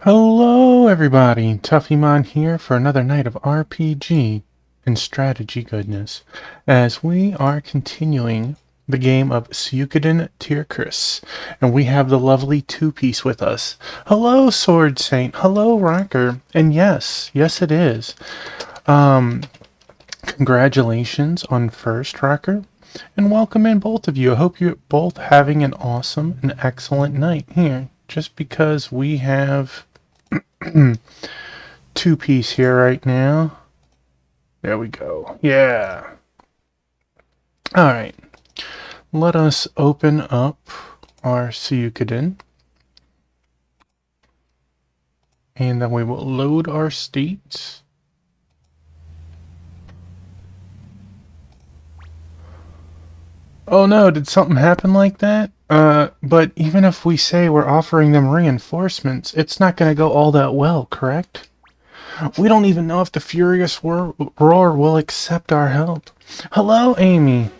Hello everybody, Tuffymon here for another night of RPG and strategy goodness, as we are continuing the game of Suikoden Tierkreis, and we have the lovely two-piece with us. Hello Sword Saint, hello Rocker, and yes it is. Congratulations on first, Rocker, and welcome in both of you. I hope you're both having an awesome and excellent night here, just because we have two-piece here right now. There we go. Yeah. Alright. Let us open up our Suikoden. And then we will load our states. Oh no, did something happen like that? But even if we say we're offering them reinforcements, it's not going to go all that well, correct? We don't even know if the Furious Roar will accept our help. Hello, Amy.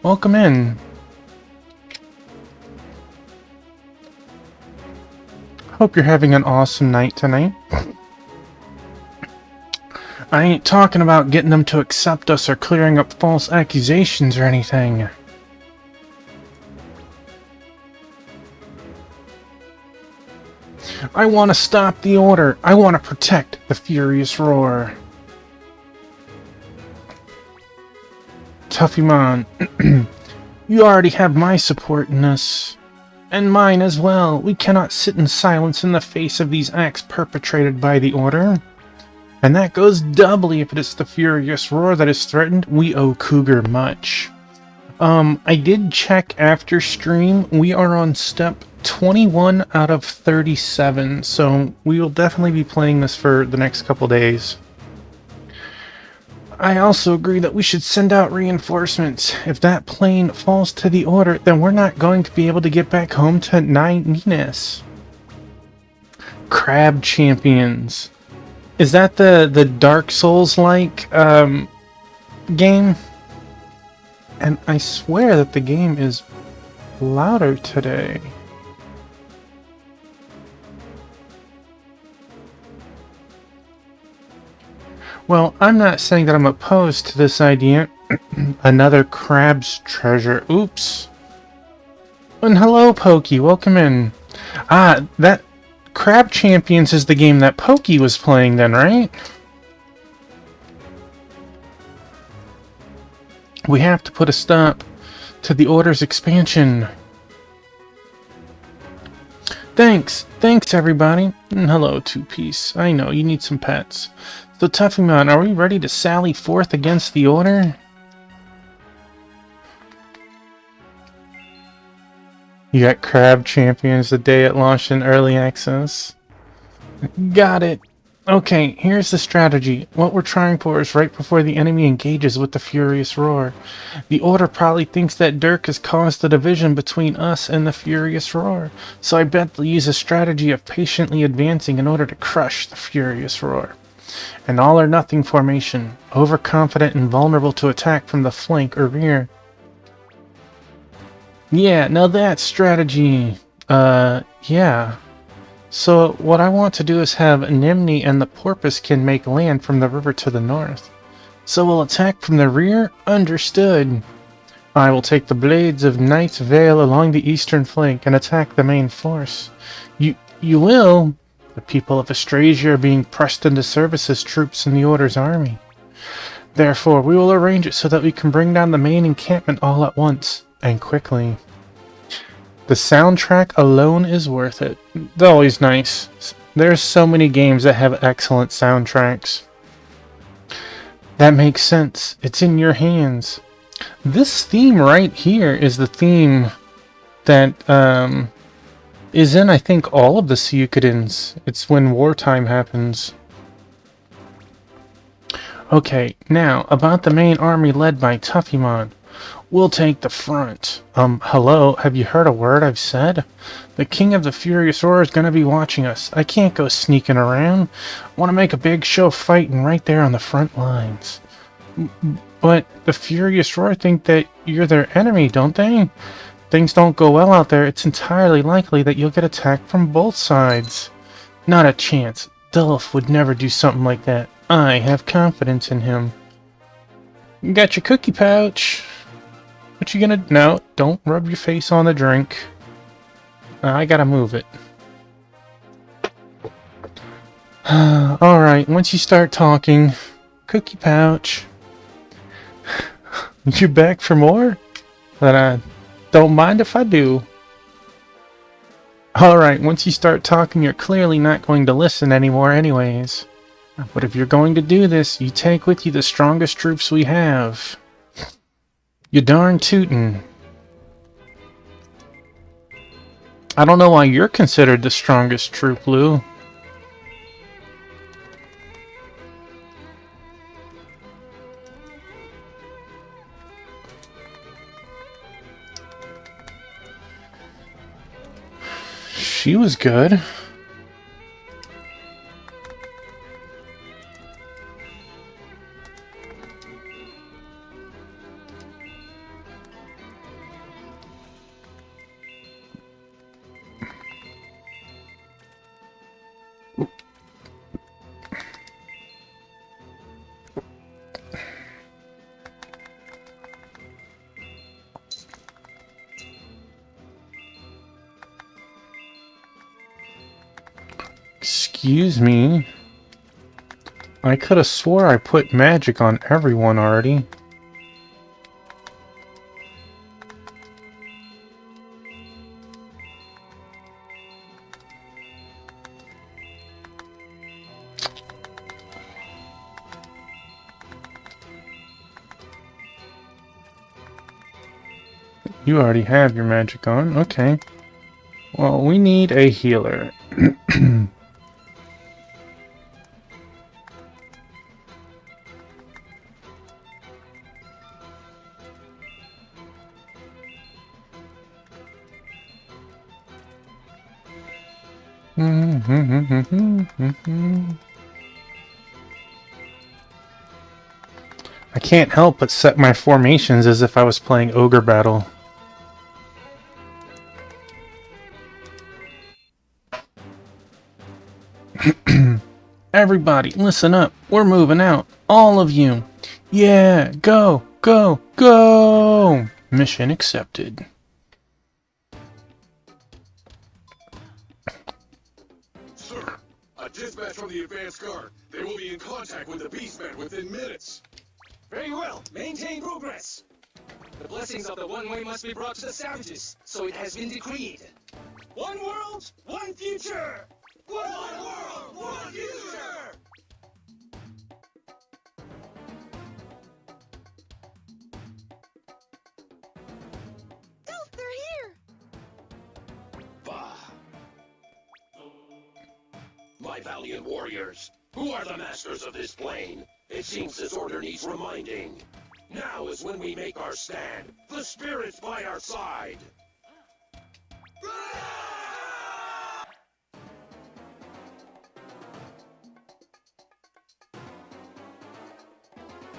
Welcome in. Hope you're having an awesome night tonight. I ain't talking about getting them to accept us or clearing up false accusations or anything. I want to stop the order. I want to protect the Furious Roar. Tuffymon, you already have my support in this. And mine as well. We cannot sit in silence in the face of these acts perpetrated by the Order. And that goes doubly if it is the Furious Roar that is threatened. We owe Cougar much. I did check after stream. We are on step 21 out of 37, so we will definitely be playing this for the next couple days. I also agree that we should send out reinforcements. If that plane falls to the Order, then we're not going to be able to get back home to Nines. Crab Champions. Is that the Dark Souls-like game? And I swear that the game is louder today. Well, I'm not saying that I'm opposed to this idea. Another crab's treasure. Oops. And hello, Pokey. Welcome in. Ah, that Crab Champions is the game that Pokey was playing then, right? We have to put a stop to the Order's expansion. Thanks everybody. And hello, two-piece. I know, you need some pets. So Tuffymon, are we ready to sally forth against the Order? You got Crab Champions the day it launched in early access. Got it. Okay, here's the strategy. What we're trying for is right before the enemy engages with the Furious Roar. The Order probably thinks that Dirk has caused the division between us and the Furious Roar, so I bet they'll use a strategy of patiently advancing in order to crush the Furious Roar. An all-or-nothing formation, overconfident and vulnerable to attack from the flank or rear. Yeah, now that's strategy. Yeah. So what I want to do is have Nimni and the Porpoisekin make land from the river to the north. So we'll attack from the rear? Understood. I will take the blades of Night's Veil along the eastern flank and attack the main force. You will? The people of Austrasia are being pressed into service as troops in the Order's army. Therefore, we will arrange it so that we can bring down the main encampment all at once, and quickly. The soundtrack alone is worth it. It's always nice. There's so many games that have excellent soundtracks. That makes sense. It's in your hands. This theme right here is the theme that is in, I think, all of the Suikodens. It's when wartime happens. Okay, now, about the main army led by Tuffymon. We'll take the front. Hello, have you heard a word I've said? The King of the Furious Roar is gonna be watching us. I can't go sneaking around. I want to make a big show fighting right there on the front lines. But the Furious Roar think that you're their enemy, don't they? Things don't go well out there, it's entirely likely that you'll get attacked from both sides. Not a chance. Dulf would never do something like that. I have confidence in him. You got your cookie pouch. What you gonna... No, don't rub your face on the drink. I gotta move it. Alright, once you start talking... Cookie pouch. You back for more? But I don't mind if I do. Alright, once you start talking, you're clearly not going to listen anymore anyways. But if you're going to do this, you take with you the strongest troops we have. You darn tootin'. I don't know why you're considered the strongest troop, Lou. She was good. Excuse me. I could have swore I put magic on everyone already. You already have your magic on. Okay. Well, we need a healer. I can't help but set my formations as if I was playing Ogre Battle. Everybody, listen up. We're moving out. All of you. Yeah, go, go, go! Mission accepted. Sir, a dispatch from the advance guard. They will be in contact with the Beastmen within minutes. Very well. Maintain progress. The blessings of the One Way must be brought to the savages, so it has been decreed. One world, one future! One world, one future! Elf, they're here! Bah. My valiant warriors, who are the masters of this plane? It seems this order needs reminding. Now is when we make our stand. The spirit's by our side.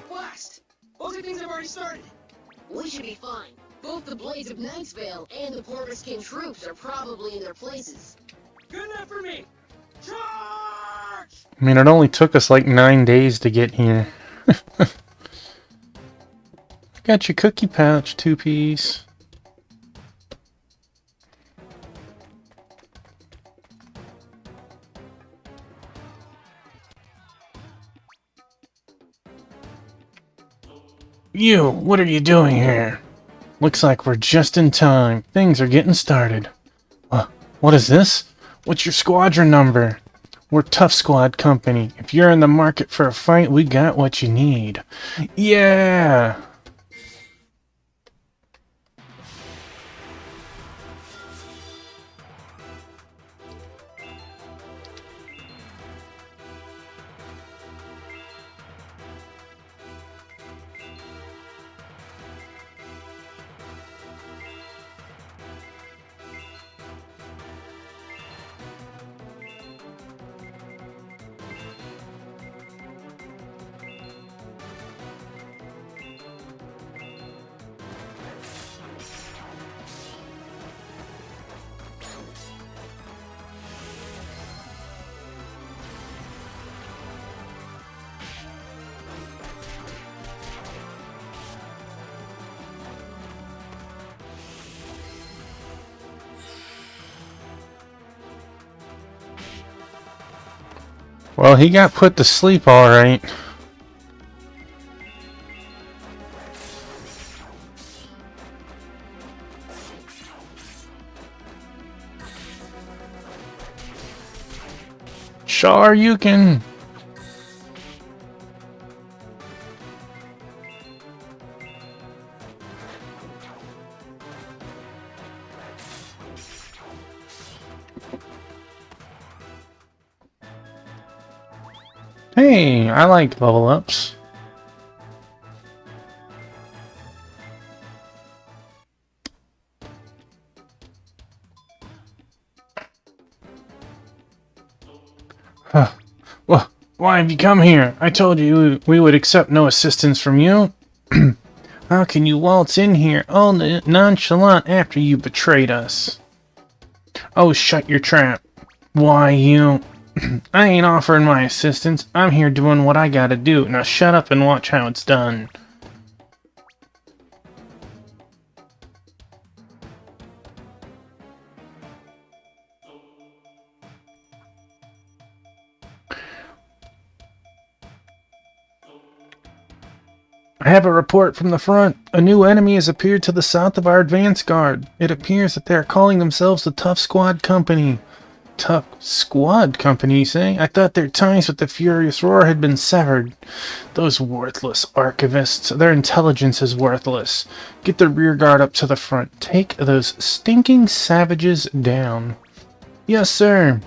Blast! Most of things have already started. We should be fine. Both the Blades of Knightsvale and the Porpoiskin troops are probably in their places. Good enough for me. Charge! I mean, it only took us like 9 days to get here. Got your cookie pouch, two-piece. You, what are you doing here? Looks like we're just in time. Things are getting started. What is this? What's your squadron number? We're Tough Squad Company. If you're in the market for a fight, we got what you need. Yeah! Well, he got put to sleep alright. Sure you can. Hey, I like level ups. Huh. Well, why have you come here? I told you we would accept no assistance from you. How can you waltz in here all nonchalant after you betrayed us? Oh, shut your trap. Why, you... I ain't offering my assistance. I'm here doing what I gotta do. Now shut up and watch how it's done. I have a report from the front. A new enemy has appeared to the south of our advance guard. It appears that they are calling themselves the Tough Squad Company. Tough Squad Company, you say? I thought their ties with the Furious Roar had been severed. Those worthless archivists. Their intelligence is worthless. Get the rear guard up to the front. Take those stinking savages down. Yes, sir.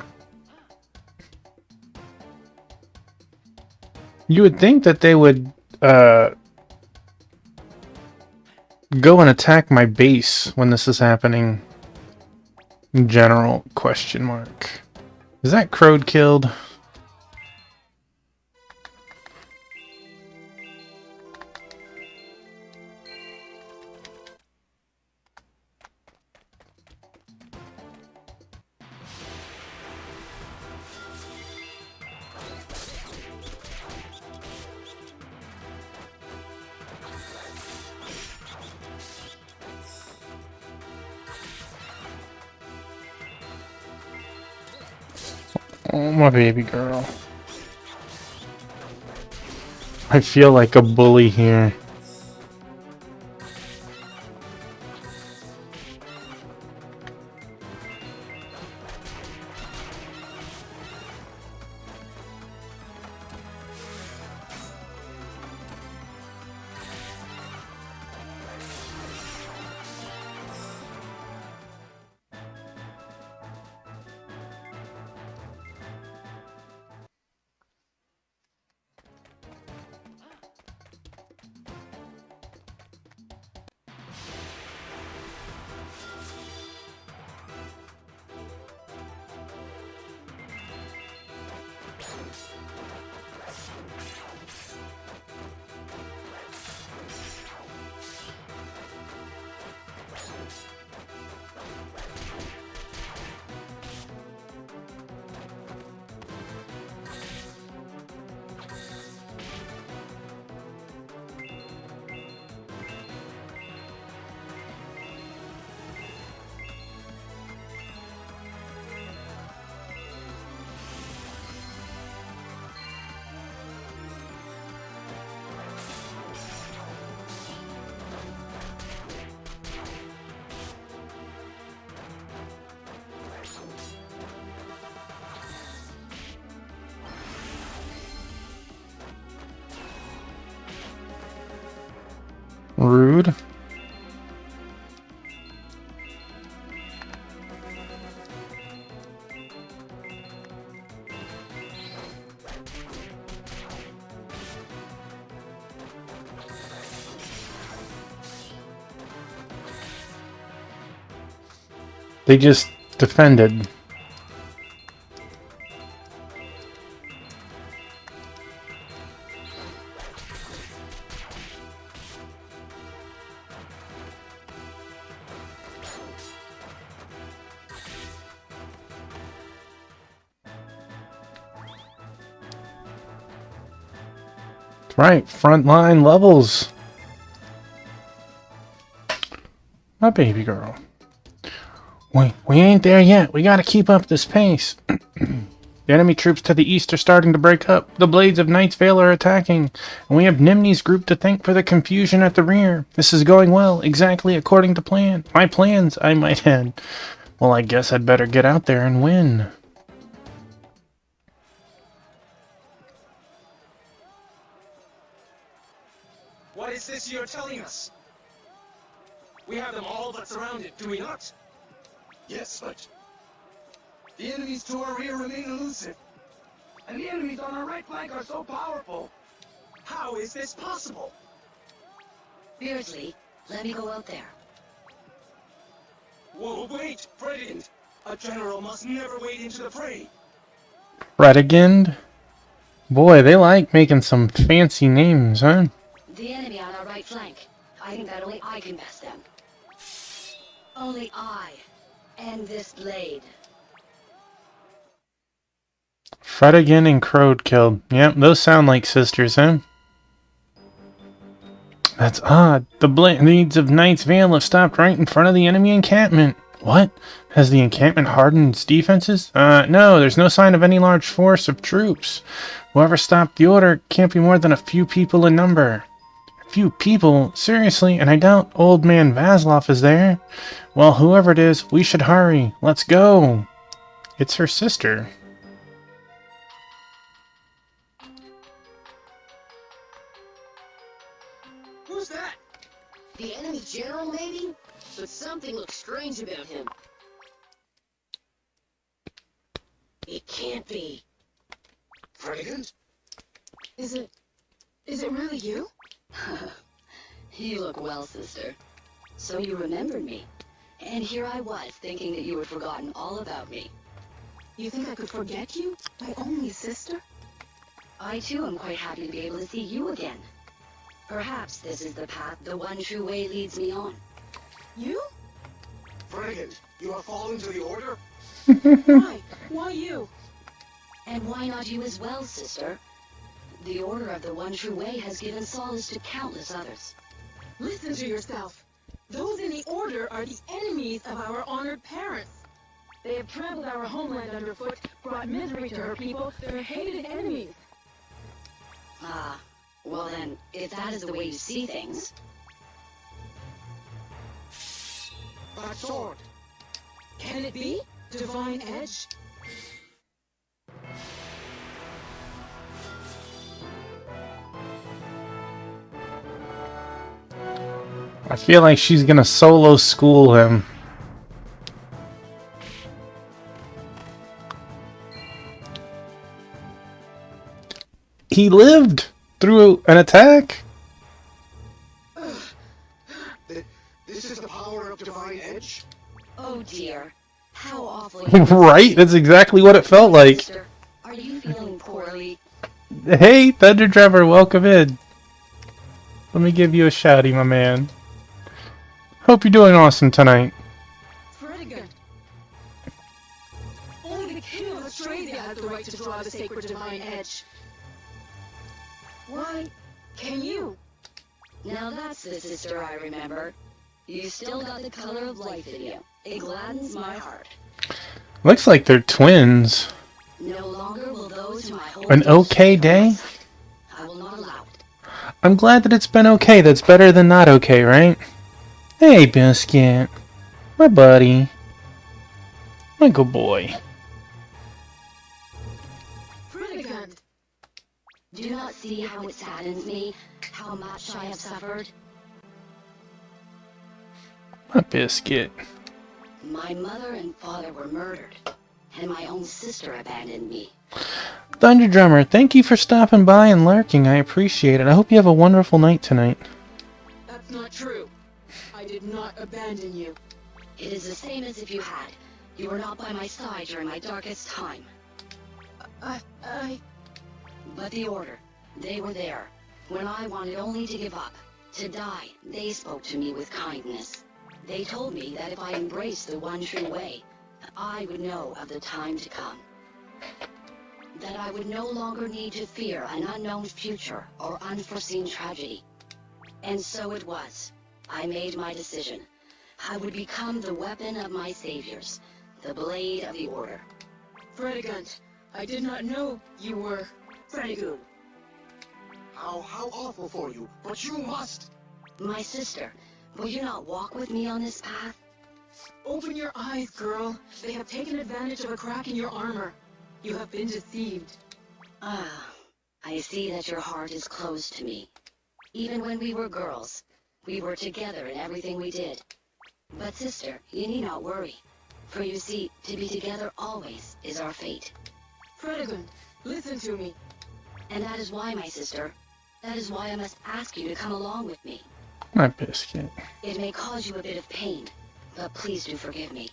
You would think that they would, go and attack my base when this is happening. General question mark. Is that Crowd killed? Oh, my baby girl. I feel like a bully here. Rude. They just defended. Right, frontline levels. My baby girl. We ain't there yet. We gotta keep up this pace. The enemy troops to the east are starting to break up. The Blades of Knight's Vale are attacking, and we have Nimni's group to thank for the confusion at the rear. This is going well, exactly according to plan. My plans, I might add. Well, I guess I'd better get out there and win. What is this you're telling us? We have them all but surrounded, do we not? Yes, but The enemies to our rear remain elusive. And the enemies on our right flank are so powerful. How is this possible? Beardsley, let me go out there. Whoa, wait, President! A general must never wade into the fray. Redegend? Boy, they like making some fancy names, huh? The enemy on our right flank. I think that only I can best them. Only I. And this blade. Fredigan and Crowd killed. Yep, those sound like sisters, huh? That's odd. The Blades of Knight's Vale have stopped right in front of the enemy encampment. What? Has the encampment hardened its defenses? No, there's no sign of any large force of troops. Whoever stopped the order can't be more than a few people in number. A few people? Seriously? And I doubt old man Vaslov is there? Well, whoever it is, we should hurry. Let's go. It's her sister. Who's that? The enemy general, maybe? But something looks strange about him. It can't be. President? Is it really you? You look well, sister. So you remembered me. And here I was, thinking that you had forgotten all about me. You think I could forget you? My only sister? I too am quite happy to be able to see you again. Perhaps this is the path the one true way leads me on. You? President, you have fallen to the order? Why? Why you? And why not you as well, sister? The order of the one true way has given solace to countless others. Listen to yourself. Those in the Order are the enemies of our honored parents. They have trampled our homeland underfoot, brought misery to her people. They're hated enemies. Ah, well then, if that is the way you see things... That sword. Can it be? Divine Edge? I feel like she's gonna solo school him. He lived through an attack? This is the power of Divine Edge? Oh dear, how awful. Right? That's exactly what it felt like. Sister, are you feeling poorly? Hey, Thunder Driver, welcome in. Let me give you a shouty, my man. Hope you're doing awesome tonight. Fredigan. Only the King of Australia has the right to draw the sacred Divine Edge. Why can you? Now that's the sister I remember. You still got the color of life in you. It gladdens my heart. Looks like they're twins. No longer will those whom I hold An okay day? I will not allow it. I'm glad that it's been okay. That's better than not okay, right? Hey, Biscuit. My buddy. My good boy. Fredigan. Do you not see how it saddens me? How much I have suffered? My Biscuit. My mother and father were murdered, and my own sister abandoned me. Thunder Drummer, thank you for stopping by and lurking. I appreciate it. I hope you have a wonderful night tonight. That's not true. I did not abandon you. It is the same as if you had. You were not by my side during my darkest time. But the Order, they were there. When I wanted only to give up, to die, they spoke to me with kindness. They told me that if I embraced the one true way, I would know of the time to come. That I would no longer need to fear an unknown future or unforeseen tragedy. And so it was. I made my decision. I would become the weapon of my saviors, the blade of the Order. Fredigan, I did not know you were... Freddy-gun. How awful for you, but you must. My sister, will you not walk with me on this path? Open your eyes, girl. They have taken advantage of a crack in your armor. You have been deceived. Ah, I see that your heart is closed to me. Even when we were girls, we were together in everything we did. But sister, you need not worry. For you see, to be together always is our fate. Fredegund, listen to me. And that is why, my sister, that is why I must ask you to come along with me. My biscuit. It may cause you a bit of pain, but please do forgive me.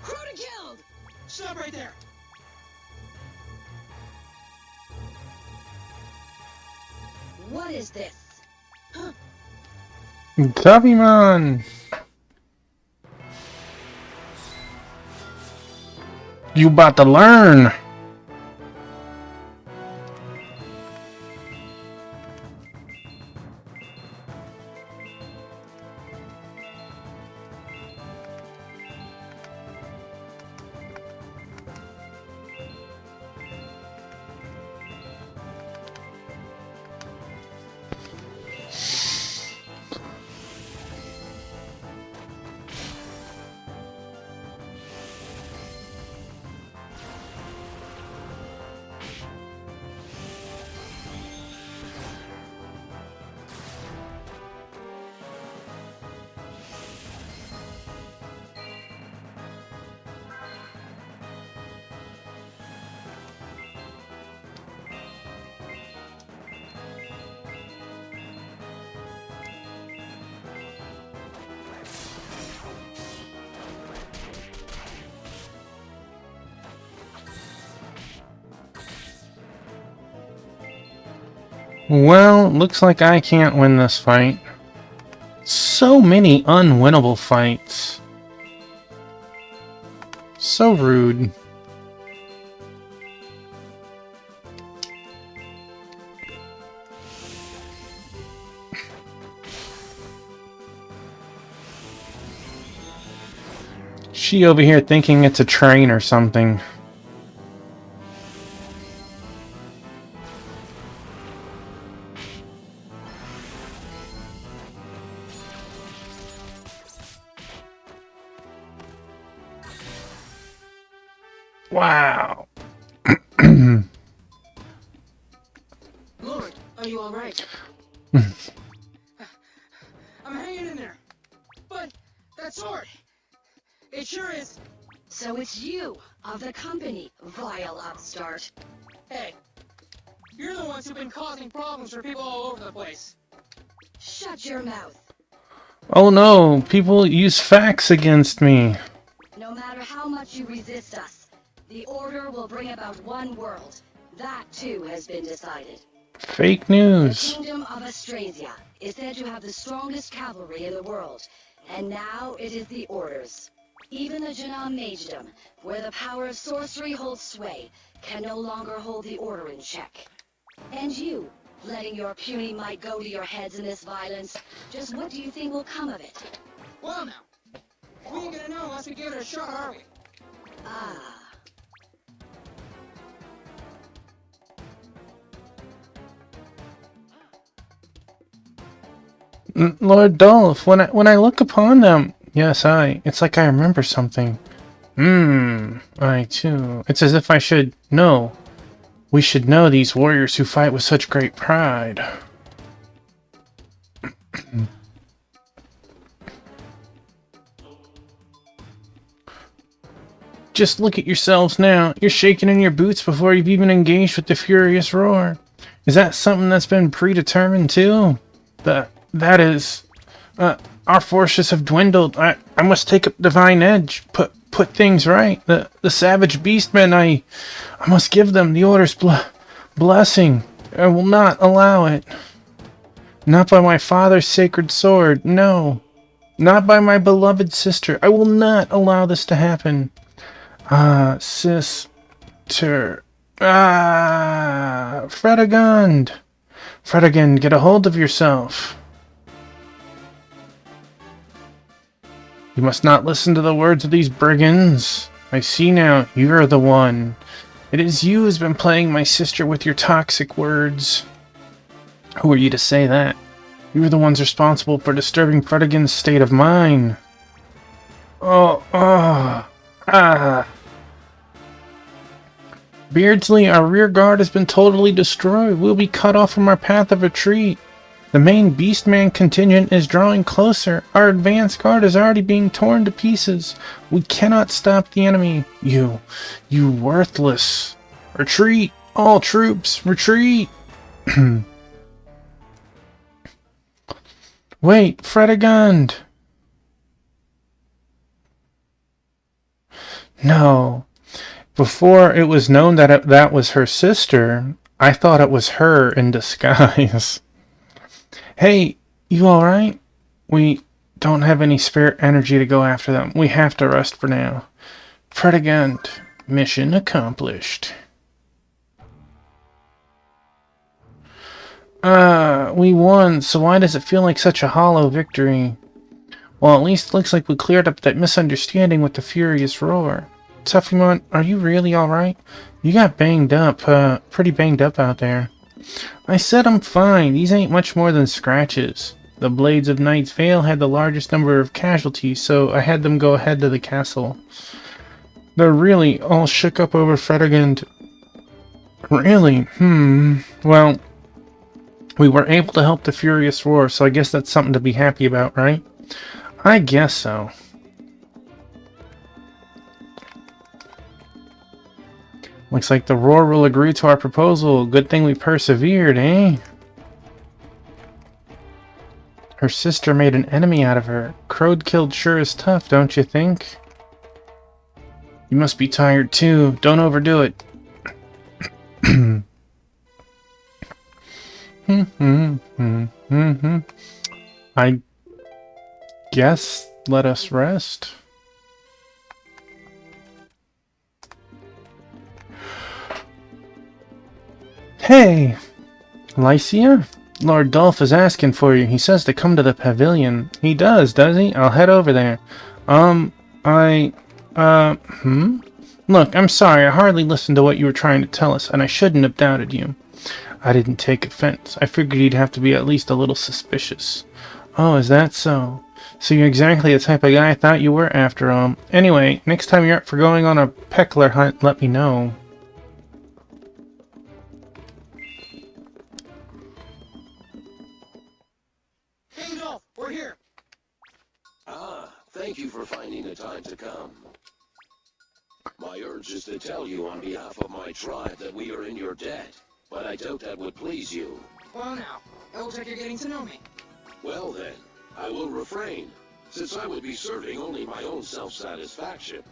Crew to killed! Stop right there. What is this? Taviman! You about to learn! Well, looks like I can't win this fight. So many unwinnable fights. So rude. She over here thinking it's a train or something. Wow. Lord, are you alright? I'm hanging in there. But that sword, it sure is. So it's you, of the company, vile upstart. Hey, you're the ones who've been causing problems for people all over the place. Shut your mouth. Oh no, people use facts against me. No matter how much you resist us, the Order will bring about one world. That, too, has been decided. Fake The news. Kingdom of Austrasia is said to have the strongest cavalry in the world, and now it is the Order's. Even the Janam Magedom, where the power of sorcery holds sway, can no longer hold the Order in check. And you, letting your puny might go to your heads in this violence, just what do you think will come of it? Well now, we ain't gonna know unless we give it a shot, are we? Ah. Lord Dolph, when I look upon them, yes, it's like I remember something. I too. It's as if I should know. We should know these warriors who fight with such great pride. Just look at yourselves now. You're shaking in your boots before you've even engaged with the furious roar. Is that something that's been predetermined too? That is... our forces have dwindled. I must take up divine edge. Put things right. The savage beastmen, I must give them the Order's blessing. I will not allow it. Not by my father's sacred sword, no. Not by my beloved sister. I will not allow this to happen. Sister. Fredegund. Fredegund, get a hold of yourself. You must not listen to the words of these brigands. I see now, you're the one. It is you who's been playing my sister with your toxic words. Who are you to say that? You were the ones responsible for disturbing Fredigan's state of mind. Ah. Beardsley, our rear guard has been totally destroyed. We'll be cut off from our path of retreat. The main Beastman contingent is drawing closer. Our advance guard is already being torn to pieces. We cannot stop the enemy. You worthless. Retreat! All troops, retreat! Wait, Fredegund! No. Before it was known that that was her sister, I thought it was her in disguise. Hey, you alright? We don't have any spare energy to go after them. We have to rest for now. Fredegund, mission accomplished. We won, so why does it feel like such a hollow victory? Well, at least it looks like we cleared up that misunderstanding with the Furious Roar. Tuffymon, are you really alright? You got banged up, pretty banged up out there. I said I'm fine. These ain't much more than scratches. The Blades of Knight's Vale had the largest number of casualties, so I had them go ahead to the castle. They're really all shook up over Fredegund. Really? Well, we were able to help the Furious Roar, so I guess that's something to be happy about, right? I guess so. Looks like the Roar will agree to our proposal. Good thing we persevered, eh? Her sister made an enemy out of her. Crowd killed sure is tough, don't you think? You must be tired too. Don't overdo it. I guess let us rest. Hey, Lycia? Lord Dolph is asking for you. He says to come to the pavilion. He does he? I'll head over there. Look, I'm sorry. I hardly listened to what you were trying to tell us, and I shouldn't have doubted you. I didn't take offense. I figured you'd have to be at least a little suspicious. Oh, is that so? So you're exactly the type of guy I thought you were after all. Anyway, next time you're up for going on a peckler hunt, let me know. Hey, Dolph, we're here. Ah, thank you for finding the time to come. My urge is to tell you on behalf of my tribe that we are in your debt, but I doubt that would please you. Well, now, it looks like you're getting to know me. Well then, I will refrain, since I would be serving only my own self-satisfaction.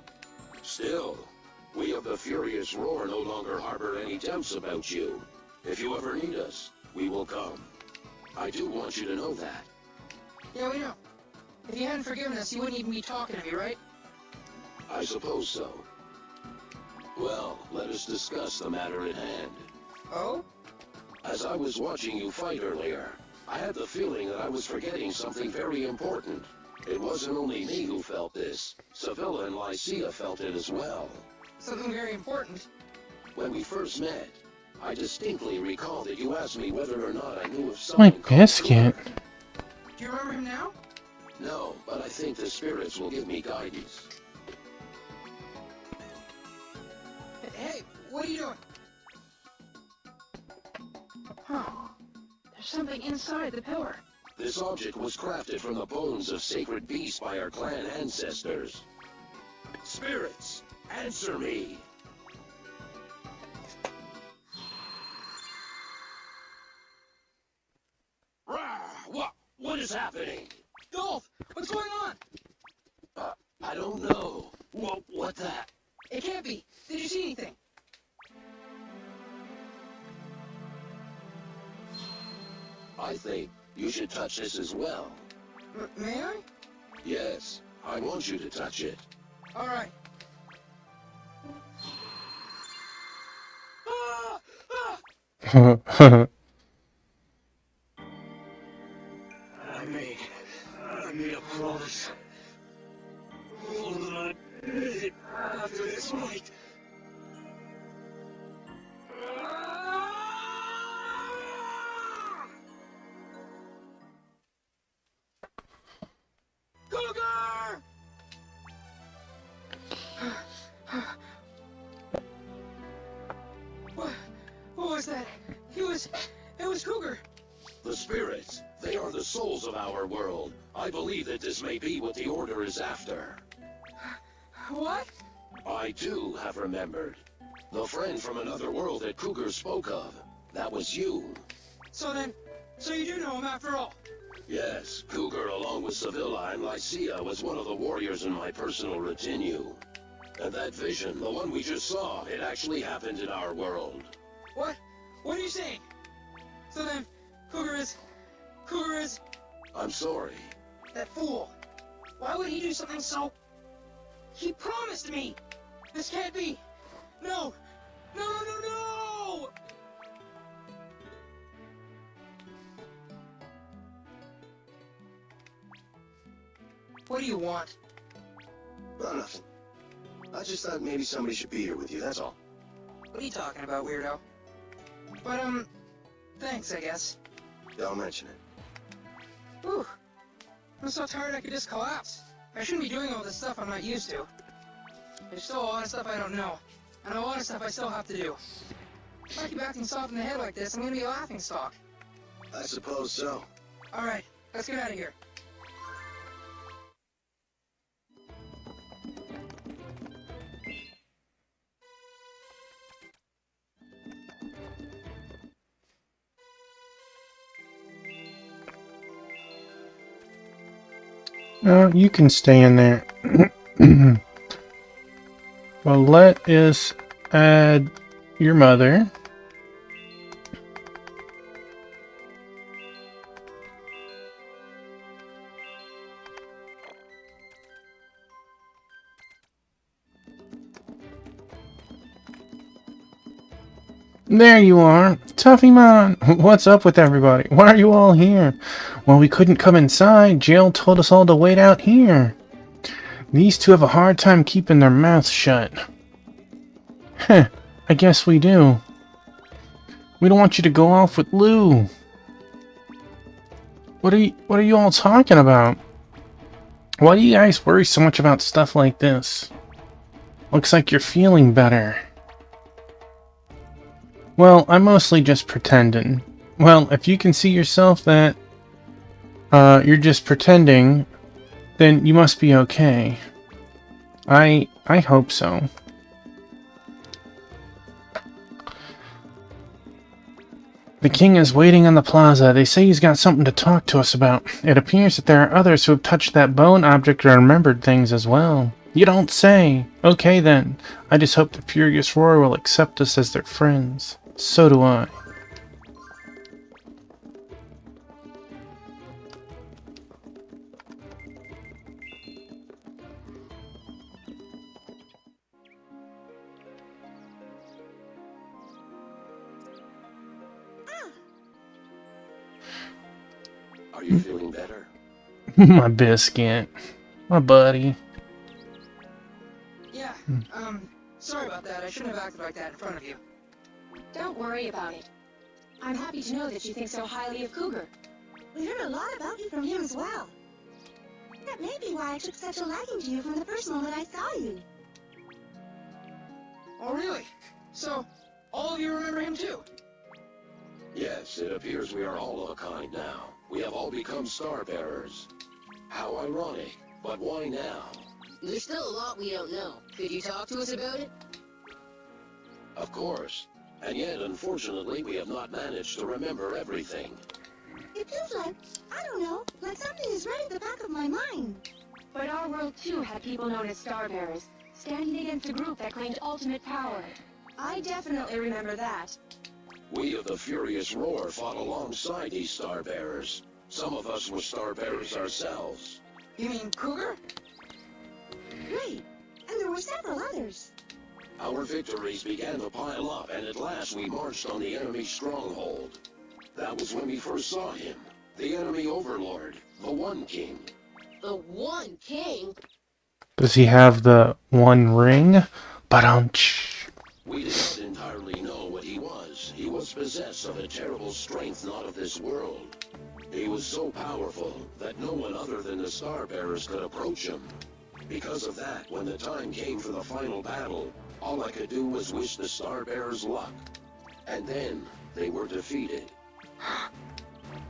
Still, we of the Furious Roar no longer harbor any doubts about you. If you ever need us, we will come. I do want you to know that. Yeah, we know. If you hadn't forgiven us, you wouldn't even be talking to me, right? I suppose so. Well, let us discuss the matter at hand. Oh? As I was watching you fight earlier, I had the feeling that I was forgetting something very important. It wasn't only me who felt this. Sevilla and Lycia felt it as well. Something very important. When we first met, I distinctly recall that you asked me whether or not I knew of someone My called biscuit. Thor. Do you remember him now? No, but I think the spirits will give me guidance. Hey, what are you doing? Huh. There's something inside the pillar. This object was crafted from the bones of sacred beasts by our clan ancestors. Spirits, answer me! Rah! What is happening? Dolph, what's going on? I don't know. What that? It can't be. Did you see anything? I think you should touch this as well. May I? Yes, I want you to touch it. All right. I made a promise. after this fight. Cougar! What was that? It was Cougar. The spirits, they are the souls of our world. I believe that this may be what the Order is after. What? I too have remembered. The friend from another world that Cougar spoke of. That was you. So you do know him after all? Yes, Cougar along with Sevilla and Lycia was one of the warriors in my personal retinue. And that vision, the one we just saw, it actually happened in our world. What? What are you saying? So then, Cougar is... I'm sorry. That fool. Why would he do something so... He promised me! This can't be! No! No, no, no, no! What do you want? Well, nothing. I just thought maybe somebody should be here with you, that's all. What are you talking about, weirdo? But, thanks, I guess. Don't mention it. Whew. I'm so tired I could just collapse. I shouldn't be doing all this stuff I'm not used to. There's still a lot of stuff I don't know, and a lot of stuff I still have to do. If I keep acting soft in the head like this, I'm gonna be a laughingstock. I suppose so. Alright, let's get out of here. No, you can stay in there. Well, let us add your mother. There you are. Tuffymon! What's up with everybody? Why are you all here? Well, we couldn't come inside. Jill told us all to wait out here. These two have a hard time keeping their mouths shut. Heh, I guess we do. We don't want you to go off with Lou. What are you all talking about? Why do you guys worry so much about stuff like this? Looks like you're feeling better. Well, I'm mostly just pretending. Well, if you can see yourself that you're just pretending, then you must be okay. I hope so. The king is waiting on the plaza. They say he's got something to talk to us about. It appears that there are others who have touched that bone object and remembered things as well. You don't say. Okay then. I just hope the Furious Roar will accept us as their friends. So do I. Are you feeling better? My biscuit. My buddy. Yeah, sorry about that. I shouldn't have acted like that in front of you. Don't worry about it. I'm happy to know that you think so highly of Cougar. We heard a lot about you from him as well. That may be why I took such a liking to you from the first moment I saw you. Oh, really? So, all of you remember him too? Yes, it appears we are all of a kind now. We have all become star bearers. How ironic, but why now? There's still a lot we don't know. Could you talk to us about it? Of course. And yet, unfortunately, we have not managed to remember everything. It feels like, I don't know, like something is right at the back of my mind. But our world too had people known as Starbearers, standing against a group that claimed ultimate power. I definitely remember that. We of the Furious Roar fought alongside these star bearers. Some of us were star bearers ourselves. You mean Cougar? Right, and there were several others. Our victories began to pile up, and at last we marched on the enemy stronghold. That was when we first saw him. The enemy overlord, the One King. The One King? Does he have the one ring? Ba-dum-tsh. We did not entirely know what he was. He was possessed of a terrible strength not of this world. He was so powerful that no one other than the Star Bearers could approach him. Because of that, when the time came for the final battle, all I could do was wish the Star Bearers luck. And then, they were defeated.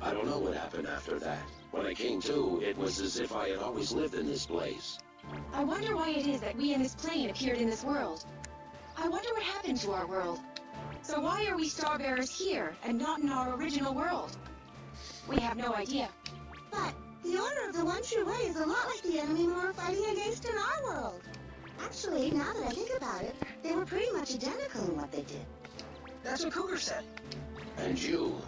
I don't know what happened after that. When I came to, it was as if I had always lived in this place. I wonder why it is that we in this plane appeared in this world. I wonder what happened to our world. So why are we Starbearers here and not in our original world? We have no idea. But the Order of the One True Way is a lot like the enemy we were fighting against in our world. Actually, now that I think about it, they were pretty much identical in what they did. That's what Cougar said. And you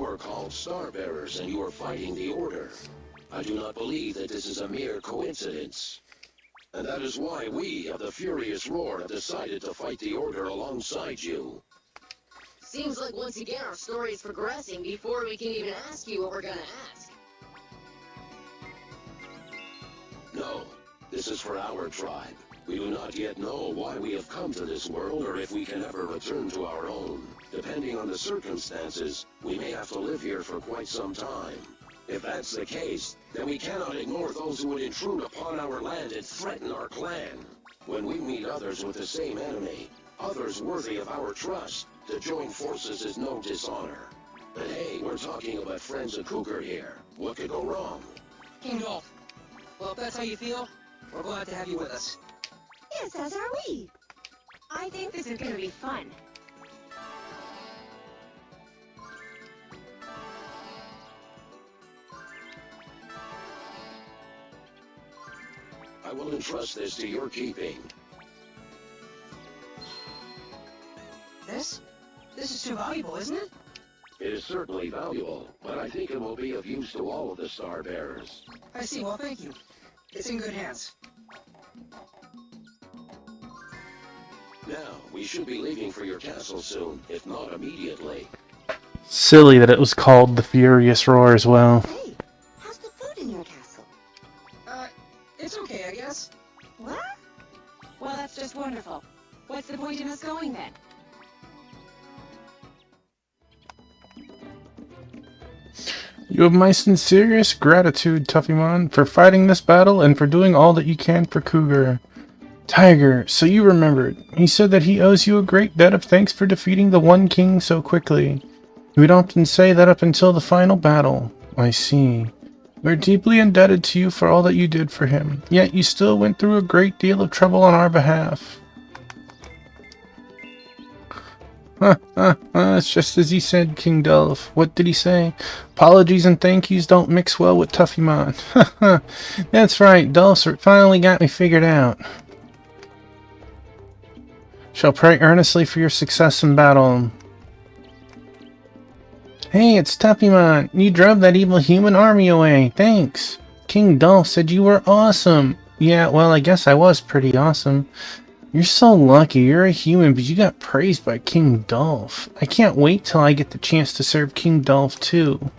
are called Star Bearers and you are fighting the Order. I do not believe that this is a mere coincidence. And that is why we of the Furious Roar have decided to fight the Order alongside you. Seems like once again our story is progressing before we can even ask you what we're gonna ask. No, this is for our tribe. We do not yet know why we have come to this world or if we can ever return to our own. Depending on the circumstances, we may have to live here for quite some time. If that's the case, then we cannot ignore those who would intrude upon our land and threaten our clan. When we meet others with the same enemy, others worthy of our trust, to join forces is no dishonor. But hey, we're talking about friends of Cougar here. What could go wrong? King Dolph. Well, if that's how you feel, we're glad to have you with us. Yes, as are we. I think this is gonna be fun. I will entrust this to your keeping. This is too valuable, isn't it? It is certainly valuable, but I think it will be of use to all of the Star Bearers. I see. Well, thank you. It's in good hands. Now, we should be leaving for your castle soon, if not immediately. Silly that it was called the Furious Roar as well. Hey, how's the food in your castle? It's okay, I guess. What? Well, that's just wonderful. What's the point in us going then? You have my sincerest gratitude, Tuffymon, for fighting this battle and for doing all that you can for Cougar. Tiger, so you remembered. He said that he owes you a great debt of thanks for defeating the One King so quickly. He would often say that up until the final battle. I see. We're deeply indebted to you for all that you did for him, yet you still went through a great deal of trouble on our behalf. It's just as he said, King Dolph. What did he say? Apologies and thank yous don't mix well with Tuffymon. That's right, Dolph's finally got me figured out. Shall pray earnestly for your success in battle. Hey, it's Tuffymon. You drove that evil human army away. Thanks. King Dolph said you were awesome. Yeah, well, I guess I was pretty awesome. You're so lucky. You're a human, but you got praised by King Dolph. I can't wait till I get the chance to serve King Dolph too.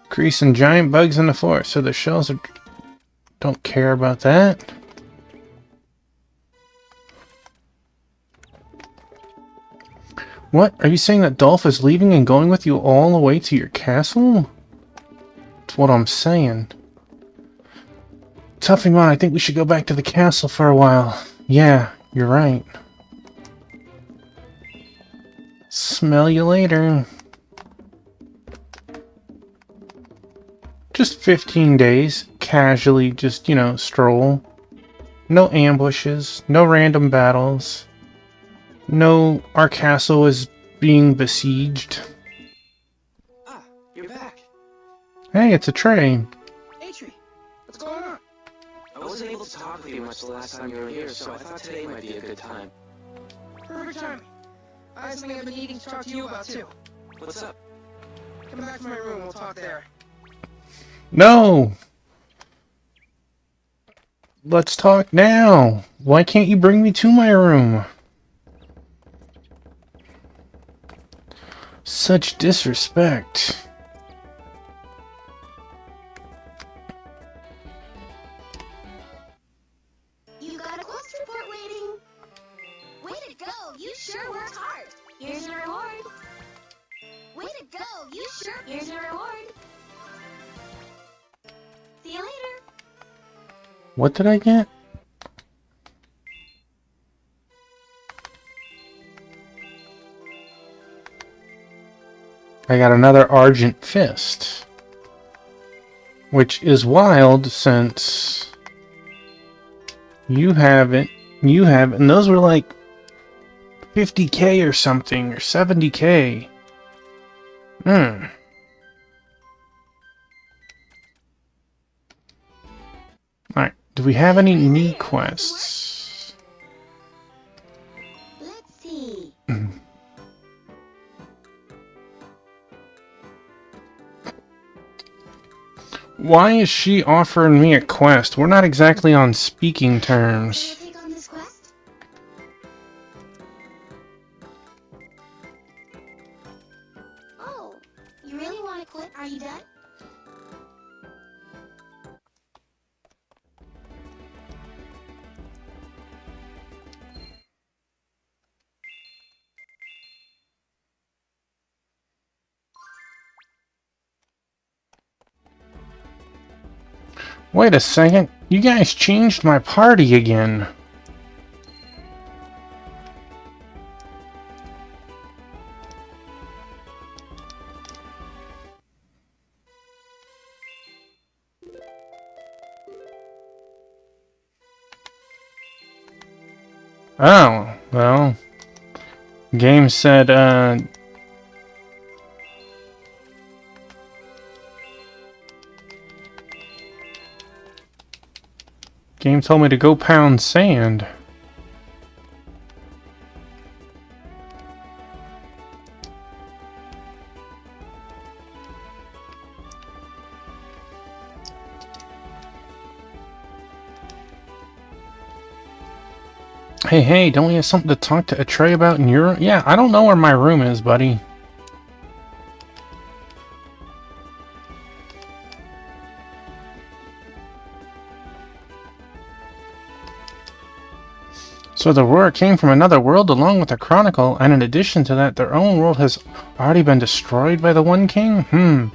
Creasing giant bugs in the forest, so the shells are... Don't care about that. What? Are you saying that Dolph is leaving and going with you all the way to your castle? That's what I'm saying. Tuffymon, I think we should go back to the castle for a while. Yeah, you're right. Smell you later. Just 15 days. Casually, just, you know, stroll. No ambushes. No random battles. No, our castle is being besieged. Ah, you're back. Hey, it's a train. Atri, what's going on? I wasn't able to talk with you much the last time you were here, so I thought today might be a good time. Perfect timing. I have something I've been needing to talk to you about, too. What's up? Come back to my room, we'll talk there. No! Let's talk now. Why can't you bring me to my room? Such disrespect. your reward. See you later. What did I get? I got another Argent Fist. Which is wild since you have it. You have it. And those were like 50k or something, or 70k. Hmm. Alright, do we have any new quests? Let's see. Why is she offering me a quest? We're not exactly on speaking Will terms. you take on this quest? Oh, you really want to quit? Are you done? Wait a second. You guys changed my party again. Oh, well. Game said, Game told me to go pound sand. Hey, don't we have something to talk to Atreyu about in your... Yeah, I don't know where my room is, buddy. So the Aurora came from another world along with the Chronicle, and in addition to that, their own world has already been destroyed by the One King?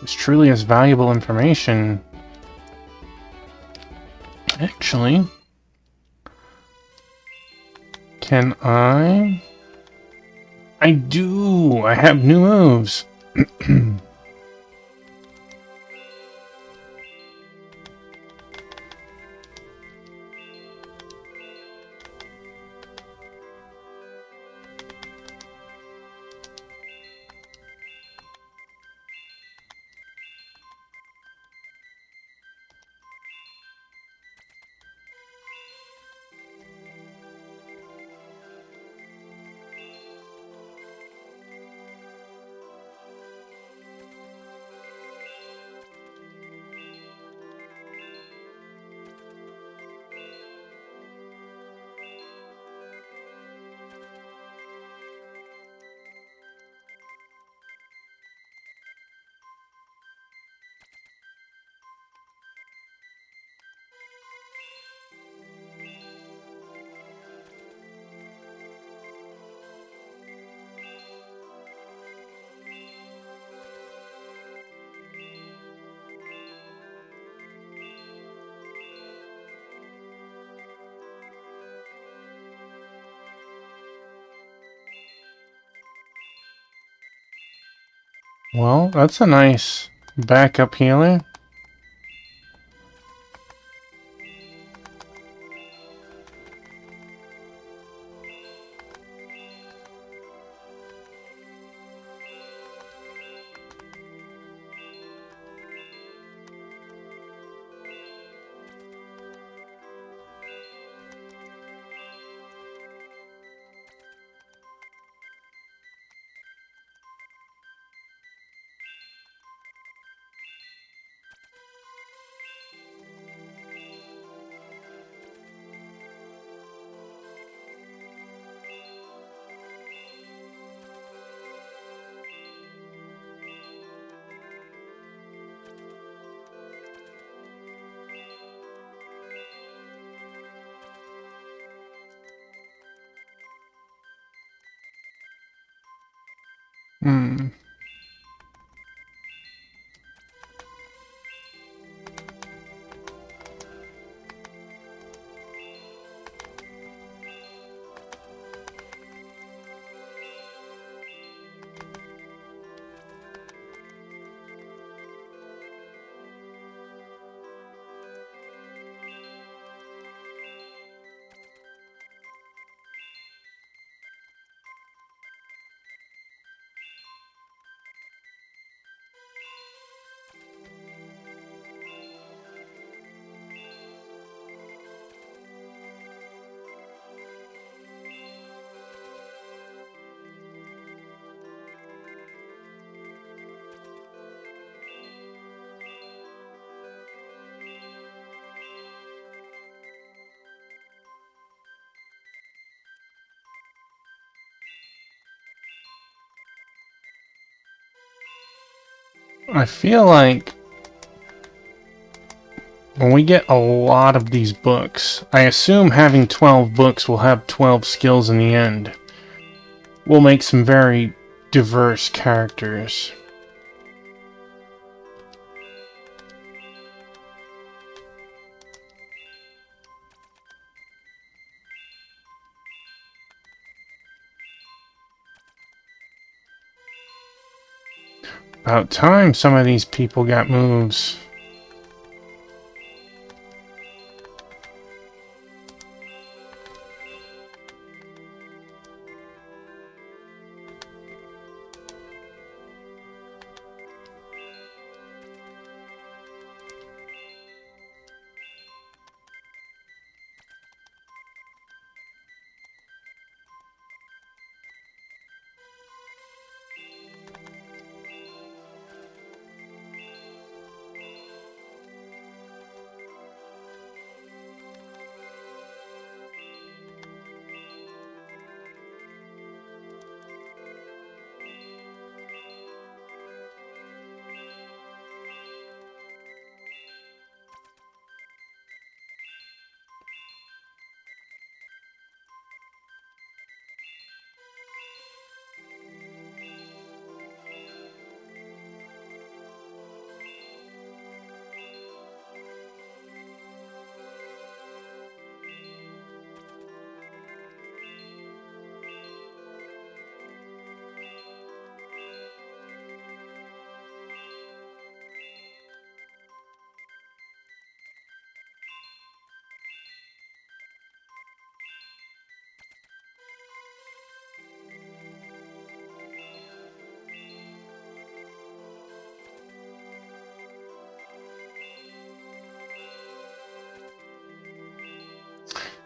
This truly is valuable information. Actually... Can I... I do! I have new moves! Well, that's a nice backup healer. Hmm. I feel like when we get a lot of these books, I assume having 12 books will have 12 skills in the end. We'll make some very diverse characters. About time some of these people got moves.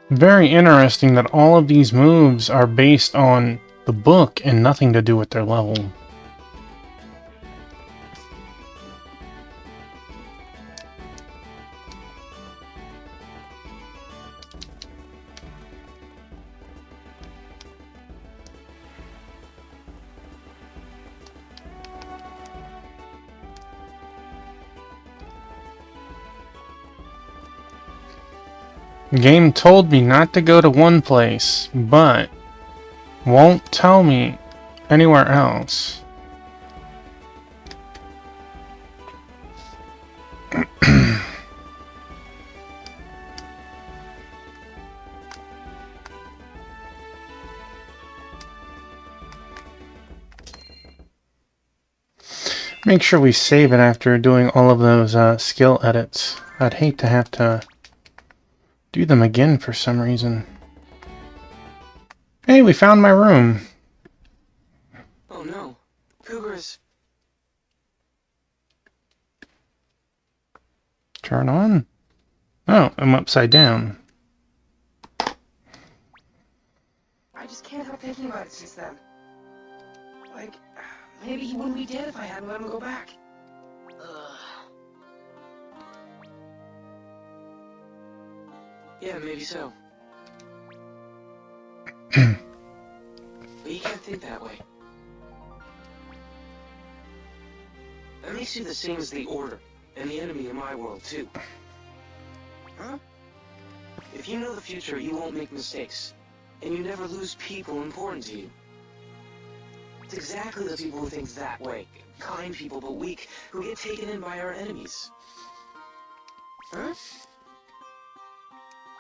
Very interesting that all of these moves are based on the book and nothing to do with their level. The game told me not to go to one place, but won't tell me anywhere else. Make sure we save it after doing all of those skill edits. I'd hate to have to do them again for some reason. Hey, we found my room. Oh no. Cougars. Turn on. Oh, I'm upside down. I just can't help thinking about it since then. Like, maybe he wouldn't be dead if I hadn't let him go back. Ugh. Yeah, maybe so. But you can't think that way. That makes you the same as the Order, and the enemy in my world, too. Huh? If you know the future, you won't make mistakes, and you never lose people important to you. It's exactly the people who think that way. Kind people, but weak, who get taken in by our enemies. Huh?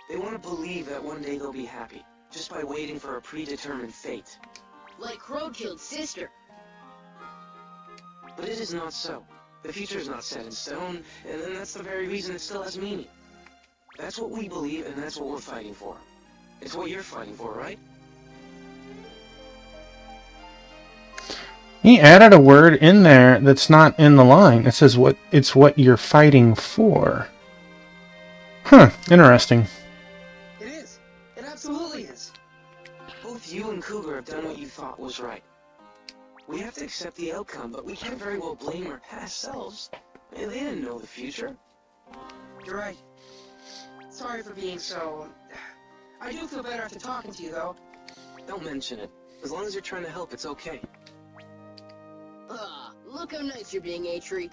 They want to believe that one day they'll be happy, just by waiting for a predetermined fate. Like Crow killed sister. But it is not so. The future is not set in stone, and that's the very reason it still has meaning. That's what we believe, and that's what we're fighting for. It's what you're fighting for, right? He added a word in there that's not in the line. It says it's what you're fighting for. Huh, interesting. It is. It absolutely is. Both you and Cougar have done what you thought was right. We have to accept the outcome, but we can't very well blame our past selves. They didn't know the future. You're right. Sorry for being so... I do feel better after talking to you, though. Don't mention it. As long as you're trying to help, it's okay. Look how nice you're being, Atri.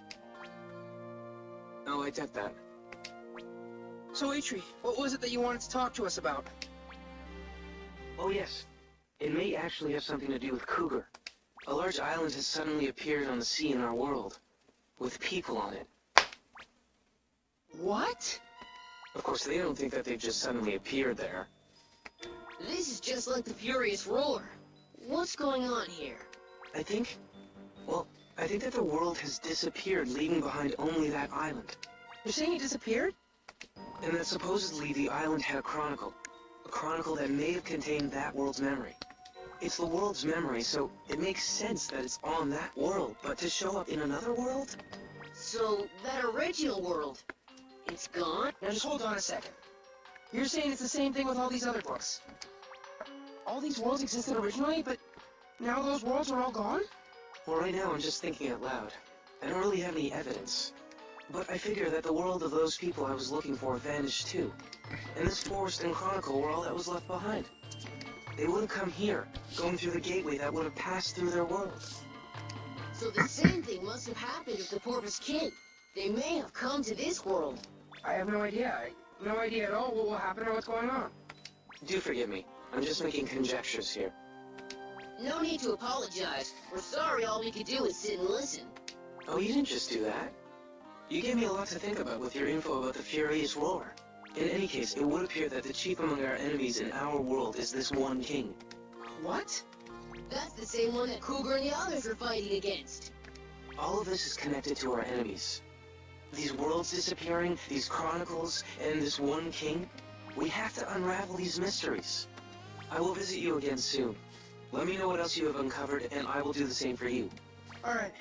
Oh, I get that. So, Atri, what was it that you wanted to talk to us about? Oh, yes. It may actually have something to do with Cougar. A large island has suddenly appeared on the sea in our world, with people on it. What? Of course, they don't think that they've just suddenly appeared there. This is just like the Furious Roar. What's going on here? I think that the world has disappeared, leaving behind only that island. You're saying it disappeared? And that supposedly the island had a chronicle that may have contained that world's memory. It's the world's memory, so it makes sense that it's on that world, but to show up in another world? So, that original world, it's gone? Now just hold on a second. You're saying it's the same thing with all these other books? All these worlds existed originally, but now those worlds are all gone? Well, right now I'm just thinking out loud. I don't really have any evidence. But I figure that the world of those people I was looking for vanished too. And this forest and chronicle were all that was left behind. They would have come here, going through the gateway that would have passed through their world. So the same thing must have happened with the Porpoise King. They may have come to this world. I have no idea. No idea at all what will happen or what's going on. Do forgive me. I'm just making conjectures here. No need to apologize. We're sorry all we could do is sit and listen. Oh, you didn't just do that. You gave me a lot to think about with your info about the Furious Roar. In any case, it would appear that the chief among our enemies in our world is this one king. What? That's the same one that Cougar and the others are fighting against. All of this is connected to our enemies. These worlds disappearing, these chronicles, and this one king. We have to unravel these mysteries. I will visit you again soon. Let me know what else you have uncovered, and I will do the same for you. Alright.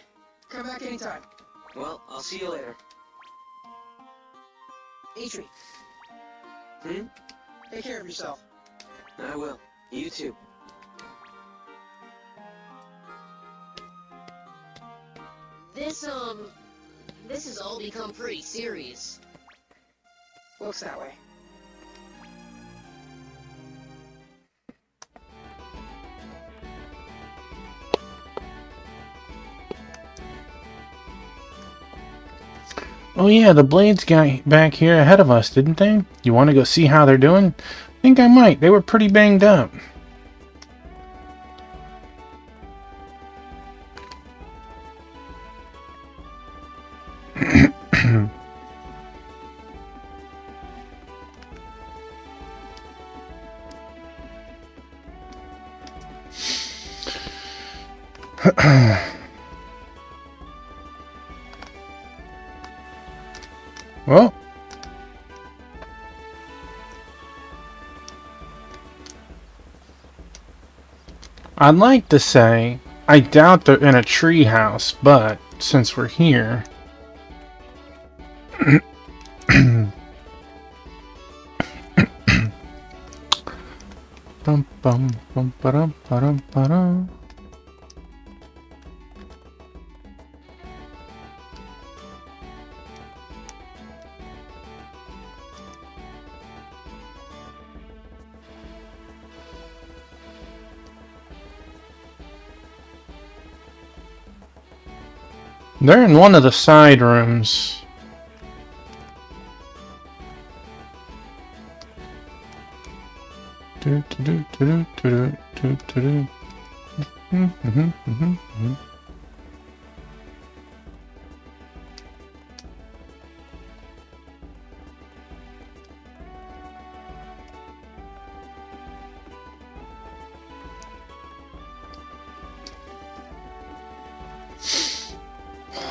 Come back anytime. Well, I'll see you later. Atri. Take care of yourself. I will. You too. This has all become pretty serious. Looks that way. Oh yeah, the Blades got back here ahead of us, didn't they? You want to go see how they're doing? I think I might. They were pretty banged up. Well, I'd like to say I doubt they're in a tree house, but since we're here, bum bum bum ba-dum ba-dum ba-dum. They're in one of the side rooms.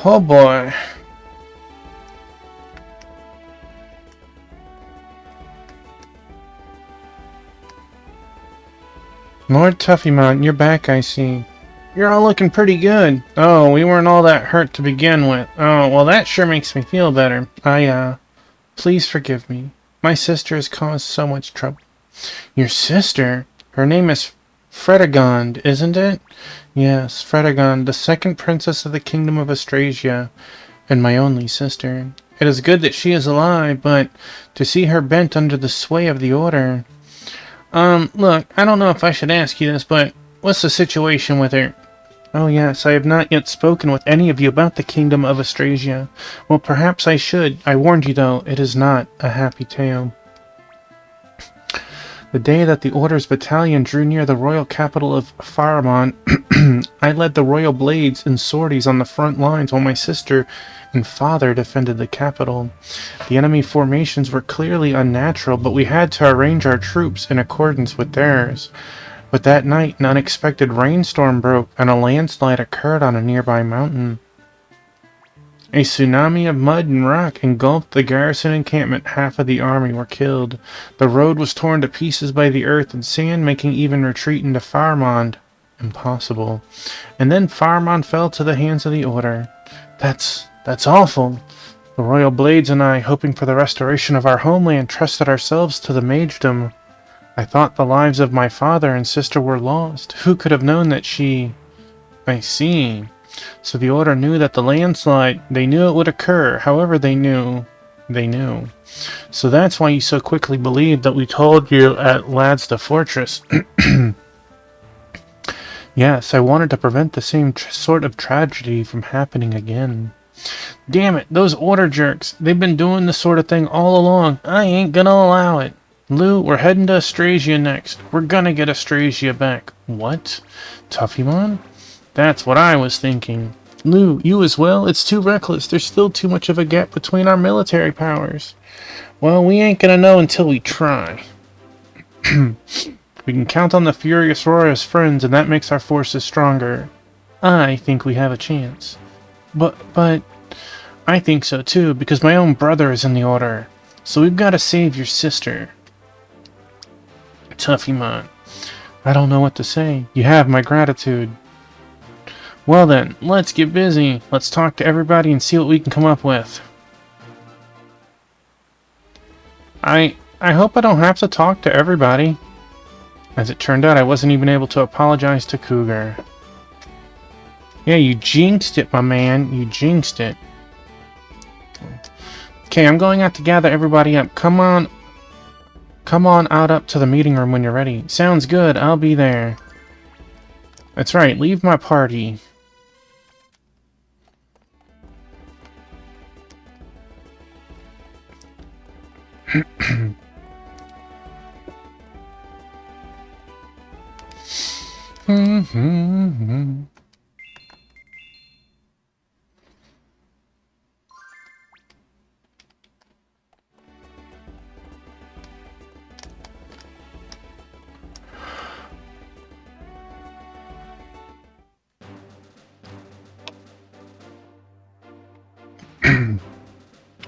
Oh boy. Lord Tuffymon, you're back, I see. You're all looking pretty good. Oh, we weren't all that hurt to begin with. Oh, well that sure makes me feel better. Please forgive me. My sister has caused so much trouble. Your sister? Her name is Fredegond, isn't it? Yes, Fredegond, the second princess of the kingdom of Austrasia, and my only sister. It is good that she is alive, but to see her bent under the sway of the order... Look, I don't know if I should ask you this, but what's the situation with her? Oh yes, I have not yet spoken with any of you about the kingdom of Austrasia. Well, perhaps I should. I warned you, though, it is not a happy tale. The day that the Order's battalion drew near the royal capital of Faramon, I led the royal blades and sorties on the front lines while my sister and father defended the capital. The enemy formations were clearly unnatural, but we had to arrange our troops in accordance with theirs. But that night, an unexpected rainstorm broke, and a landslide occurred on a nearby mountain. A tsunami of mud and rock engulfed the garrison encampment. Half of the army were killed. The road was torn to pieces by the earth and sand, making even retreat into Faramond impossible. And then Faramond fell to the hands of the Order. That's awful. The Royal Blades and I, hoping for the restoration of our homeland, trusted ourselves to the magedom. I thought the lives of my father and sister were lost. Who could have known that she... I see. So the Order knew that the landslide, they knew it would occur. However they knew. So that's why you so quickly believed that we told you at Ladsta Fortress. Yes, I wanted to prevent the same sort of tragedy from happening again. Damn it, those Order jerks. They've been doing this sort of thing all along. I ain't gonna allow it. Lou, we're heading to Austrasia next. We're gonna get Austrasia back. What? Tuffymon? That's what I was thinking. Lou, you as well? It's too reckless. There's still too much of a gap between our military powers. Well, we ain't gonna know until we try. We can count on the Furious Roar as friends, and that makes our forces stronger. I think we have a chance. But, I think so too, because my own brother is in the Order. So we've got to save your sister. Tuffymon. I don't know what to say. You have my gratitude. Well then, let's get busy. Let's talk to everybody and see what we can come up with. I hope I don't have to talk to everybody. As it turned out, I wasn't even able to apologize to Cougar. Yeah, you jinxed it, my man. You jinxed it. Okay, I'm going out to gather everybody up. Come on out up to the meeting room when you're ready. Sounds good, I'll be there. That's right, leave my party.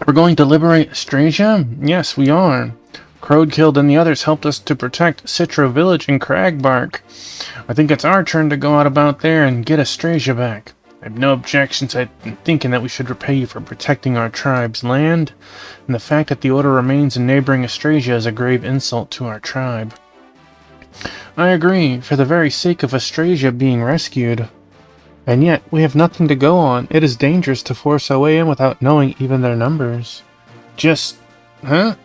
We're going to liberate Austrasia? Yes, we are. Crowdkilled and the others helped us to protect Citro Village and Cragbark. I think it's our turn to go out about there and get Austrasia back. I have no objections. I've been thinking that we should repay you for protecting our tribe's land, and the fact that the Order remains in neighboring Austrasia is a grave insult to our tribe. I agree, for the very sake of Austrasia being rescued. And yet, we have nothing to go on. It is dangerous to force our way in without knowing even their numbers. Just a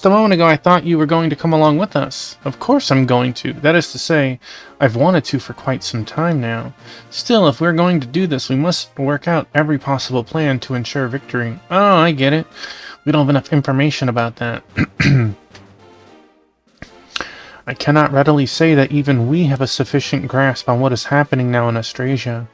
moment ago I thought you were going to come along with us. Of course I'm going to. That is to say, I've wanted to for quite some time now. Still, if we're going to do this, we must work out every possible plan to ensure victory. Oh, I get it. We don't have enough information about that. I cannot readily say that even we have a sufficient grasp on what is happening now in Austrasia.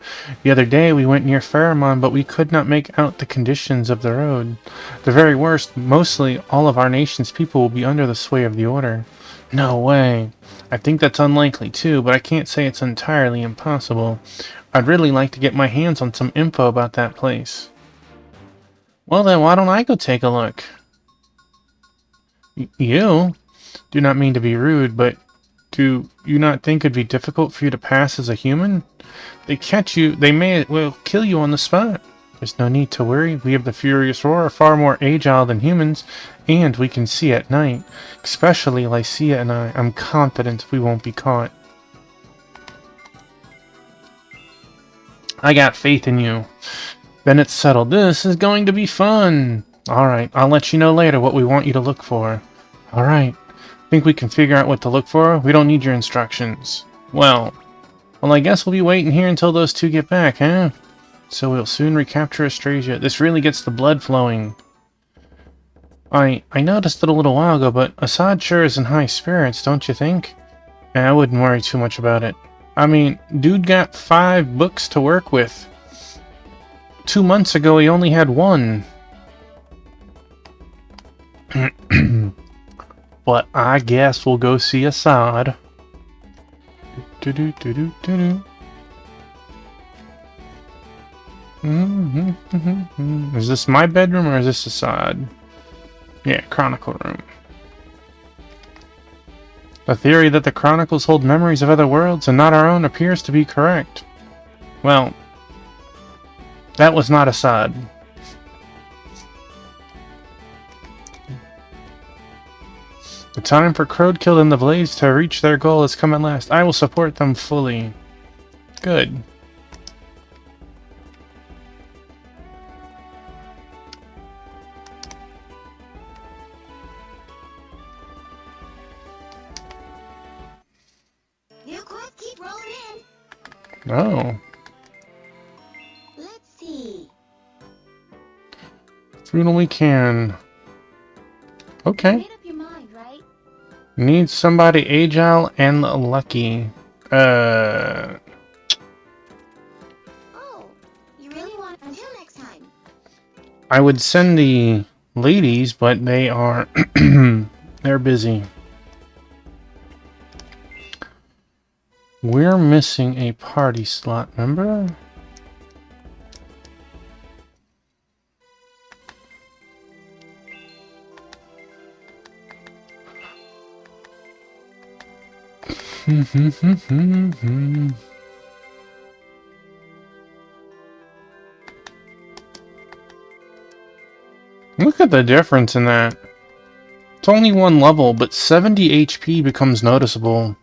The other day we went near Faramon, but we could not make out the conditions of the road. The very worst, mostly all of our nation's people will be under the sway of the Order. No way. I think that's unlikely too, but I can't say it's entirely impossible. I'd really like to get my hands on some info about that place. Well then, why don't I go take a look? You? Do not mean to be rude, but do you not think it'd be difficult for you to pass as a human? They catch you, they may well kill you on the spot. There's no need to worry. We of the Furious Roar are far more agile than humans, and we can see at night. Especially Lycia and I. I'm confident we won't be caught. I got faith in you. Then it's settled. This is going to be fun. Alright, I'll let you know later what we want you to look for. Alright. Think we can figure out what to look for? We don't need your instructions. Well, Well, I guess we'll be waiting here until those two get back, huh? So we'll soon recapture Austrasia. This really gets the blood flowing. I noticed it a little while ago, but Assad sure is in high spirits, don't you think? I wouldn't worry too much about it. I mean, dude got 5 books to work with. 2 months ago, he only had 1. But I guess we'll go see Assad. Is this my bedroom or is this Assad? Yeah, Chronicle room. The theory that the Chronicles hold memories of other worlds and not our own appears to be correct. Well, that was not Assad. The time for Crowdkill and the Blaze to reach their goal has come at last. I will support them fully. Good. New quest, keep rolling in. Oh. Let's see. Fruit only can. Okay. Made up your mind, right? Need somebody agile and lucky. Oh, you really want until next time. I would send the ladies, but they are they're busy. We're missing a party slot, remember? Look at the difference in that. It's only 1 level, but 70 HP becomes noticeable.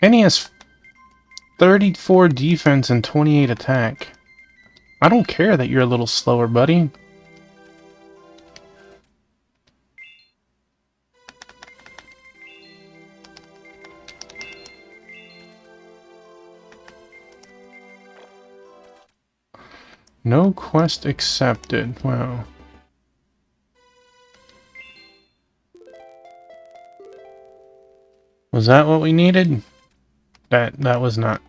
And he has 34 defense and 28 attack. I don't care that you're a little slower, buddy. No quest accepted. Wow. Was that what we needed? That was not.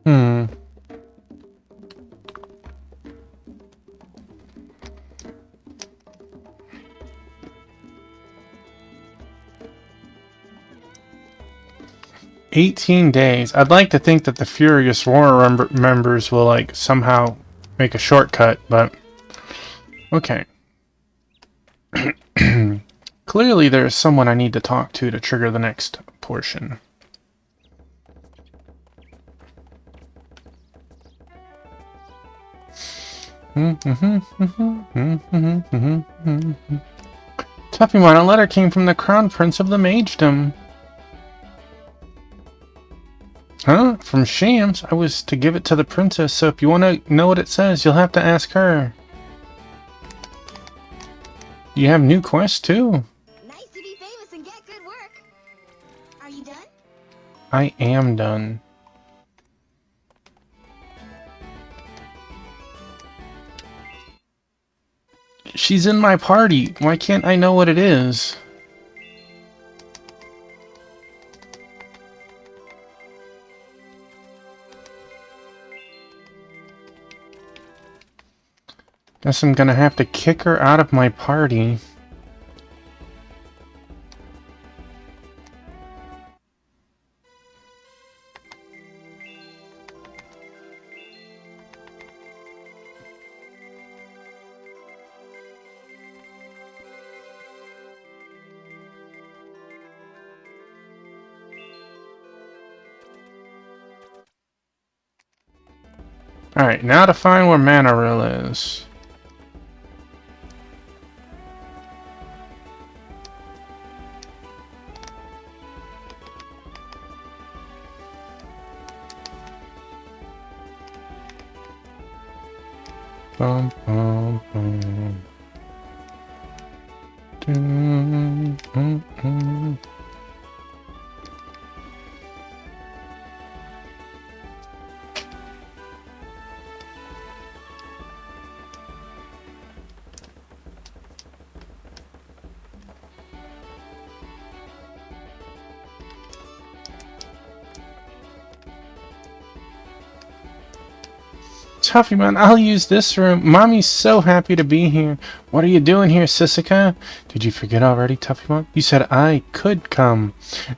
Hmm. "18 days. I'd like to think that the Furious Roar members will, like, somehow make a shortcut, but... Okay. Clearly there is someone I need to talk to trigger the next portion. Tuffymon, a letter came from the Crown Prince of the Magedom. Huh? From Shams? I was to give it to the princess, so if you want to know what it says, you'll have to ask her. You have new quests, too? Nice to be famous and get good work. Are you done? I am done. She's in my party. Why can't I know what it is? Guess I'm gonna have to kick her out of my party. Alright, now to find where Manaril is. Bum, bum, bum. Dun, dun, dun. Tuffy man, I'll use this room. Mommy's so happy to be here. What are you doing here, Sissika? Did you forget already, Tuffy man? You said I could come.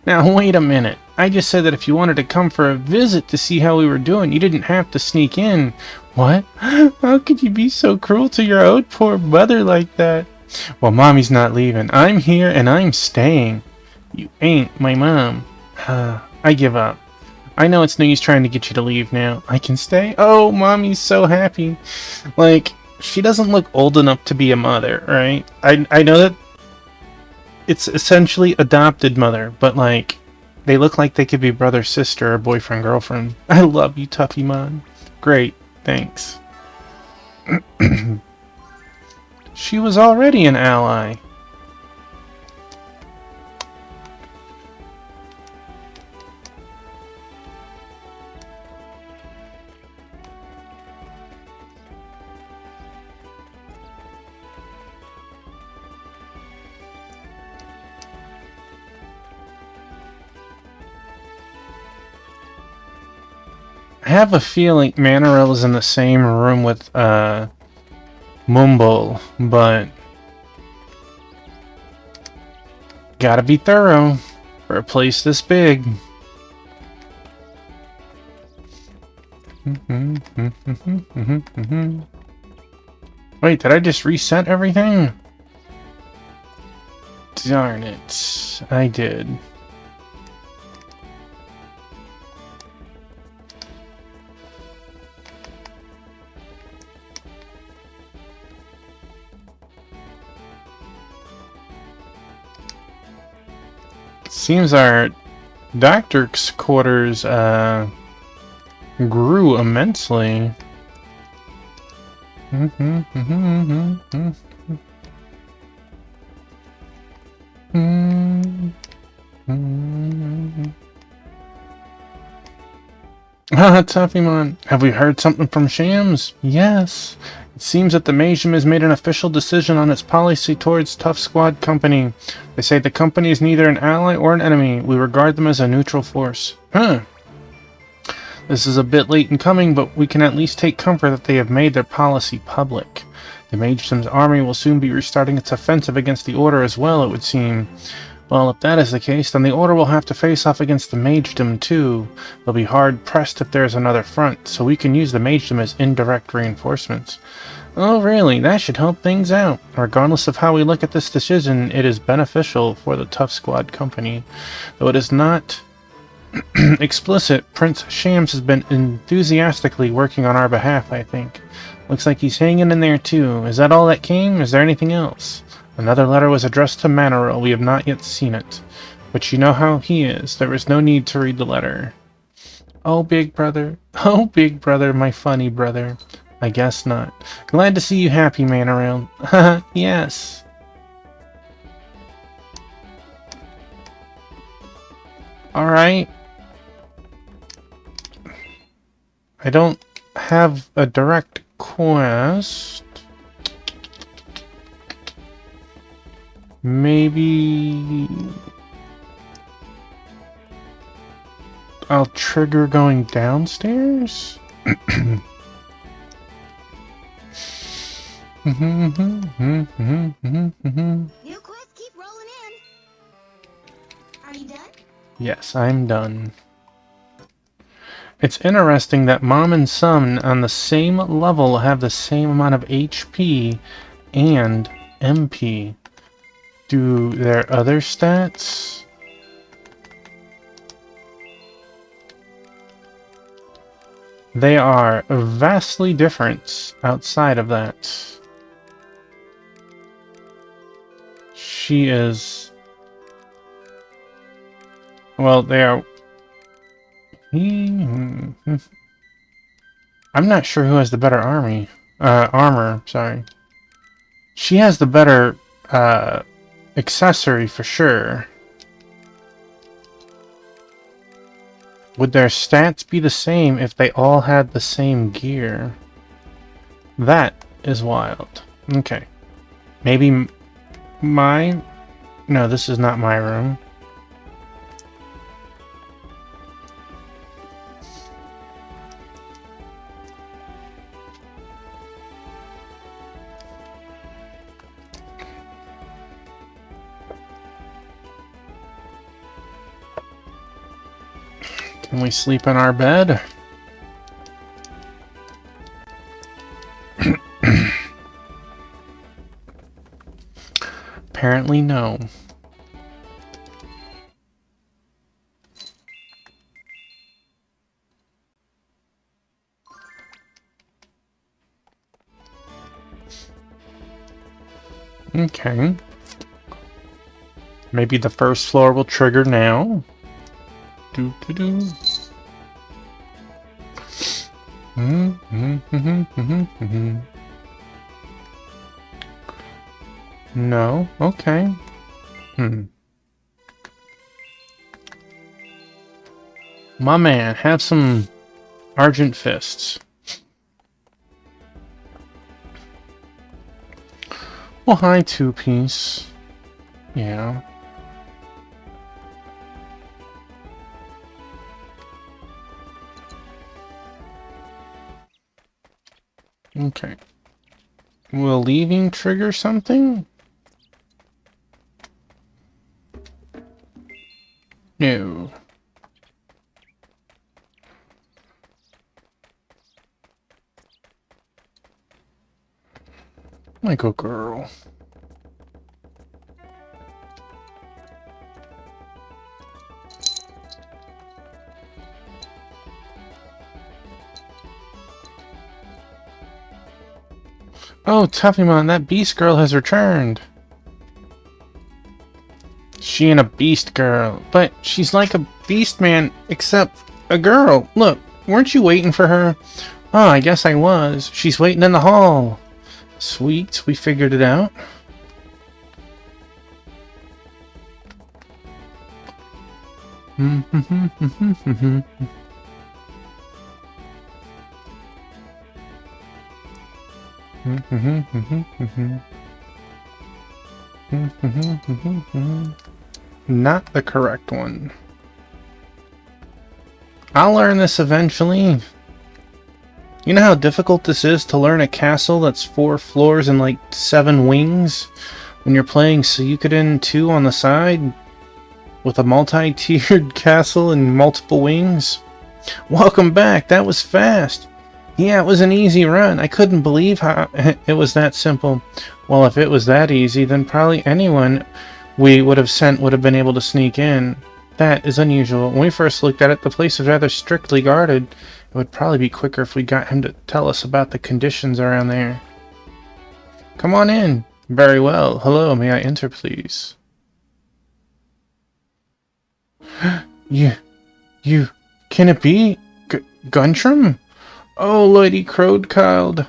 Now, wait a minute. I just said that if you wanted to come for a visit to see how we were doing, you didn't have to sneak in. What? How could you be so cruel to your own poor mother like that? Well, Mommy's not leaving. I'm here and I'm staying. You ain't my mom. I give up. I know it's no use trying to get you to leave now. I can stay? Oh, Mommy's so happy. Like, she doesn't look old enough to be a mother, right? I know that it's essentially adopted mother, but like, they look like they could be brother, sister, or boyfriend, girlfriend. I love you, Tuffy Mon. Great, thanks. She was already an ally. I have a feeling Manarel is in the same room with Mumble, but gotta be thorough for a place this big. Wait, did I just reset everything? Darn it, I did. Seems our doctor's quarters grew immensely. Ah, Tuffymon, have we heard something from Shams? Yes. It seems that the Magium has made an official decision on its policy towards Tough Squad Company. They say the company is neither an ally or an enemy. We regard them as a neutral force. Huh. This is a bit late in coming, but we can at least take comfort that they have made their policy public. The Magium's army will soon be restarting its offensive against the Order as well, it would seem. Well, if that is the case, then the Order will have to face off against the Magedom too. They'll be hard-pressed if there's another front, so we can use the Magedom as indirect reinforcements. Oh, really? That should help things out. Regardless of how we look at this decision, it is beneficial for the Tough Squad Company. Though it is not explicit, Prince Shams has been enthusiastically working on our behalf, I think. Looks like he's hanging in there too. Is that all that came? Is there anything else? Another letter was addressed to Manaril. We have not yet seen it. But you know how he is. There is no need to read the letter. Oh, big brother. Oh, big brother, my funny brother. I guess not. Glad to see you happy, Manaril. Haha, yes. Alright. I don't have a direct quest. Maybe I'll trigger going downstairs? New quests keep rolling in. Are you done? Yes, I'm done. It's interesting that Mom and Son on the same level have the same amount of HP and MP. Do their other stats? They are vastly different outside of that. She is... Well, they are... I'm not sure who has the better armor, sorry. She has the better, accessory for sure. Would their stats be the same if they all had the same gear? That is wild. Okay. Maybe mine? No, this is not my room. Can we sleep in our bed? Apparently no. Okay. Maybe the first floor will trigger now. Do. No? Okay. My man, have some Argent Fists. Well, hi, two-piece. Yeah. Okay. Will leaving trigger something? No. Like a girl. Oh, Tuffymon, that beast girl has returned. She ain't a beast girl, but she's like a beast man, except a girl. Look, weren't you waiting for her? Oh, I guess I was. She's waiting in the hall. Sweet, we figured it out. Not the correct one. I'll learn this eventually. You know how difficult this is to learn a castle that's 4 floors and like 7 wings when you're playing Suikoden 2 on the side with a multi-tiered castle and multiple wings? Welcome back, that was fast. Yeah, it was an easy run. I couldn't believe how it was that simple. Well, if it was that easy, then probably anyone we would have sent would have been able to sneak in. That is unusual. When we first looked at it, the place was rather strictly guarded. It would probably be quicker if we got him to tell us about the conditions around there. Come on in. Very well. Hello, may I enter, please? You, can it be? Guntram? Oh, Lady Crowdchild.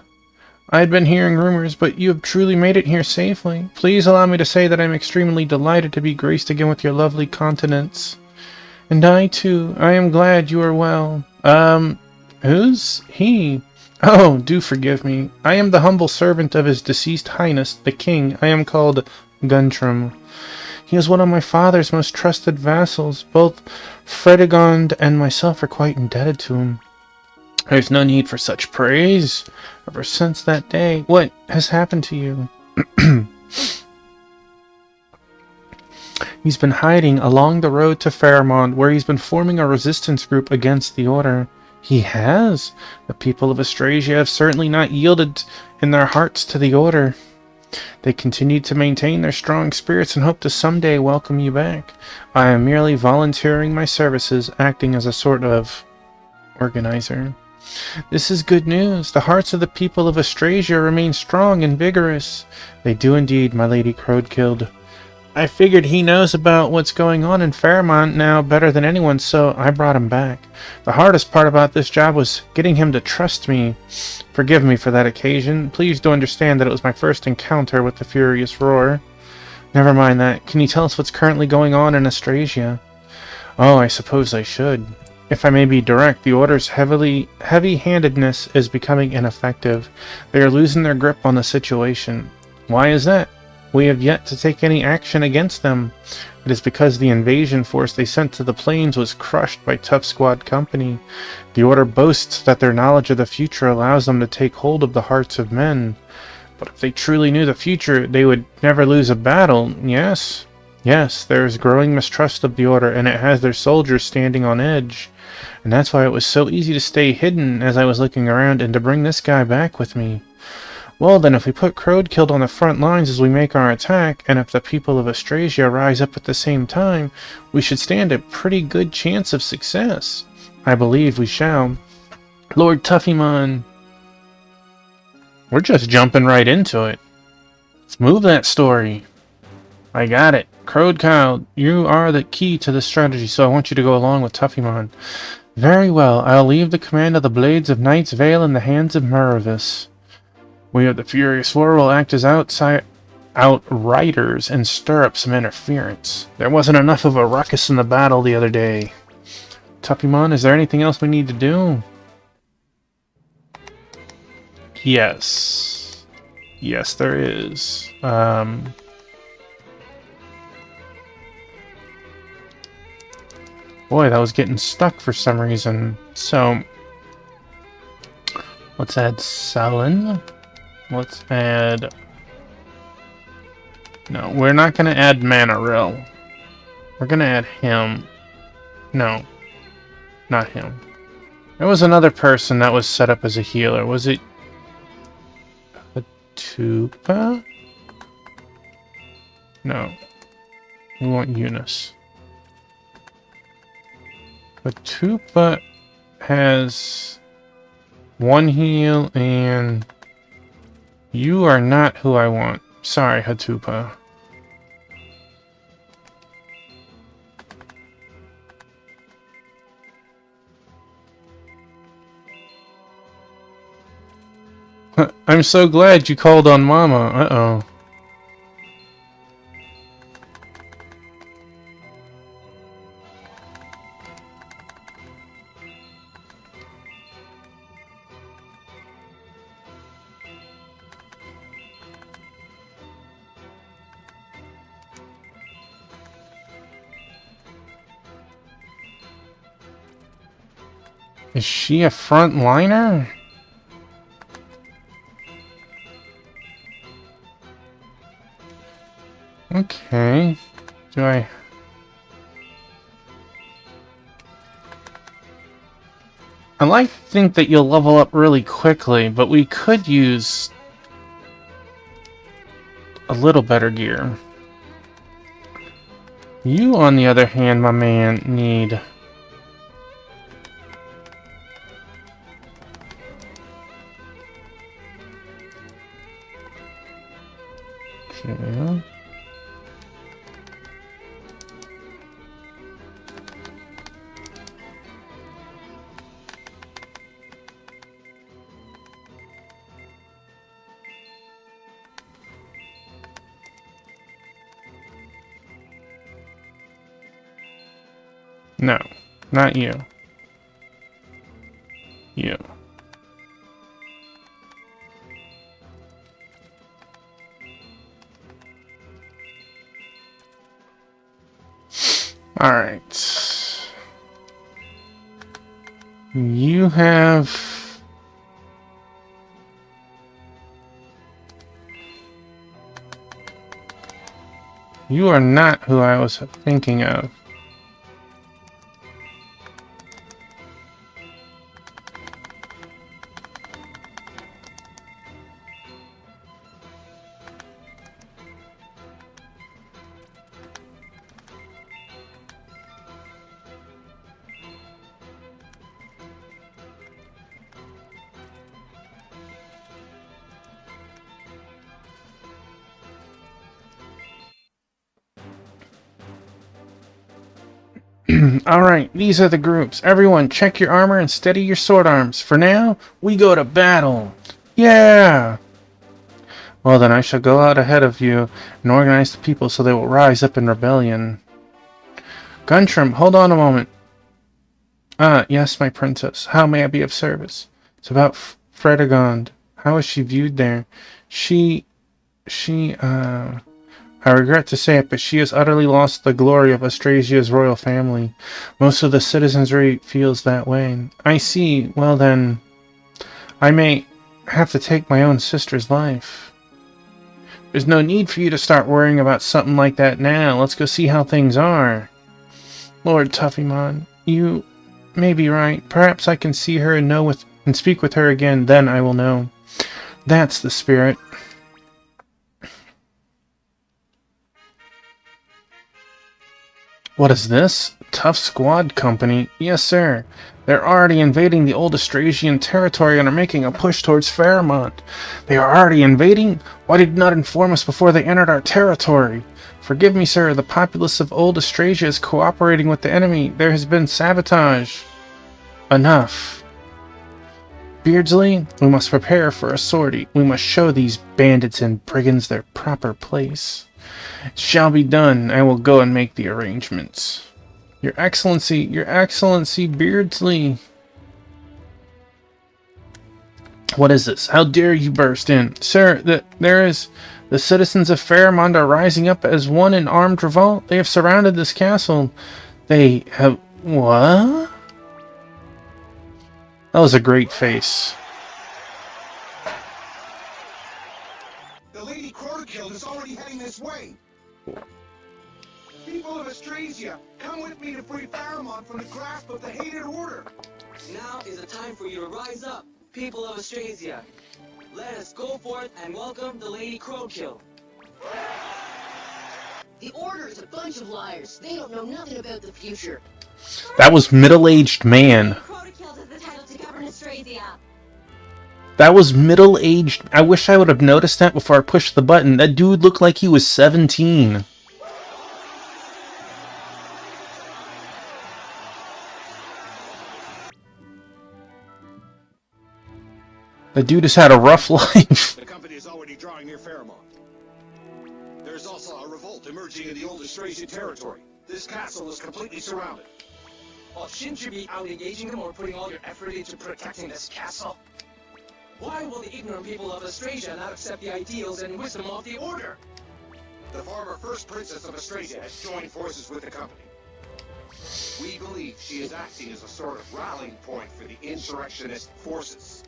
I had been hearing rumors, but you have truly made it here safely. Please allow me to say that I'm extremely delighted to be graced again with your lovely countenance. And I, too, I am glad you are well. Who's he? Oh, do forgive me. I am the humble servant of His deceased Highness, the King. I am called Guntram. He is one of my father's most trusted vassals. Both Fredegond and myself are quite indebted to him. There's no need for such praise. Ever since that day, what has happened to you? He's been hiding along the road to Fairmont, where he's been forming a resistance group against the Order. He has? The people of Austrasia have certainly not yielded in their hearts to the Order. They continue to maintain their strong spirits and hope to someday welcome you back. I am merely volunteering my services, acting as a sort of organizer. This is good news. The hearts of the people of Austrasia remain strong and vigorous. They do indeed, my lady Crowdkilled. I figured he knows about what's going on in Fairmont now better than anyone, so I brought him back. The hardest part about this job was getting him to trust me. Forgive me for that occasion. Please do understand that it was my first encounter with the Furious Roar. Never mind that. Can you tell us what's currently going on in Austrasia? Oh, I suppose I should. If I may be direct, the Order's heavy-handedness is becoming ineffective. They are losing their grip on the situation. Why is that? We have yet to take any action against them. It is because the invasion force they sent to the plains was crushed by Tough Squad Company. The Order boasts that their knowledge of the future allows them to take hold of the hearts of men. But if they truly knew the future, they would never lose a battle, yes? Yes, there is growing mistrust of the Order, and it has their soldiers standing on edge. And that's why it was so easy to stay hidden as I was looking around and to bring this guy back with me. Well then, if we put Crowdkilled on the front lines as we make our attack, and if the people of Austrasia rise up at the same time, we should stand a pretty good chance of success. I believe we shall. Lord Tuffymon. We're just jumping right into it. Let's move that story. I got it. Crowdkilled, you are the key to this strategy, so I want you to go along with Tuffymon. Very well, I'll leave the command of the Blades of Night's Vale in the hands of Muravis. We of the Furious War will act as outriders and stir up some interference. There wasn't enough of a ruckus in the battle the other day. Tuffymon, is there anything else we need to do? Yes. Yes, there is. Boy, that was getting stuck for some reason. So, let's add Salin. Let's add... No, we're not going to add Manaril. We're going to add him. No, not him. There was another person that was set up as a healer. Was it... Tupa? No. We want Eunice. But Tupa has one heal, and you are not who I want. Sorry, Hatupa. I'm so glad you called on Mama. Uh-oh. Is she a frontliner? Okay. Do I... I like to think that you'll level up really quickly, but we could use a little better gear. You, on the other hand, my man, need... Okay. No, not you. You. Alright. You have... You are not who I was thinking of. Alright, these are the groups. Everyone, check your armor and steady your sword arms. For now, we go to battle. Yeah! Well then, I shall go out ahead of you and organize the people so they will rise up in rebellion. Guntram, hold on a moment. Ah, yes, my princess. How may I be of service? It's about Fredegond. How is she viewed there? I regret to say it, but she has utterly lost the glory of Austrasia's royal family. Most of the citizenry feels that way. I see. Well then, I may have to take my own sister's life. There's no need for you to start worrying about something like that now. Let's go see how things are. Lord Tuffymon, you may be right. Perhaps I can see her and speak with her again. Then I will know. That's the spirit. What is this? Tough Squad Company? Yes, sir. They're already invading the old Austrasian territory and are making a push towards Fairmont. They are already invading? Why did you not inform us before they entered our territory? Forgive me, sir. The populace of old Austrasia is cooperating with the enemy. There has been sabotage. Enough. Beardsley, we must prepare for a sortie. We must show these bandits and brigands their proper place. It shall be done. I will go and make the arrangements. Your Excellency, Beardsley. What is this? How dare you burst in? Sir, the citizens of Fairmont are rising up as one in armed revolt. They have surrounded this castle. They have... What? That was a great face. The Lady Crowderkill is already heading this way. People of Austrasia, come with me to free Fairmont from the grasp of the hated order. Now is the time for you to rise up, people of Austrasia. Let us go forth and welcome the Lady Crowkill. The Order is a bunch of liars. They don't know nothing about the future. That was middle-aged man. Crowderkill has the title to govern Austrasia. That was middle-aged. I wish I would have noticed that before I pushed the button. That dude looked like he was 17. The dude has had a rough life. The company is already drawing near Fairmont. There's also a revolt emerging in the old Austrasian territory. This castle is completely surrounded. Well, shouldn't you be out engaging them or putting all your effort into protecting this castle? Why will the ignorant people of Austrasia not accept the ideals and wisdom of the Order? The former First Princess of Austrasia has joined forces with the company. We believe she is acting as a sort of rallying point for the insurrectionist forces.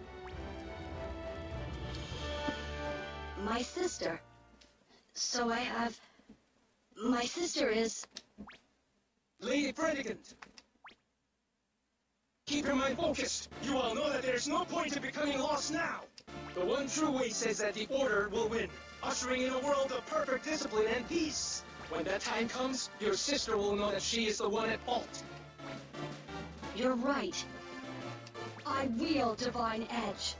My sister. So I have... My sister is... Lady Predicant! Keep your mind focused! You all know that there's no point in becoming lost now! The one true way says that the Order will win, ushering in a world of perfect discipline and peace. When that time comes, your sister will know that she is the one at fault. You're right. I wield Divine Edge.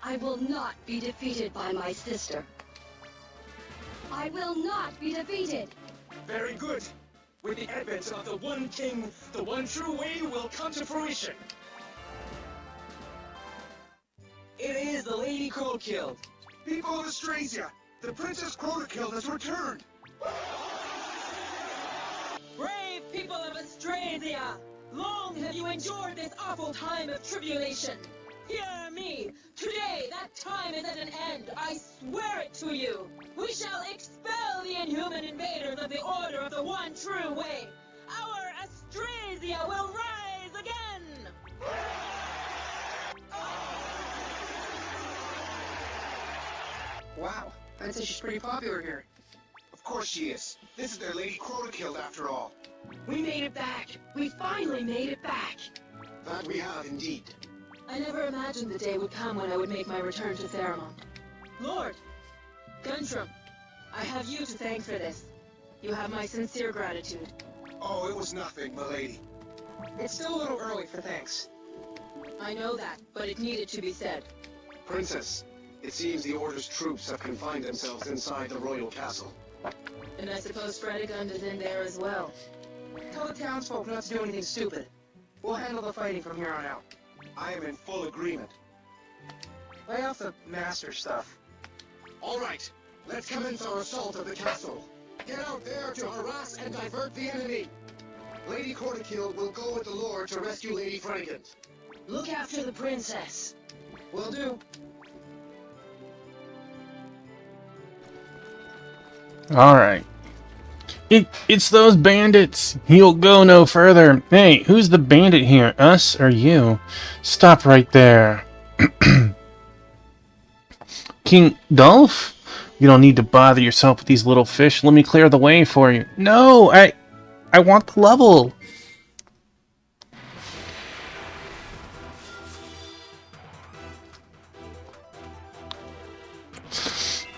I will not be defeated by my sister. I will not be defeated. Very good. With the advent of the One King, the one true way will come to fruition. It is the Lady Crowkill. People of Austrasia, the Princess Crowderkill has returned. Brave people of Austrasia! Long have you endured this awful time of tribulation. Hear me! Today that time is at an end. I swear it to you. We shall expel the inhuman invaders of the Order of the One True Way. Our Austrasia will rise again! Wow, Princess, she's pretty popular here. Of course she is. This is their Lady Crowderkill after all. We made it back. We finally made it back. That we have indeed. I never imagined the day would come when I would make my return to Fairmont. Lord! Guntram, I have you to thank for this. You have my sincere gratitude. Oh, it was nothing, milady. It's still a little early for thanks. I know that, but it needed to be said. Princess, it seems the Order's troops have confined themselves inside the royal castle. And I suppose Fredegund is in there as well. Tell the townsfolk not to do anything stupid. We'll handle the fighting from here on out. I am in full agreement. Lay off the master stuff. All right, let's commence our assault of the castle. Get out there to harass and divert the enemy. Lady Cortikill will go with the Lord to rescue Lady Fredegund. Look after the princess. Will do. Alright. It's those bandits! He'll go no further! Hey, who's the bandit here? Us or you? Stop right there. King Dolph? You don't need to bother yourself with these little fish. Let me clear the way for you. No! I want the level!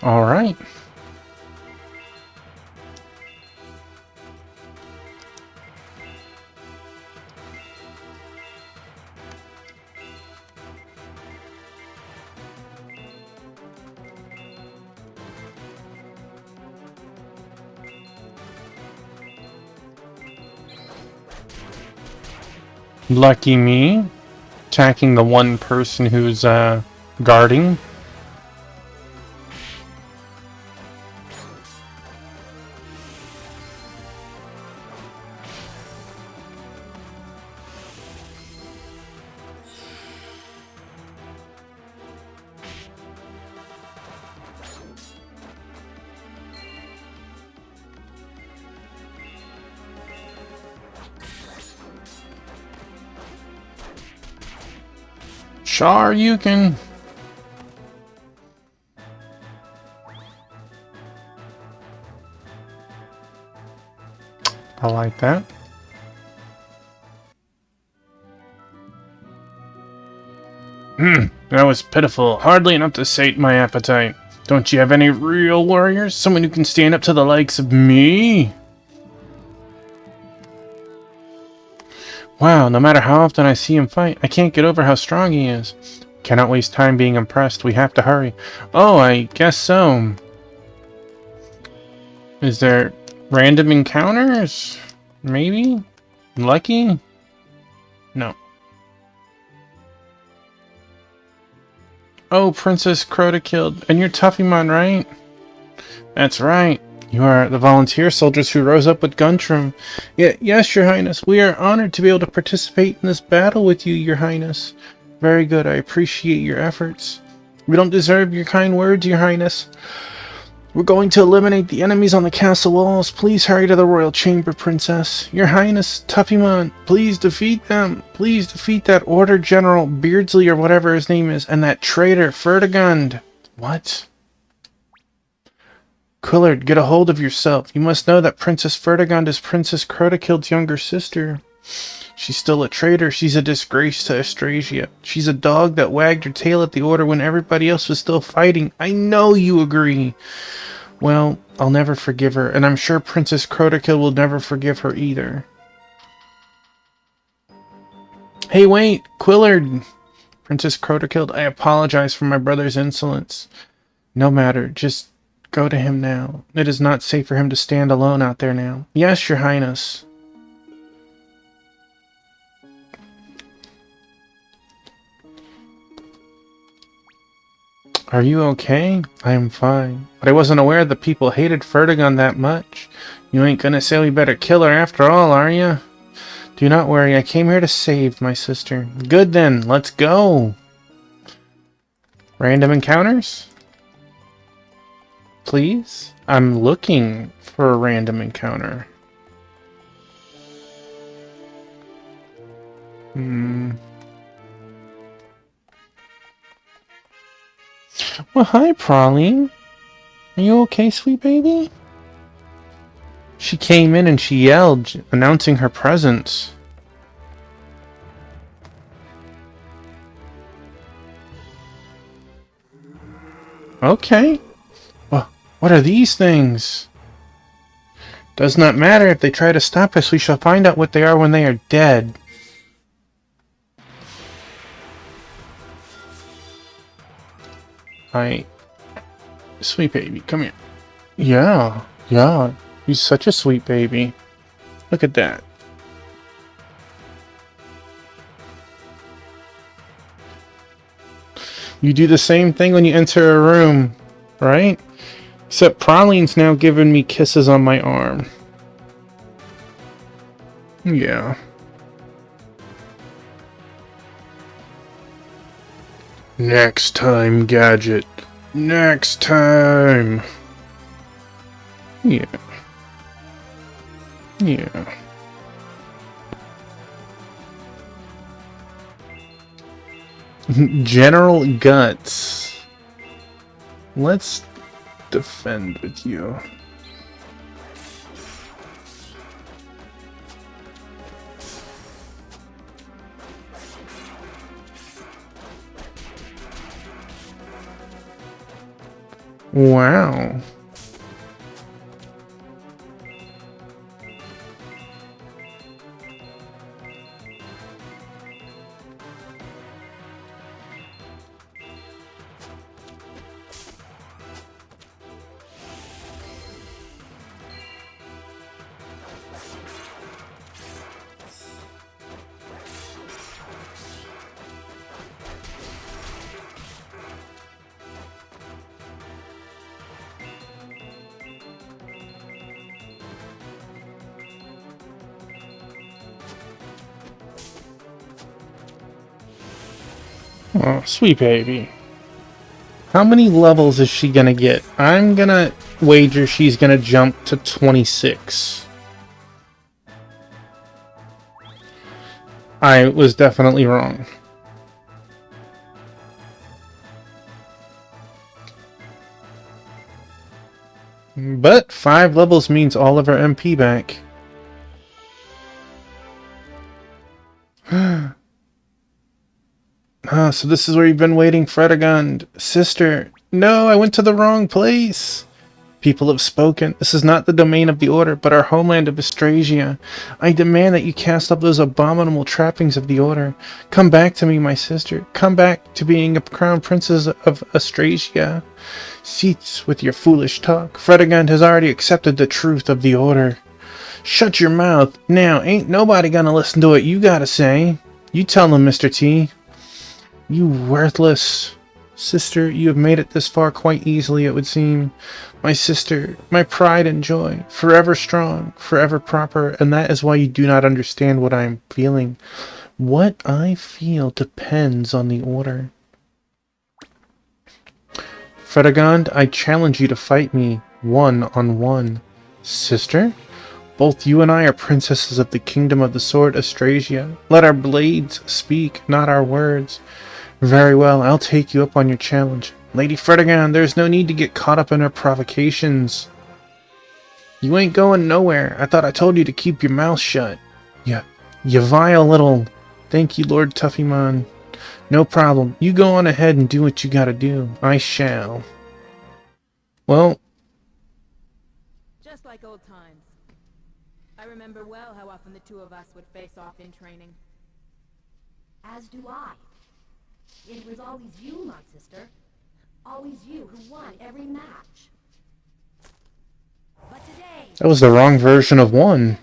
Alright. Lucky me. Attacking the one person who's, guarding. Sure, you can. I like that. That was pitiful. Hardly enough to sate my appetite. Don't you have any real warriors? Someone who can stand up to the likes of me? Wow, no matter how often I see him fight, I can't get over how strong he is. Cannot waste time being impressed. We have to hurry. Oh, I guess so. Is there random encounters? Maybe? Lucky? No. Oh, Princess Crota-killed. And you're Tuffymon, right? That's right. You are the volunteer soldiers who rose up with Guntram. Yes, Your Highness. We are honored to be able to participate in this battle with you, Your Highness. Very good. I appreciate your efforts. We don't deserve your kind words, Your Highness. We're going to eliminate the enemies on the castle walls. Please hurry to the royal chamber, Princess. Your Highness, Tuffymon, please defeat them. Please defeat that Order General Beardsley or whatever his name is, and that traitor Fredegund. What? Quillard, get a hold of yourself. You must know that Princess Fredegund is Princess Crota-killed's younger sister. She's still a traitor. She's a disgrace to Austrasia. She's a dog that wagged her tail at the Order when everybody else was still fighting. I know you agree. Well, I'll never forgive her, and I'm sure Princess Crota-kill will never forgive her either. Hey, wait! Quillard! Princess Crota-killed, I apologize for my brother's insolence. No matter, just go to him now. It is not safe for him to stand alone out there now. Yes, Your Highness. Are you okay? I am fine. But I wasn't aware the people hated Fredegund that much. You ain't gonna say we better kill her after all, are you? Do not worry, I came here to save my sister. Good then, let's go! Random encounters? Please? I'm looking for a random encounter. Well, hi, Praline. Are you okay, sweet baby? She came in and she yelled, announcing her presence. Okay. Well, what are these things? Does not matter. If they try to stop us, we shall find out what they are when they are dead. Sweet baby, come here. Yeah. He's such a sweet baby. Look at that. You do the same thing when you enter a room, right? Except Praline's now giving me kisses on my arm. Yeah. Next time, Gadget. Next time. Yeah. Yeah. General Guts. Let's defend with you. Wow. Oh, sweet baby. How many levels is she gonna get? I'm gonna wager she's gonna jump to 26. I was definitely wrong. But 5 levels means all of her MP back. So this is where you've been waiting, Fredegund. Sister, no, I went to the wrong place. People have spoken. This is not the domain of the Order, but our homeland of Austrasia. I demand that you cast off those abominable trappings of the Order. Come back to me, my sister. Come back to being a crown princess of Austrasia. Cease with your foolish talk. Fredegund has already accepted the truth of the Order. Shut your mouth. Now, ain't nobody gonna listen to what you gotta say. You tell him, Mr. T. You worthless. Sister, you have made it this far quite easily, it would seem. My sister, my pride and joy, forever strong, forever proper, and that is why you do not understand what I am feeling. What I feel depends on the Order. Fredegund, I challenge you to fight me, 1-on-1. Sister? Both you and I are princesses of the Kingdom of the Sword, Austrasia. Let our blades speak, not our words. Very well, I'll take you up on your challenge. Lady Fredegund, there's no need to get caught up in her provocations. You ain't going nowhere. I thought I told you to keep your mouth shut. You vile little... Thank you, Lord Tuffymon. No problem. You go on ahead and do what you gotta do. I shall. Well... Just like old times. I remember well how often the two of us would face off in training. As do I. It was always you, my sister. Always you who won every match. But today... That was the wrong version of 1.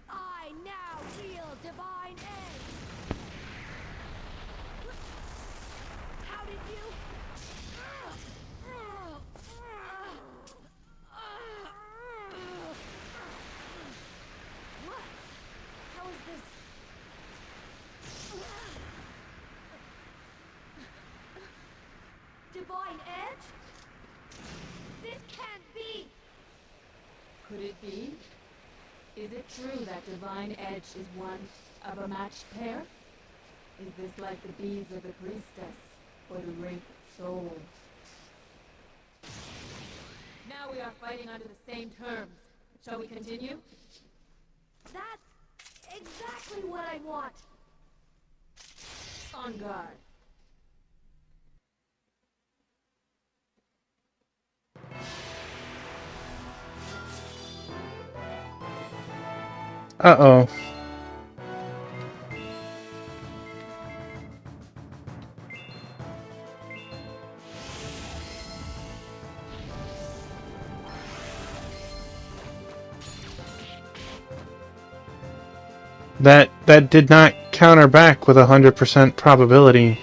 I now wield divine edge. How did you... What? How is this... Divine edge? This can't be! Could it be? Is it true that divine edge is one of a matched pair? Is this like the beads of the priestess, or the ring of soul? Now we are fighting under the same terms. Shall we continue? That's exactly what I want! On guard. Uh-oh. That did not counter back with 100% probability.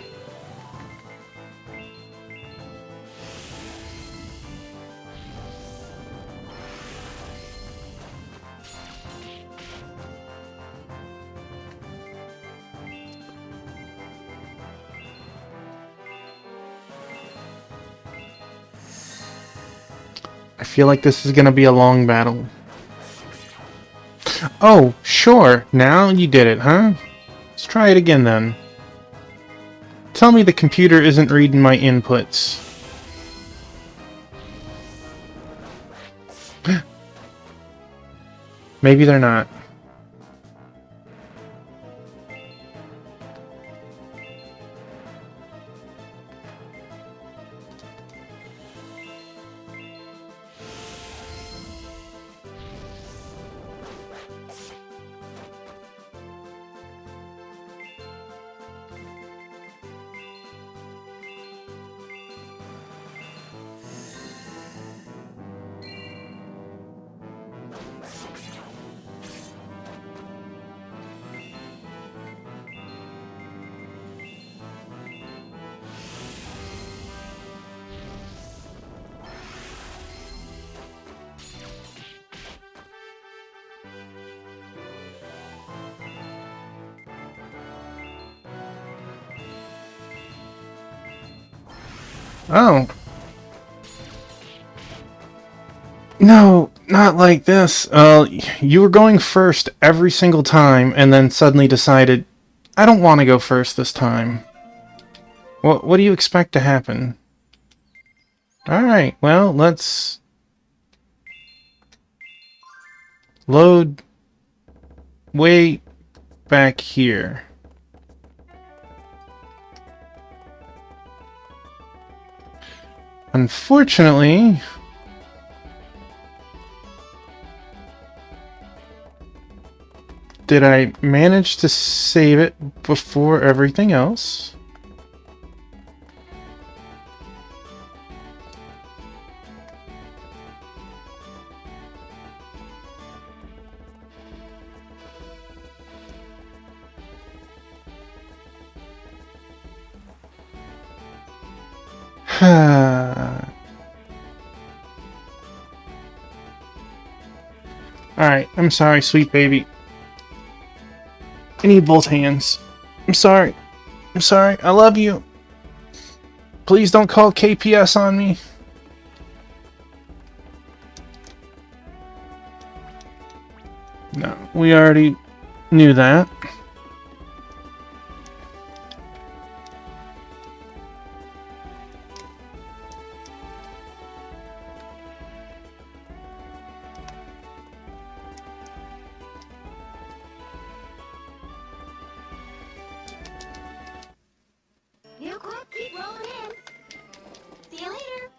I feel like this is gonna be a long battle. Oh, sure. Now you did it, huh? Let's try it again then. Tell me the computer isn't reading my inputs. Maybe they're not. Oh. No, not like this. You were going first every single time and then suddenly decided, I don't want to go first this time. What do you expect to happen? Alright, well, let's load way back here. Unfortunately, did I manage to save it before everything else? Alright, I'm sorry, sweet baby. I need both hands. I'm sorry. I'm sorry. I love you. Please don't call KPS on me. No, we already knew that. You quit, keep rolling in. See you later.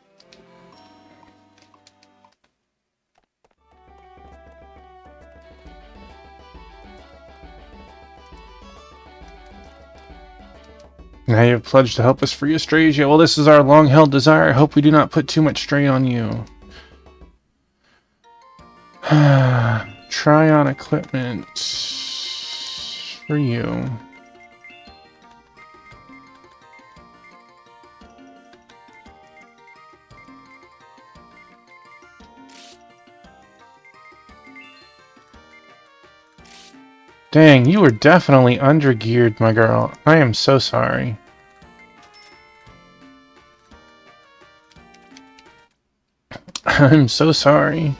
Now you have pledged to help us free Austrasia. Well, this is our long-held desire. I hope we do not put too much strain on you. Try on equipment for you. Dang, you were definitely undergeared, my girl. I am so sorry. I'm so sorry.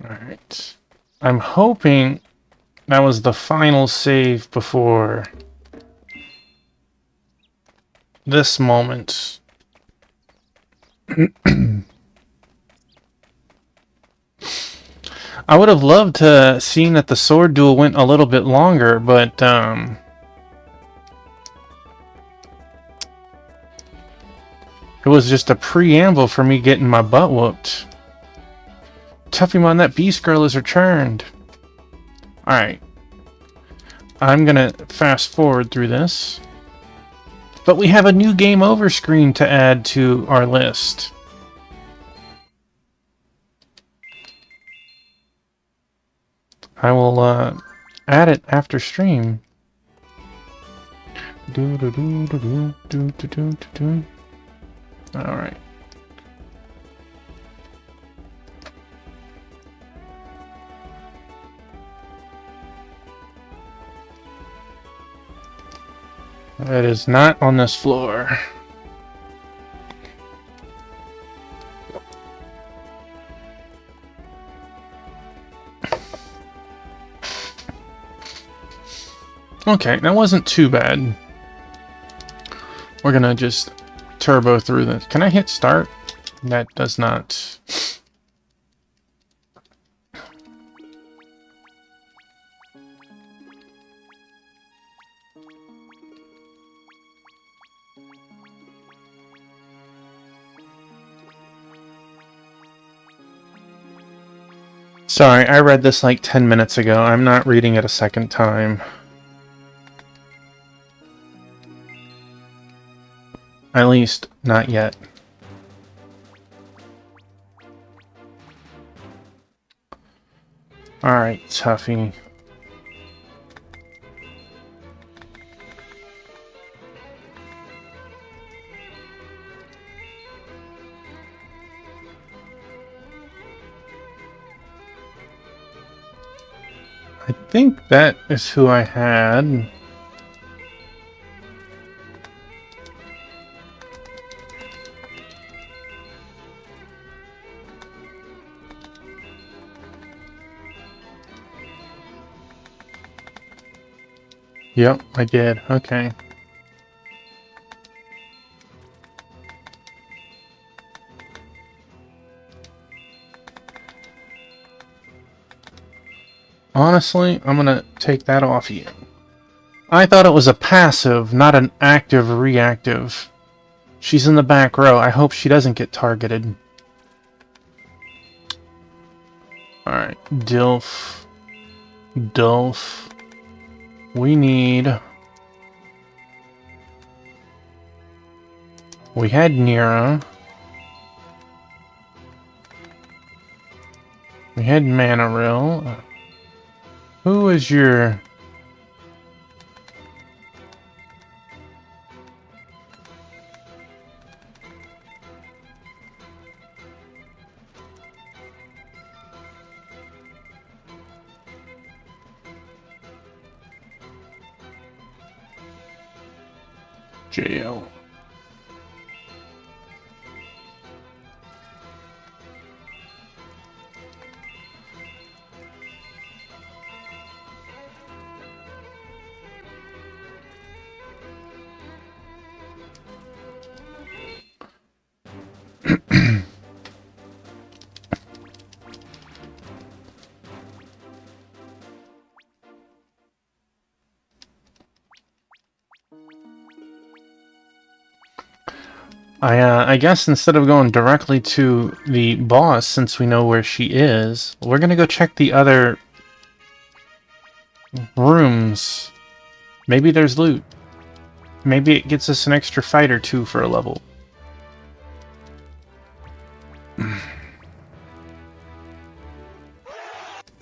Alright. I'm hoping that was the final save before this moment. I would have loved to seen that the sword duel went a little bit longer, but it was just a preamble for me getting my butt whooped. Tuffymon, that beast girl is returned. Alright. I'm gonna fast forward through this. But we have a new game over screen to add to our list. I will add it after stream. Alright. It is not on this floor. Okay, that wasn't too bad. We're gonna just turbo through this. Can I hit start? That does not. Sorry, I read this like 10 minutes ago. I'm not reading it a second time. At least, not yet. Alright, Tuffy. I think that is who I had. Yep, I did. Okay. Honestly, I'm gonna take that off you. I thought it was a passive, not an active reactive. She's in the back row. I hope she doesn't get targeted. Alright, Dilf. Dilf. We need... We had Nira. We had Manaril. Who is your... JL. I guess instead of going directly to the boss, since we know where she is, we're gonna go check the other rooms. Maybe there's loot. Maybe it gets us an extra fight or two for a level. The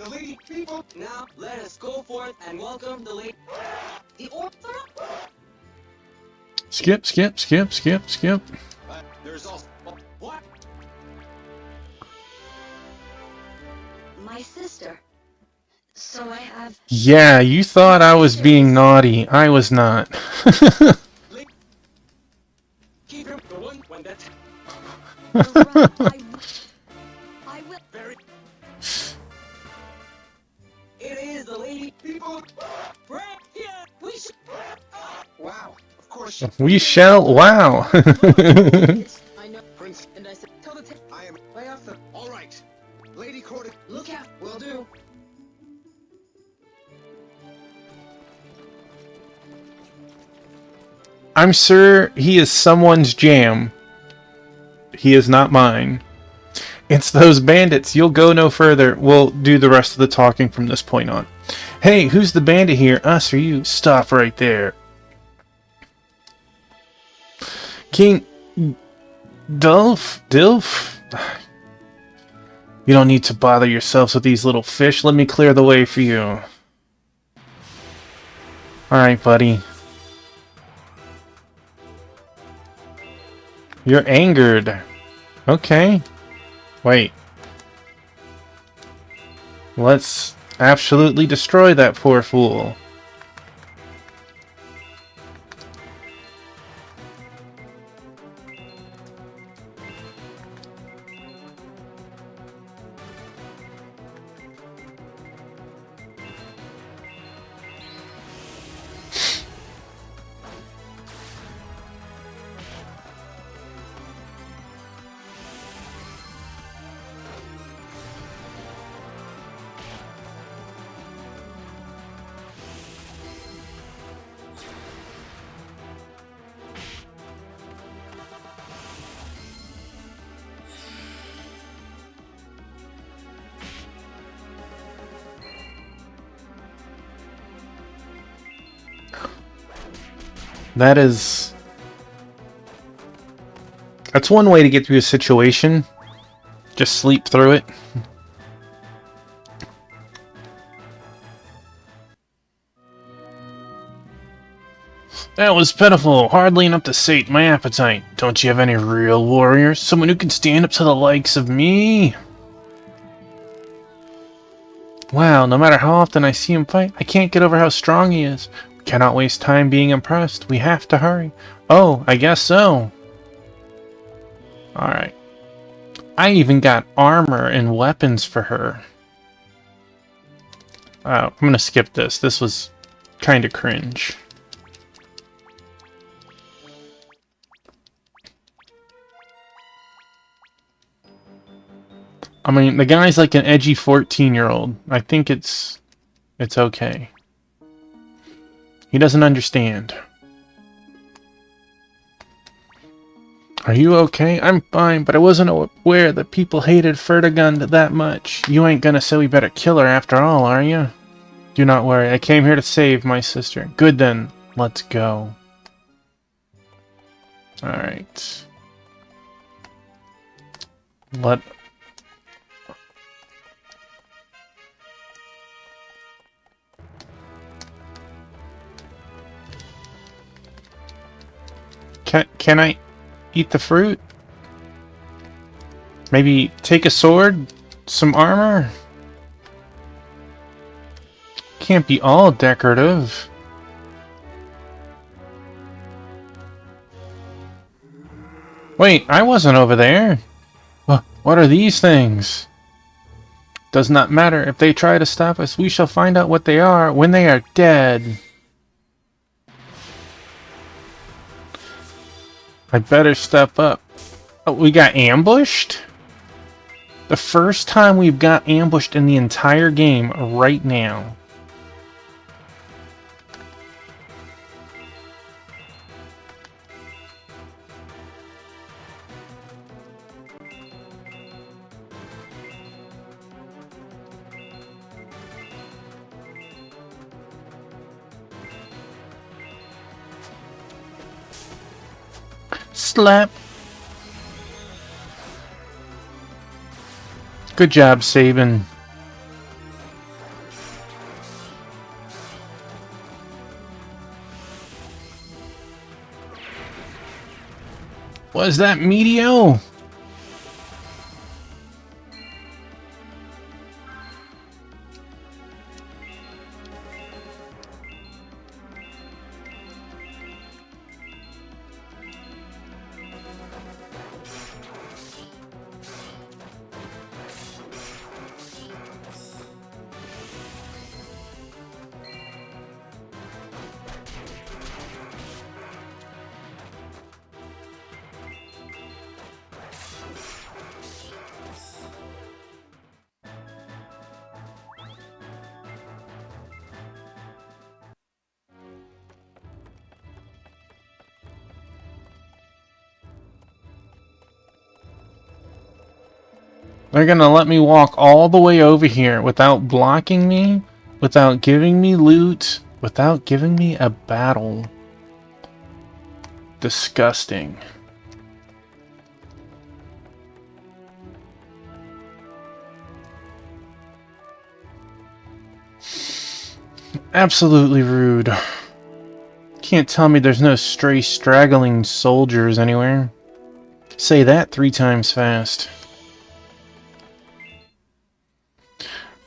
lady people, now let us go forth and welcome the lady. The order. Skip, skip, skip, skip, skip. There's also what? My sister. So I have... Yeah, you thought I was being naughty. I was not. Keep him the one when that. I will... Very. It is the lady people. Right here. We should. Wow. Of course. We shall... Wow. I know, Prince, and I said, tell the I am way off the. All right. Lady Court. look out. Will do. I'm sure he is someone's jam. He is not mine. It's those bandits. You'll go no further. We'll do the rest of the talking from this point on. Hey, who's the bandit here? Us or you? Stop right there. King... Dilf? You don't need to bother yourselves with these little fish. Let me clear the way for you. Alright, buddy. You're angered. Okay. Wait. Let's absolutely destroy that poor fool. That's one way to get through a situation. Just sleep through it. That was pitiful, hardly enough to sate my appetite. Don't you have any real warriors? Someone who can stand up to the likes of me? Wow, no matter how often I see him fight, I can't get over how strong he is. We cannot waste time being impressed. We have to hurry. Oh, I guess so. Alright. I even got armor and weapons for her. I'm gonna skip this. This was kinda cringe. I mean, the guy's like an edgy 14-year-old. I think it's okay. He doesn't understand. Are you okay? I'm fine, but I wasn't aware that people hated Fertigund that much. You ain't gonna say we better kill her after all, are you? Do not worry, I came here to save my sister. Good then, let's go. Alright. Can I eat the fruit? Maybe take a sword? Some armor? Can't be all decorative. Wait, I wasn't over there. What are these things? Does not matter. If they try to stop us, we shall find out what they are when they are dead. I better step up. Oh, we got ambushed? The first time we've got ambushed in the entire game right now. Slap. Good job, Sabin. Was that Meteor? They're gonna let me walk all the way over here without blocking me? without giving me loot, without giving me a battle. Disgusting. Absolutely rude. Can't tell me there's no stray straggling soldiers anywhere. Say that 3 times fast.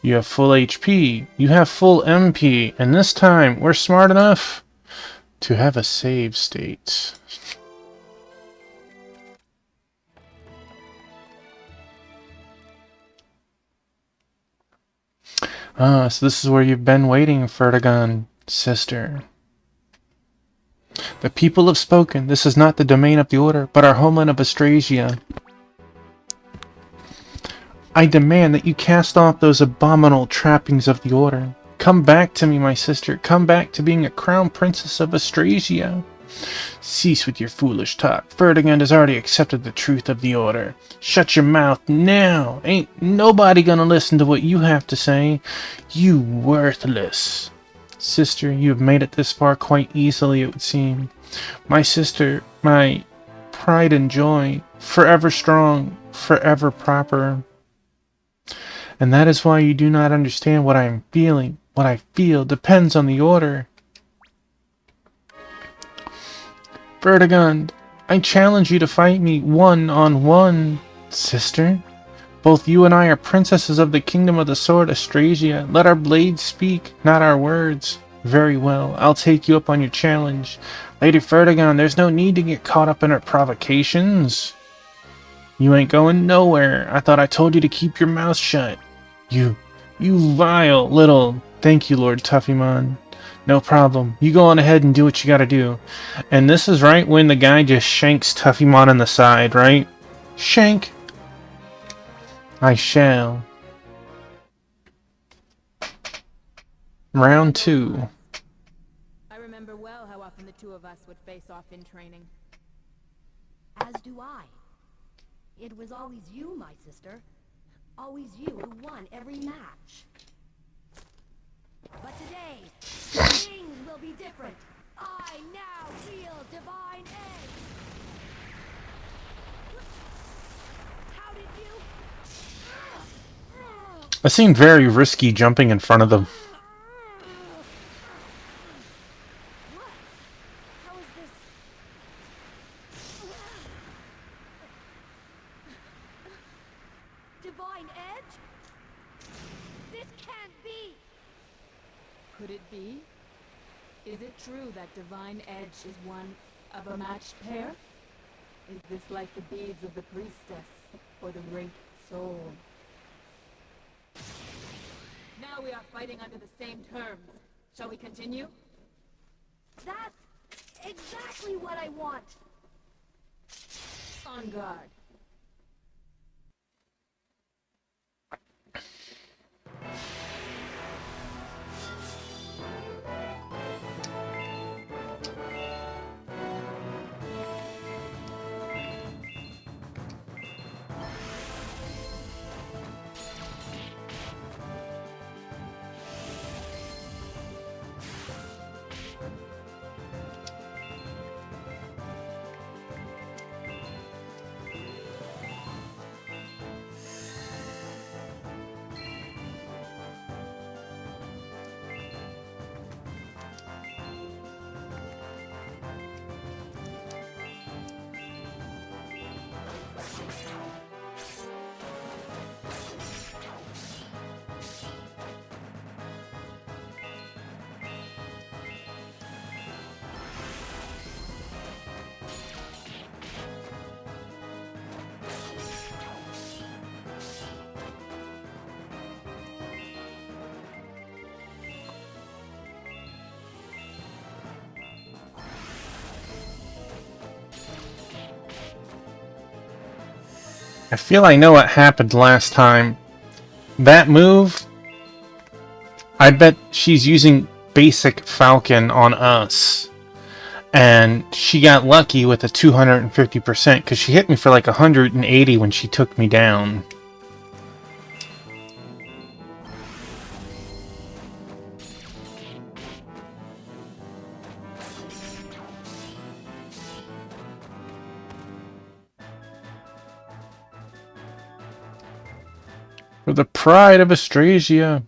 You have full HP, you have full MP, and this time we're smart enough to have a save state. Ah, so this is where you've been waiting, Fertigon, sister. The people have spoken. This is not the domain of the Order, but our homeland of Austrasia. I demand that you cast off those abominable trappings of the Order. Come back to me, my sister. Come back to being a crown princess of Austrasia. Cease with your foolish talk. Ferdinand has already accepted the truth of the Order. Shut your mouth now. Ain't nobody gonna listen to what you have to say. You worthless. Sister, you have made it this far quite easily, it would seem. My sister, my pride and joy, forever strong, forever proper. And that is why you do not understand what I am feeling. What I feel depends on the Order. Vertigund, I challenge you to fight me one-on-one, sister. Both you and I are princesses of the Kingdom of the Sword, Austrasia. Let our blades speak, not our words. Very well, I'll take you up on your challenge. Lady Vertigund, there's no need to get caught up in her provocations. You ain't going nowhere. I thought I told you to keep your mouth shut. You vile little... Thank you, Lord Tuffymon. No problem. You go on ahead and do what you gotta do. And this is right when the guy just shanks Tuffymon in the side, right? Shank. I shall. Round 2. I remember well how often the two of us would face off in training. As do I. It was always you, my sister. Always you who won every match. But today, things will be different. I now wield divine edge. How did you? It seemed very risky jumping in front of them. What? How is this? Divine edge? This can't be! Could it be? Is it true that divine edge is one of a matched pair? Is this like the beads of the priestess or the great soul? Now we are fighting under the same terms. Shall we continue? That's exactly what I want! On guard. I feel I know what happened last time. That move, I bet she's using basic Falcon on us. And she got lucky with a 250% because she hit me for like 180 when she took me down. For the pride of Austrasia.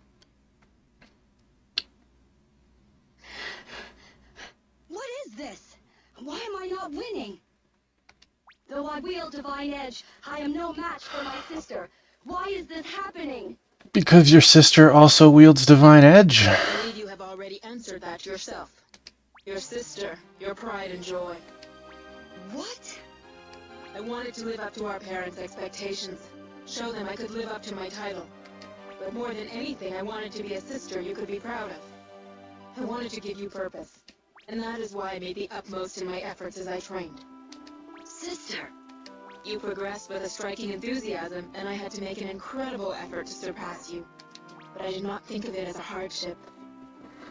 What is this? Why am I not winning? Though I wield Divine Edge, I am no match for my sister. Why is this happening? Because your sister also wields Divine Edge. I believe you have already answered that yourself. Your sister, your pride and joy. What? I wanted to live up to our parents' expectations. Show them I could live up to my title. But more than anything, I wanted to be a sister you could be proud of. I wanted to give you purpose. And that is why I made the utmost in my efforts as I trained. Sister! You progressed with a striking enthusiasm, and I had to make an incredible effort to surpass you. But I did not think of it as a hardship.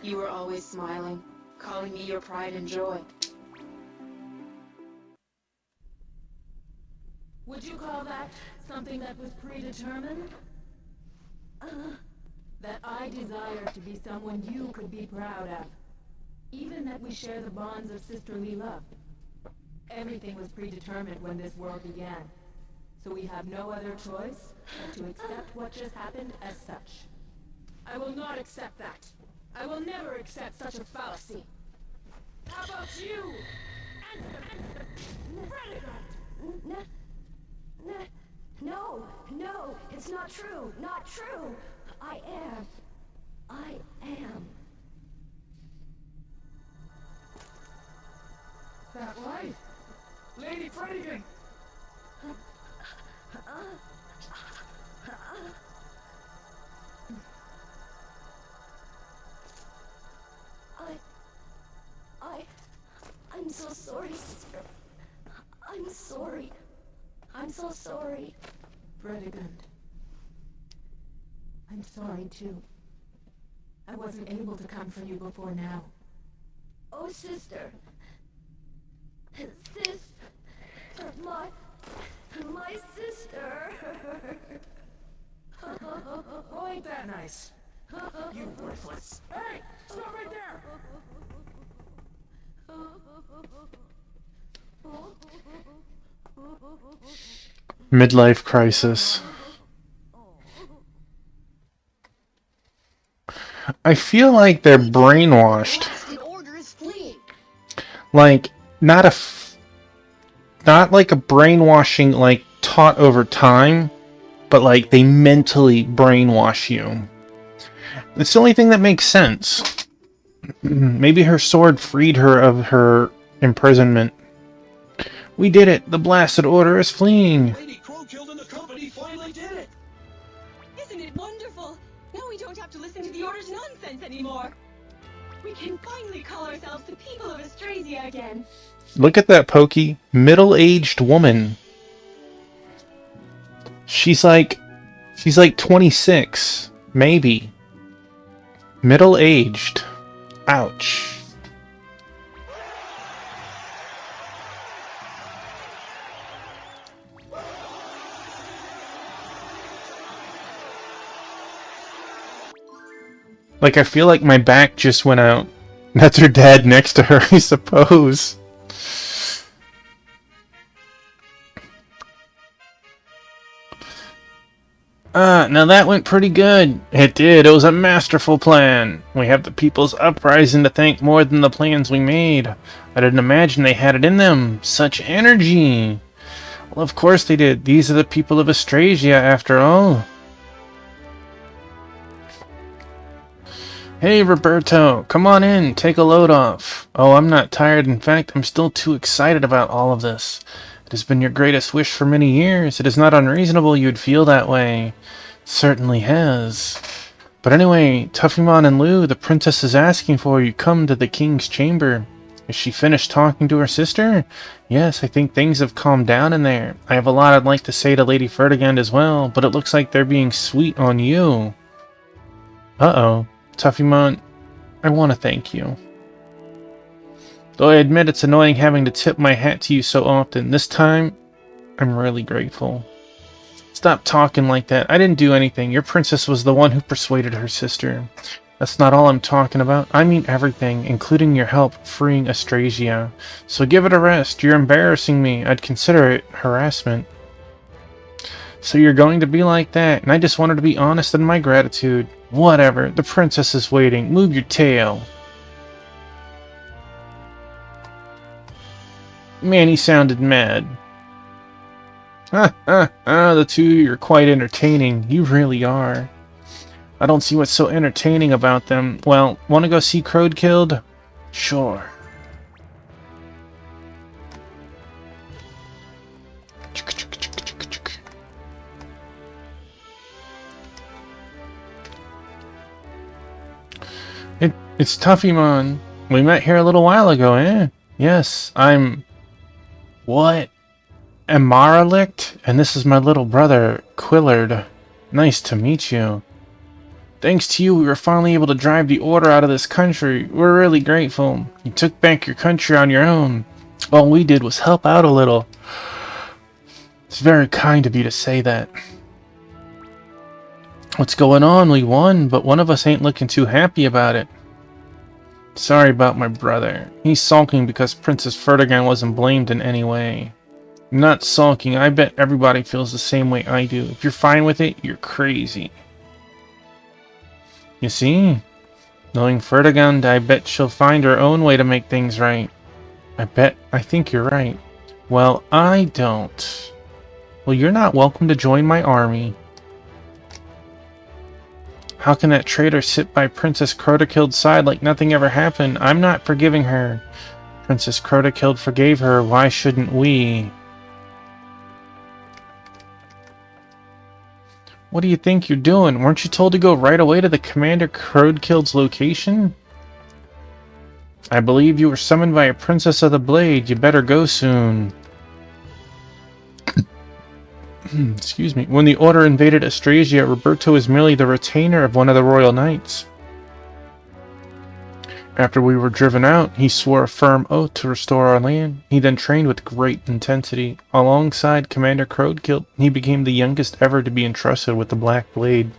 You were always smiling, calling me your pride and joy. Would you call that something that was predetermined? That I desire to be someone you could be proud of. Even that we share the bonds of sisterly love. Everything was predetermined when this world began. So we have no other choice but to accept what just happened as such. I will not accept that. I will never accept such a fallacy. How about you? No, it's not true, not true. I am. That right? Lady Fredigan! I'm so sorry, sister. I'm sorry. I'm so sorry. Fredegund. I'm sorry too. I wasn't able to come for you before now. Oh, sister. My sister. Oh, ain't that nice? You worthless. Hey! Stop right there! Midlife crisis. I feel like they're brainwashed. Order is fleeing. Like, not like a brainwashing, like, taught over time, but like, they mentally brainwash you. It's the only thing that makes sense. Maybe her sword freed her of her imprisonment. We did it! The blasted order is fleeing! Lady Crowkill and the company finally did it! Isn't it wonderful? Now we don't have to listen to the Order's nonsense anymore. We can finally call ourselves the people of Austrasia again. Look at that Pokey. Middle-aged woman. She's like 26. Maybe. Middle-aged. Ouch. Like, I feel like my back just went out. That's her dad next to her, I suppose. Now that went pretty good. It did. It was a masterful plan. We have the People's Uprising to thank more than the plans we made. I didn't imagine they had it in them. Such energy. Well, of course they did. These are the people of Austrasia, after all. Hey, Roberto, come on in, take a load off. Oh, I'm not tired. In fact, I'm still too excited about all of this. It has been your greatest wish for many years. It is not unreasonable you'd feel that way. It certainly has. But anyway, Tuffymon and Lou, the princess is asking for you. Come to the king's chamber. Is she finished talking to her sister? Yes, I think things have calmed down in there. I have a lot I'd like to say to Lady Ferdinand as well, but it looks like they're being sweet on you. Uh-oh. Tuffymon, I want to thank you. Though I admit it's annoying having to tip my hat to you so often, this time, I'm really grateful. Stop talking like that. I didn't do anything. Your princess was the one who persuaded her sister. That's not all I'm talking about. I mean everything, including your help freeing Austrasia. So give it a rest. You're embarrassing me. I'd consider it harassment. So you're going to be like that, and I just wanted to be honest in my gratitude. Whatever, the princess is waiting. Move your tail. Man, he sounded mad. The two of you are quite entertaining. You really are. I don't see what's so entertaining about them. Well, want to go see Crowd killed? Sure. It's Tuffymon. We met here a little while ago, eh? Yes, I'm... What? Amaralict? And this is my little brother, Quillard. Nice to meet you. Thanks to you, we were finally able to drive the Order out of this country. We're really grateful. You took back your country on your own. All we did was help out a little. It's very kind of you to say that. What's going on? We won, but one of us ain't looking too happy about it. Sorry about my brother. He's sulking because Princess Fertigan wasn't blamed in any way. I'm not sulking. I bet everybody feels the same way I do. If you're fine with it, you're crazy. You see? Knowing Fertigan, I bet she'll find her own way to make things right. I think you're right. Well, I don't. Well, you're not welcome to join my army. How can that traitor sit by Princess Crotokild's side like nothing ever happened? I'm not forgiving her. Princess Crotokild forgave her. Why shouldn't we? What do you think you're doing? Weren't you told to go right away to the Commander Crotokild's location? I believe you were summoned by a Princess of the Blade. You better go soon. Excuse me. When the Order invaded Austrasia, Roberto was merely the retainer of one of the royal knights. After we were driven out, he swore a firm oath to restore our land. He then trained with great intensity. Alongside Commander Crowdkilt, he became the youngest ever to be entrusted with the Black Blade.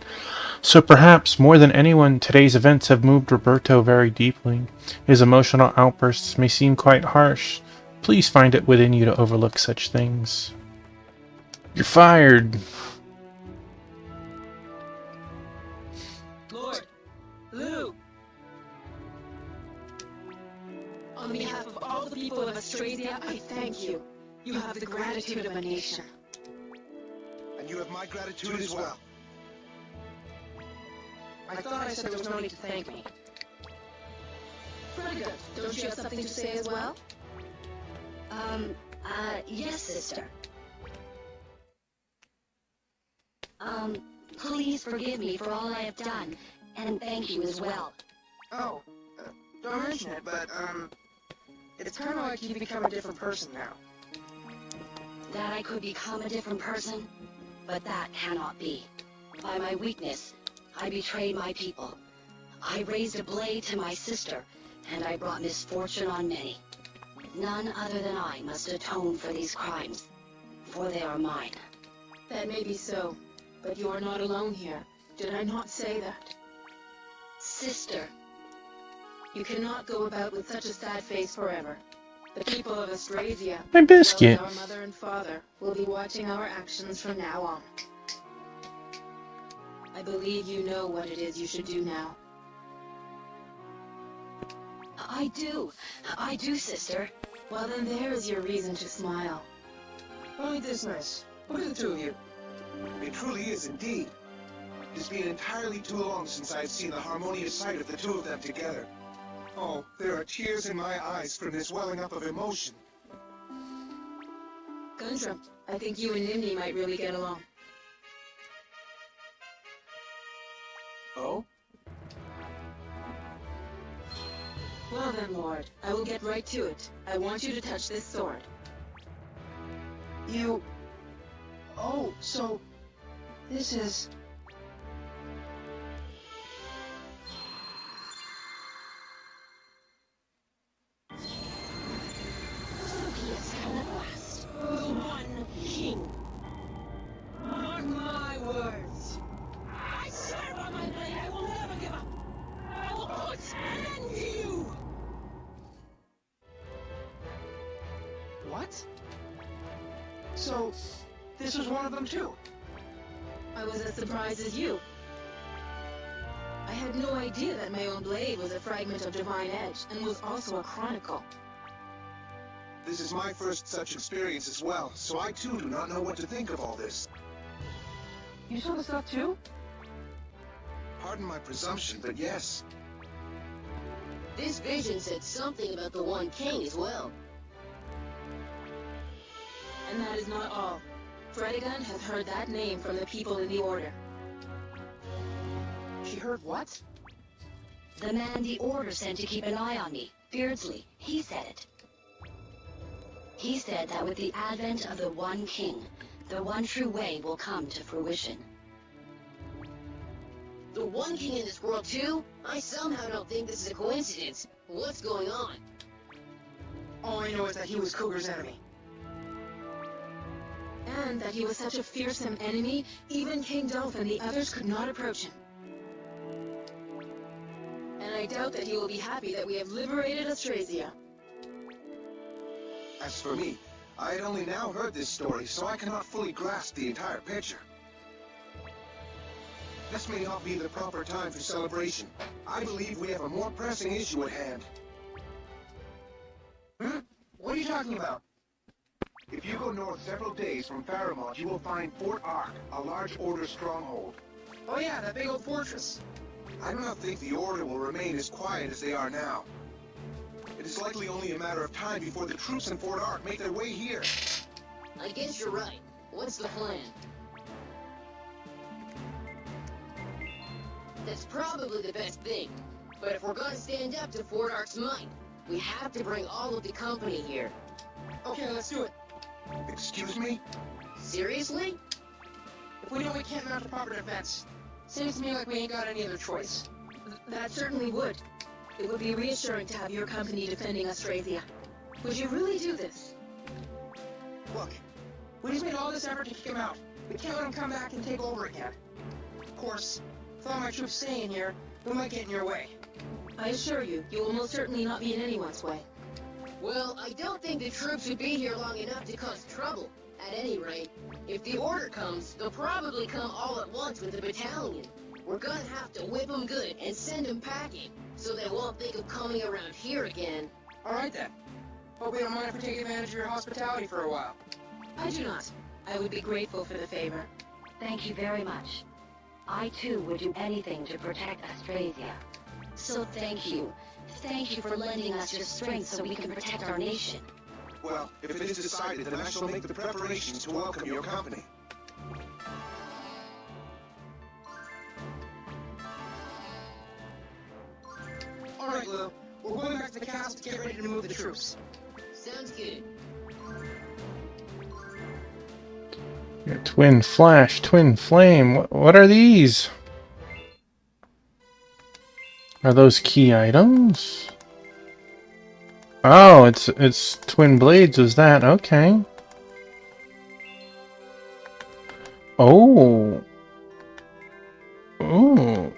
So perhaps, more than anyone, today's events have moved Roberto very deeply. His emotional outbursts may seem quite harsh. Please find it within you to overlook such things. You're fired. Lord, Lou. On behalf of all the people of Australia, I thank you. You have the gratitude of a nation. And you have my gratitude as well. I thought I said there was no need to thank me. Pretty good. Don't you have something to say as well? Yes, sister. Please forgive me for all I have done, and thank you as well. Oh, don't mention it, but, it's kind of like you've become a different person now. That I could become a different person, but that cannot be. By my weakness, I betrayed my people. I raised a blade to my sister, and I brought misfortune on many. None other than I must atone for these crimes, for they are mine. That may be so, but you are not alone here. Did I not say that? Sister, you cannot go about with such a sad face forever. The people of Australia, My as well biscuit. as our mother and father, will be watching our actions from now on. I believe you know what it is you should do now. I do, sister. Well then there is your reason to smile. Only this nice. Look at the two of you. It truly is indeed. It's been entirely too long since I've seen the harmonious sight of the two of them together. Oh, there are tears in my eyes from this welling up of emotion. Guntram, I think you and Nimni might really get along. Oh? Well then, Lord, I will get right to it. I want you to touch this sword. You... Oh, so... This is... The One King. Mark my words. I swear by my blade I will never give up. I will put an end to you. What? So, this was one of them too? I was as surprised as you. I had no idea that my own blade was a fragment of Divine Edge and was also a chronicle. This is my first such experience as well, so I too do not know what to think of all this. You saw the stuff too? Pardon my presumption, but yes. This vision said something about the One King as well. And that is not all. Fredegun has heard that name from the people in the Order. She heard what? The man the Order sent to keep an eye on me, Beardsley, he said it. He said that with the advent of the One King, the one true way will come to fruition. The One King in this world too? I somehow don't think this is a coincidence. What's going on? All I know is that he was Cougar's enemy. And that he was such a fearsome enemy, even King Dolph and the others could not approach him. And I doubt that he will be happy that we have liberated Austrasia. As for me, I had only now heard this story, so I cannot fully grasp the entire picture. This may not be the proper time for celebration. I believe we have a more pressing issue at hand. What are you talking about? If you go north several days from Faramond, you will find Fort Ark, a large Order stronghold. Oh yeah, that big old fortress. I do not think the Order will remain as quiet as they are now. It is likely only a matter of time before the troops in Fort Ark make their way here. I guess you're right. What's the plan? That's probably the best thing. But if we're gonna stand up to Fort Ark's might, we have to bring all of the company here. Okay, let's do it. Excuse me? Seriously? If we know we can't mount a proper defense, seems to me like we ain't got any other choice. That certainly would. It would be reassuring to have your company defending Austrasia. Would you really do this? Look, we just made all this effort to kick him out. We can't let him come back and take over again. Of course, with all my troops staying here, we might get in your way. I assure you, you will most certainly not be in anyone's way. Well, I don't think the troops would be here long enough to cause trouble. At any rate, if the Order comes, they'll probably come all at once with the battalion. We're gonna have to whip them good and send them packing, so they won't think of coming around here again. Alright then. Hope we don't mind if we take advantage of your hospitality for a while. I do not. I would be grateful for the favor. Thank you very much. I too would do anything to protect Austrasia. So thank you. Thank you for lending us your strength so we can protect our nation. Well, if it is decided, then I shall make the preparations to welcome your company. Alright, Lou. We're going back to the castle to get ready to move the troops. Sounds good. Yeah, twin flash, twin flame. What are these? Are those key items? Oh, it's twin blades. Is that okay? Oh. Oh.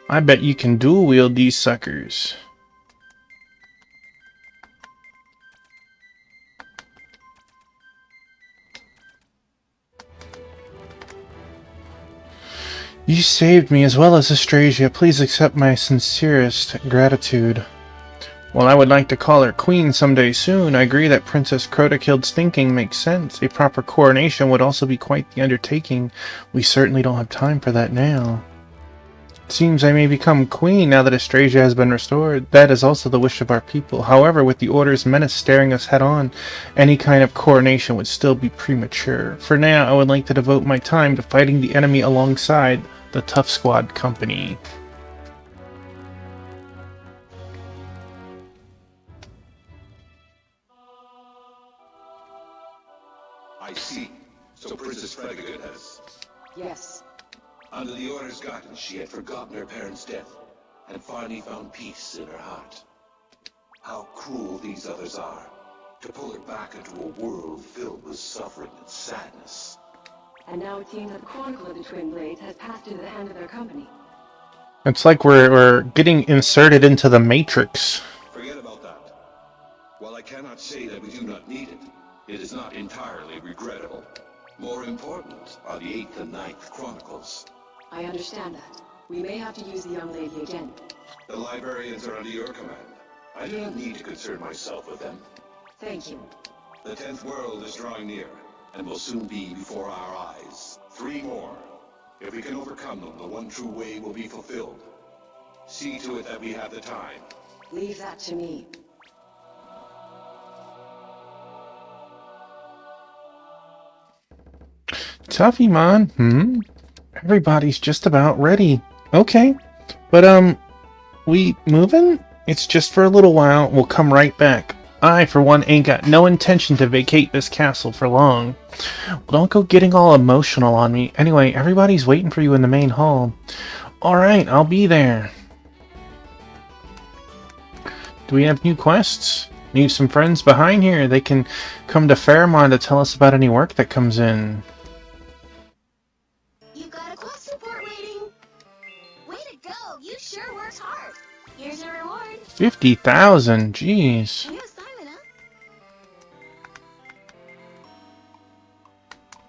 I bet you can dual wield these suckers. You saved me as well as Austrasia. Please accept my sincerest gratitude. While I would like to call her queen someday soon, I agree that Princess Crotokild's thinking makes sense. A proper coronation would also be quite the undertaking. We certainly don't have time for that now. It seems I may become queen now that Austrasia has been restored. That is also the wish of our people. However, with the Order's menace staring us head-on, any kind of coronation would still be premature. For now, I would like to devote my time to fighting the enemy alongside the Tough Squad Company. I see. So Princess Fredegun has... Yes. Under the Order's guidance, she had forgotten her parents' death, and finally found peace in her heart. How cruel these others are, to pull her back into a world filled with suffering and sadness. And now it seems that the Chronicle of the Twin Blades has passed into the hand of their company. It's like we're getting inserted into the Matrix. Forget about that. While I cannot say that we do not need it, it is not entirely regrettable. More important are the 8th and 9th Chronicles. I understand that. We may have to use the young lady again. The librarians are under your command. I do not need to concern myself with them. Thank you. The 10th world is drawing near, and will soon be before our eyes. 3 more. If we can overcome them, the one true way will be fulfilled. See to it that we have the time. Leave that to me. Toughy, man. Everybody's just about ready. Okay. But, we moving? It's just for a little while. We'll come right back. I, for one, ain't got no intention to vacate this castle for long. Well, don't go getting all emotional on me. Anyway, everybody's waiting for you in the main hall. Alright, I'll be there. Do we have new quests? Need some friends behind here. They can come to Fairmont to tell us about any work that comes in. You've got a quest report waiting. Way to go! You sure worked hard. Here's your reward. 50,000, jeez. New assignment, huh?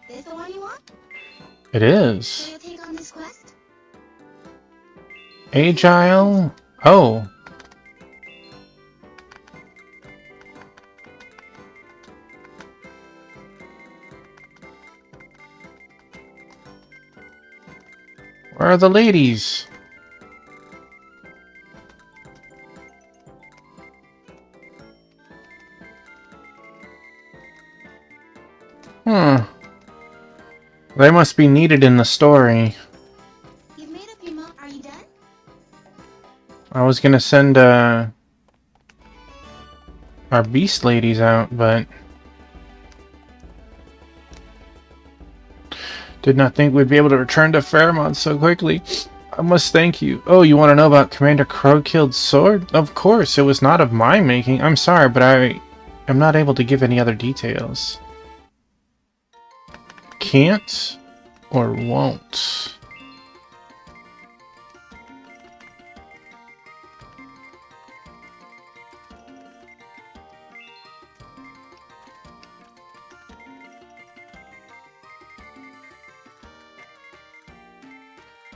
This the one you want? It is. So you'll take on this quest? Agile? Oh. Where are the ladies? They must be needed in the story. You've made up your mind. Are you done? I was gonna send, our beast ladies out, but did not think we'd be able to return to Fairmont so quickly. I must thank you. Oh, you want to know about Commander Crowkill's sword? Of course, it was not of my making. I'm sorry, but I am not able to give any other details. Can't or won't.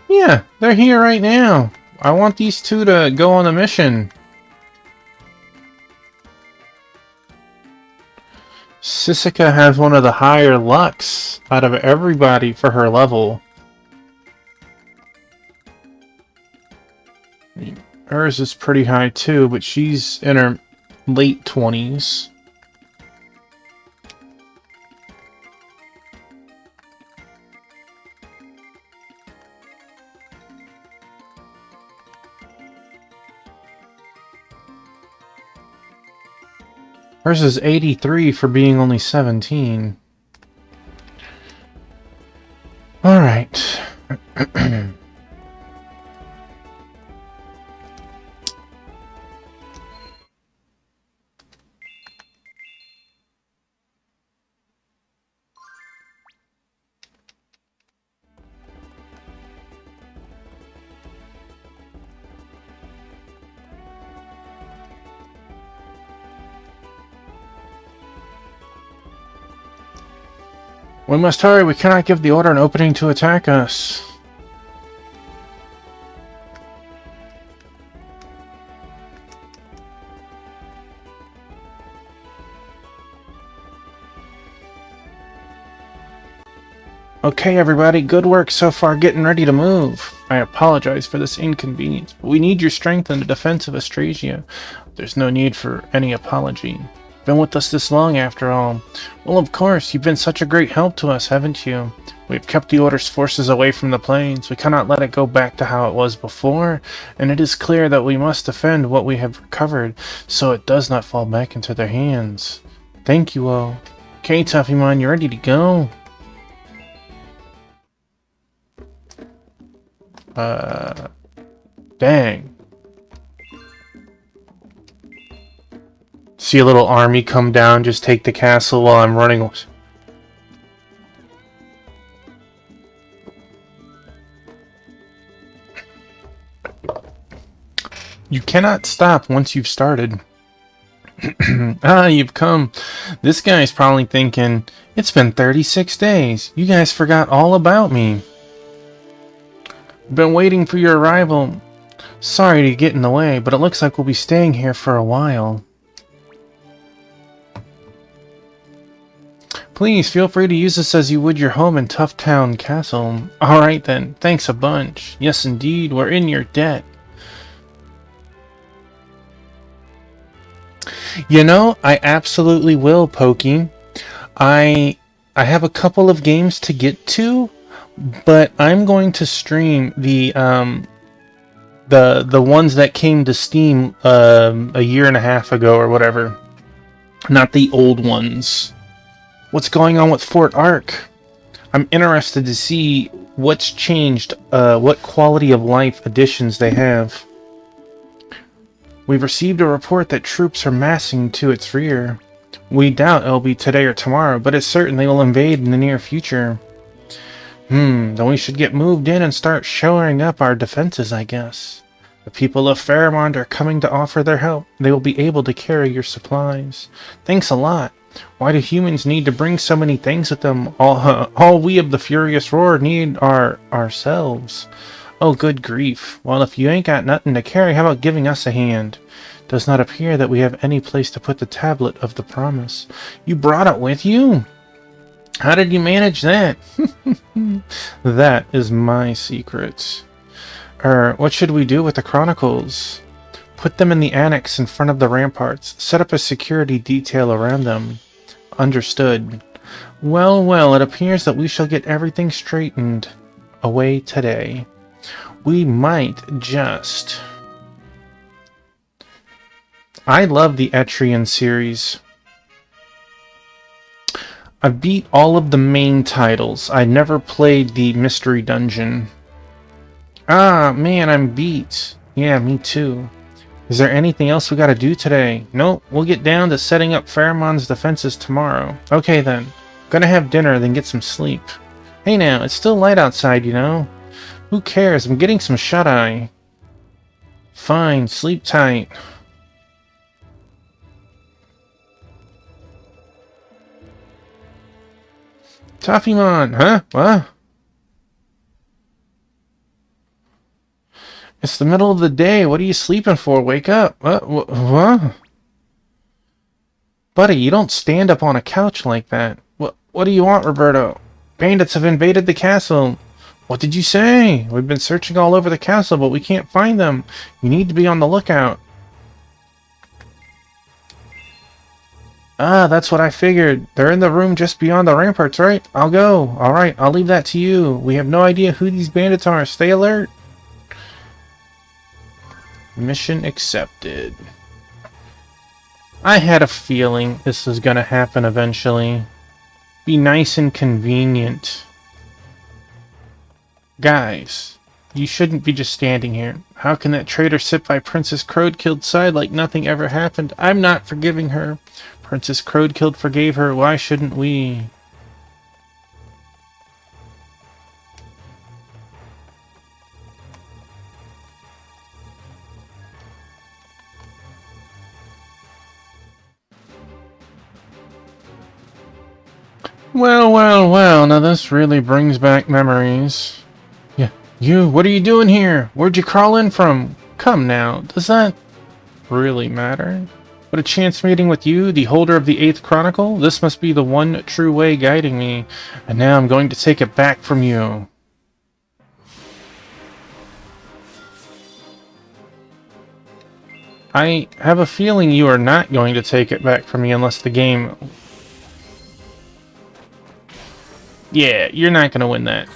Yeah, they're here right now. I want these two to go on a mission. Sisika has one of the higher lucks out of everybody for her level. I mean, hers is pretty high too, but she's in her late 20s. Hers is 83 for being only 17. Alright. We must hurry. We cannot give the order an opening to attack us. Okay, everybody. Good work so far getting ready to move. I apologize for this inconvenience, but we need your strength in the defense of Austrasia. There's no need for any apology. Been with us this long, after all. Well, of course, you've been such a great help to us, haven't you? We've kept the Order's forces away from the plains. We cannot let it go back to how it was before, and it is clear that we must defend what we have recovered, so it does not fall back into their hands. Thank you all. Okay, Tuffymon, you ready to go? Dang. See a little army come down, just take the castle while I'm running. You cannot stop once you've started. Ah, you've come. This guy's probably thinking, it's been 36 days. You guys forgot all about me. Been waiting for your arrival. Sorry to get in the way, but it looks like we'll be staying here for a while. Please feel free to use this as you would your home in Toughtown Castle. Alright then, thanks a bunch. Yes indeed, we're in your debt. You know, I absolutely will, Pokey. I have a couple of games to get to, but I'm going to stream the ones that came to Steam a year and a half ago or whatever. Not the old ones. What's going on with Fort Ark? I'm interested to see what's changed, what quality of life additions they have. We've received a report that troops are massing to its rear. We doubt it'll be today or tomorrow, but it's certain they will invade in the near future. Then we should get moved in and start shoring up our defenses, I guess. The people of Fairmont are coming to offer their help. They will be able to carry your supplies. Thanks a lot. Why do humans need to bring so many things with them? All we of the Furious Roar need are ourselves. Oh, good grief. Well, if you ain't got nothing to carry, how about giving us a hand? Does not appear that we have any place to put the tablet of the promise. You brought it with you? How did you manage that? That is my secret. What should we do with the chronicles? Put them in the annex in front of the ramparts. Set up a security detail around them. Understood. Well, well, it appears that we shall get everything straightened away today. We might just... I love the Etrian series. I beat all of the main titles. I never played the Mystery Dungeon. Ah, man, I'm beat. Yeah, me too. Is there anything else we gotta do today? Nope, we'll get down to setting up Fairmont's defenses tomorrow. Okay then. Gonna have dinner, then get some sleep. Hey now, it's still light outside, you know? Who cares? I'm getting some shut-eye. Fine, sleep tight. Toffeemon, huh? What? It's the middle of the day. What are you sleeping for? Wake up. What? Buddy, you don't stand up on a couch like that. What do you want, Roberto? Bandits have invaded the castle. What did you say? We've been searching all over the castle, but we can't find them. You need to be on the lookout. Ah, that's what I figured. They're in the room just beyond the ramparts, right? I'll go. Alright, I'll leave that to you. We have no idea who these bandits are. Stay alert. Mission accepted. I had a feeling this was gonna happen eventually. Be nice and convenient. Guys, you shouldn't be just standing here. How can that traitor sit by Princess Crowdkill's side like nothing ever happened? I'm not forgiving her. Princess Crowdkill forgave her. Why shouldn't we? Well, well, well, now this really brings back memories. Yeah, you, what are you doing here? Where'd you crawl in from? Come now, does that really matter? What a chance meeting with you, the holder of the 8th Chronicle. This must be the one true way guiding me, and now I'm going to take it back from you. I have a feeling you are not going to take it back from me unless the game... Yeah, you're not going to win that.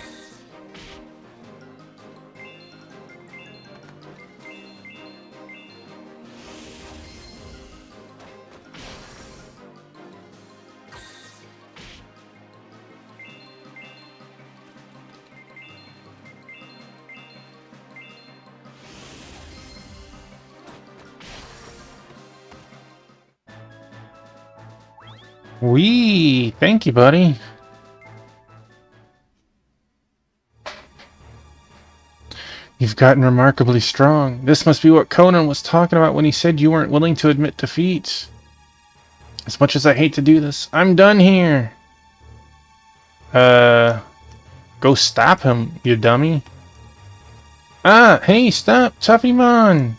Wee! Thank you, buddy. You've gotten remarkably strong. This must be what Conan was talking about when he said you weren't willing to admit defeat. As much as I hate to do this, I'm done here. Go stop him, you dummy. Ah, hey, stop, Tuffymon!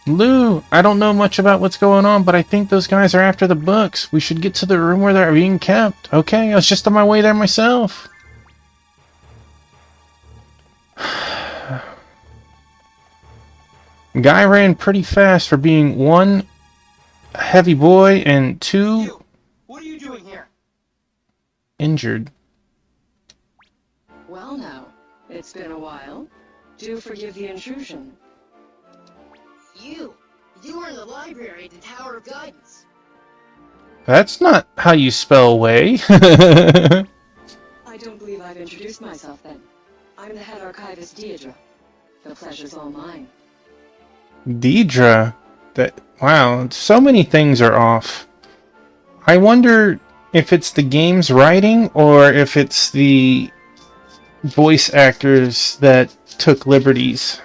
Lou, I don't know much about what's going on, but I think those guys are after the books. We should get to the room where they're being kept. Okay, I was just on my way there myself. Guy ran pretty fast for being one, a heavy boy, and two, You! What are you doing here? injured. Well now, it's been a while. Do forgive the intrusion. You were in the library at the Tower of Guidance. That's not how you spell way. I don't believe I've introduced myself then. I'm the head archivist Deidre. The pleasure's all mine. Deidre. Wow, so many things are off. I wonder if it's the game's writing or if it's the voice actors that took liberties.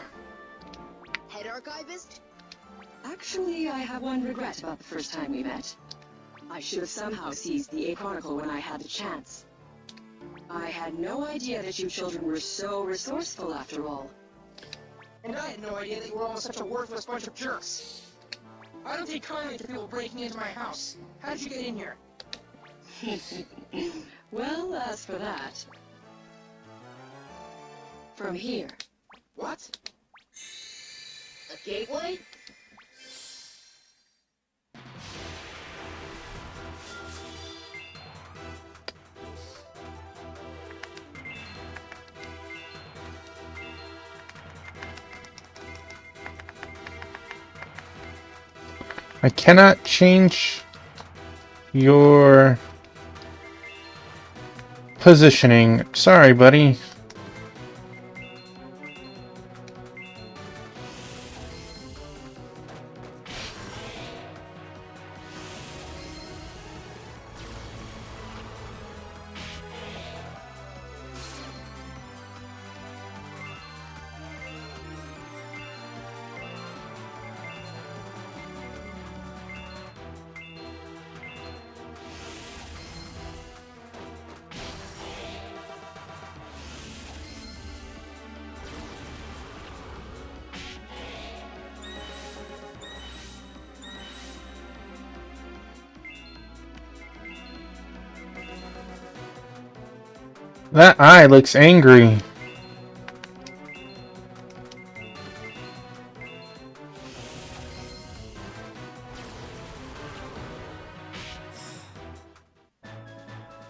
Head archivist? Actually, I have one regret about the first time we met. I should have somehow seized the A Chronicle when I had the chance. I had no idea that you children were so resourceful after all. And I had no idea that you were all such a worthless bunch of jerks. I don't take kindly to people breaking into my house. How did you get in here? Well, as for that... From here. What? A gateway? I cannot change your positioning. Sorry, buddy. That eye looks angry.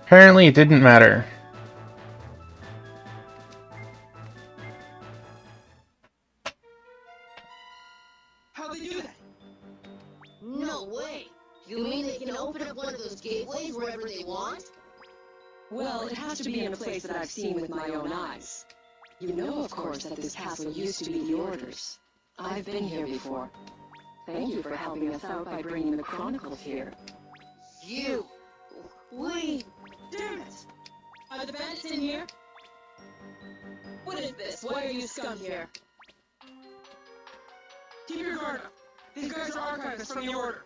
Apparently it didn't matter. How'd they do that? No way. You mean they can open up one of those gateways wherever they want? Well, it has to be in a place that I've seen with my own eyes. You know, of course, that this castle used to be the Order's. I've been here before. Thank you for helping us out by bringing the Chronicles here. You! We... Damn it! Are the bandits in here? What is this? Why are you scum here? Keep your guard up. These guys are archivists from the Order.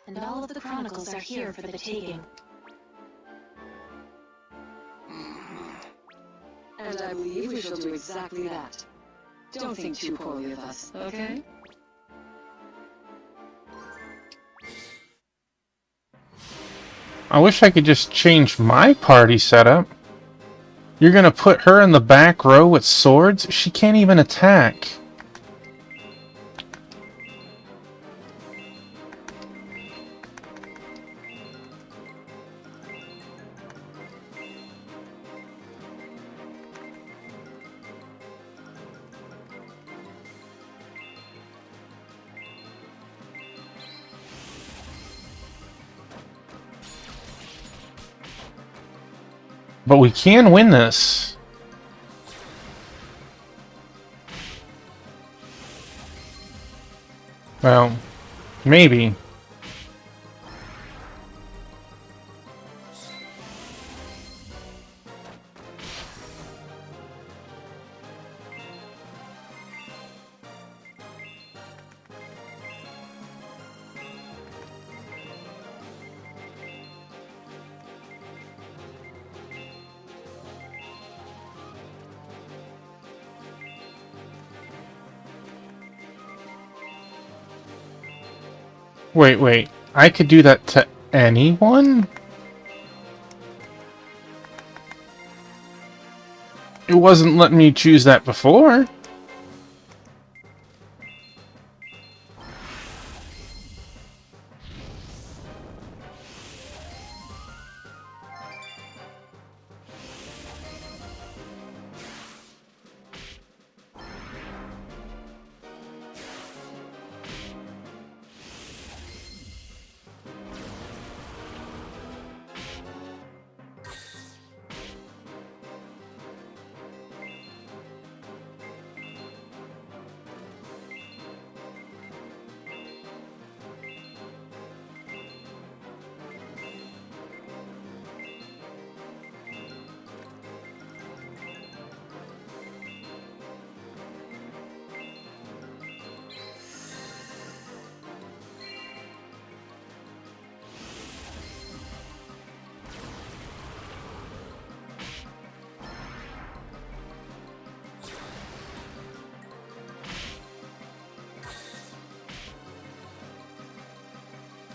And all of the Chronicles are here for the taking. And I believe we shall do exactly that. Don't think too poorly of us, okay? I wish I could just change my party setup. You're gonna put her in the back row with swords? She can't even attack. But we can win this. Well, maybe. Wait. I could do that to anyone? It wasn't letting me choose that before.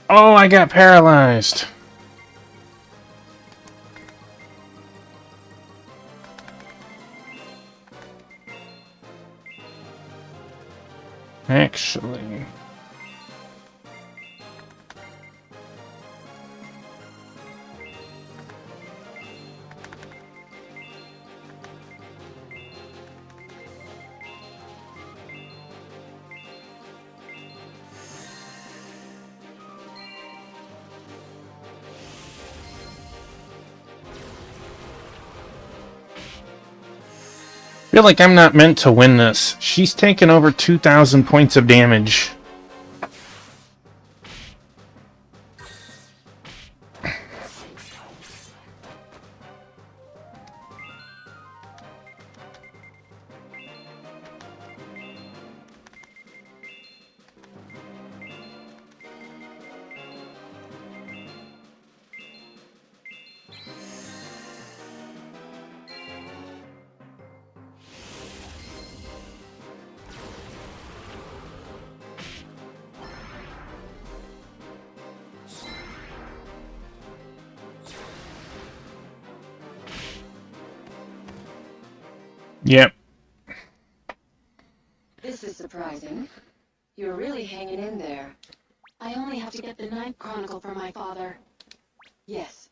Oh, I got paralyzed. Actually... I feel like I'm not meant to win this. She's taken over 2,000 points of damage. Yep. This is surprising. You're really hanging in there. I only have to get the 9th Chronicle for my father. Yes.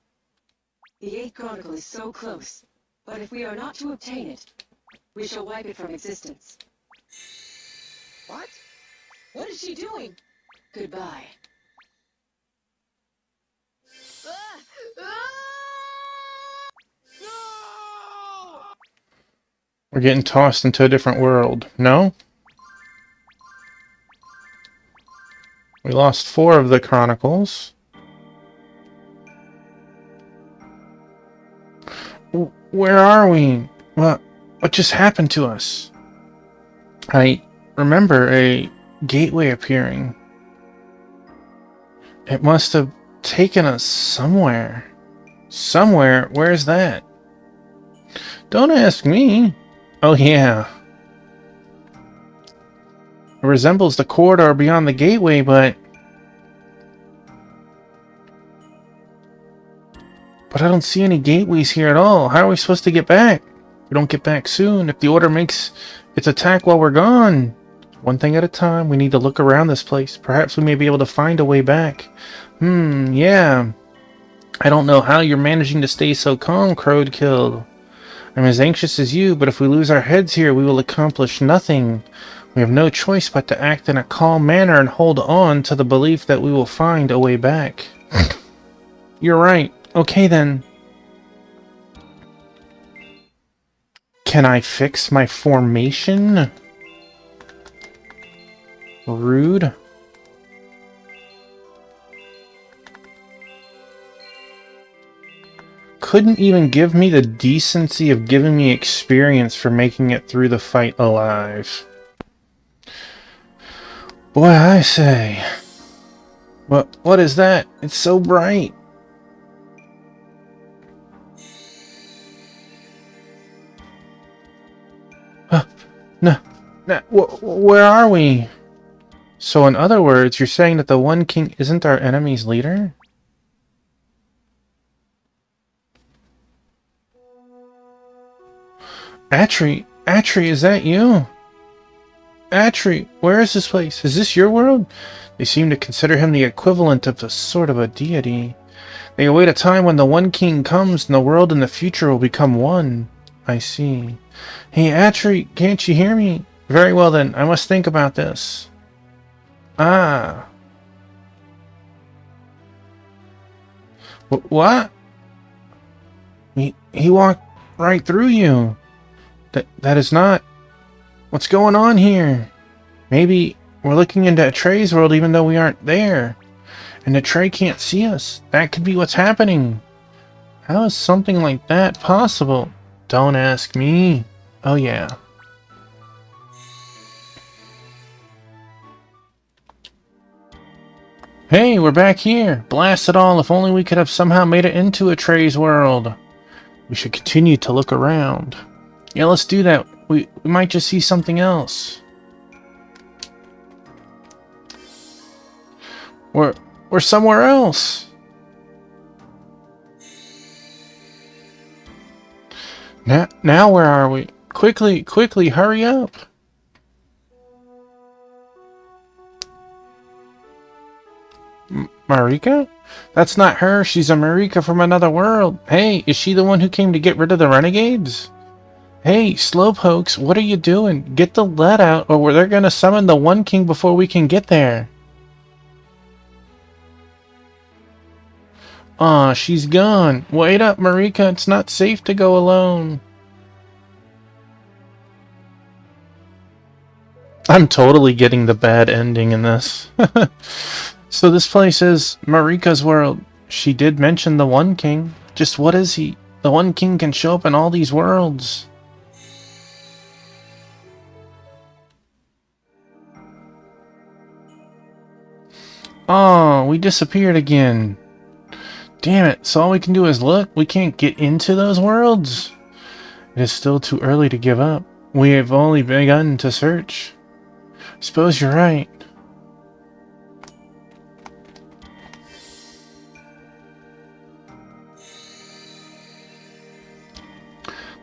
The 8th Chronicle is so close. But if we are not to obtain it, we shall wipe it from existence. What? What is she doing? Goodbye. No! We're getting tossed into a different world. No? We lost 4 of the Chronicles. Where are we? What just happened to us? I remember a gateway appearing. It must have taken us somewhere. Somewhere? Where's that? Don't ask me. Oh yeah. It resembles the corridor beyond the gateway, but I don't see any gateways here at all. How are we supposed to get back? We don't get back soon. If the Order makes its attack while we're gone. One thing at a time. We need to look around this place. Perhaps we may be able to find a way back. Yeah. I don't know how you're managing to stay so calm, Crowdkill. I'm as anxious as you, but if we lose our heads here, we will accomplish nothing. We have no choice but to act in a calm manner and hold on to the belief that we will find a way back. You're right. Okay then. Can I fix my formation? Rude. Couldn't even give me the decency of giving me experience for making it through the fight alive. Boy, I say. What is that? It's so bright. No, where are we? So in other words, you're saying that the One King isn't our enemy's leader? Atri, is that you? Atri, where is this place? Is this your world? They seem to consider him the equivalent of a sort of a deity. They await a time when the One King comes and the world in the future will become one. I see. Hey, Atri, can't you hear me? Very well then, I must think about this. Ah. What? He walked right through you. That is not... What's going on here? Maybe we're looking into Trey's world even though we aren't there. And the Trey can't see us. That could be what's happening. How is something like that possible? Don't ask me. Oh yeah. Hey, we're back here. Blast it all, if only we could have somehow made it into a Trey's world. We should continue to look around. Yeah, let's do that. We might just see something else. We're somewhere else. Now where are we? Quickly, hurry up. Marika? That's not her. She's a Marika from another world. Hey, is she the one who came to get rid of the renegades? Hey, Slowpokes, what are you doing? Get the lead out or they're gonna summon the One King before we can get there. Aw, she's gone. Wait up, Marika. It's not safe to go alone. I'm totally getting the bad ending in this. So this place is Marika's world. She did mention the One King. Just what is he? The One King can show up in all these worlds. Oh, we disappeared again. Damn it, so all we can do is look? We can't get into those worlds? It is still too early to give up. We have only begun to search. I suppose you're right.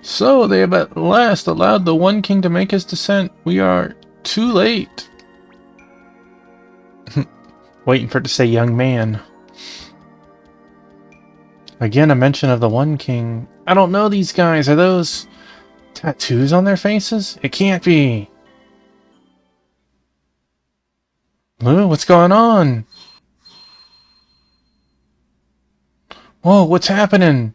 So, they have at last allowed the One King to make his descent. We are too late. Waiting for it to say young man. Again, a mention of the One King. I don't know these guys. Are those tattoos on their faces? It can't be. Lou, what's going on? Whoa, what's happening?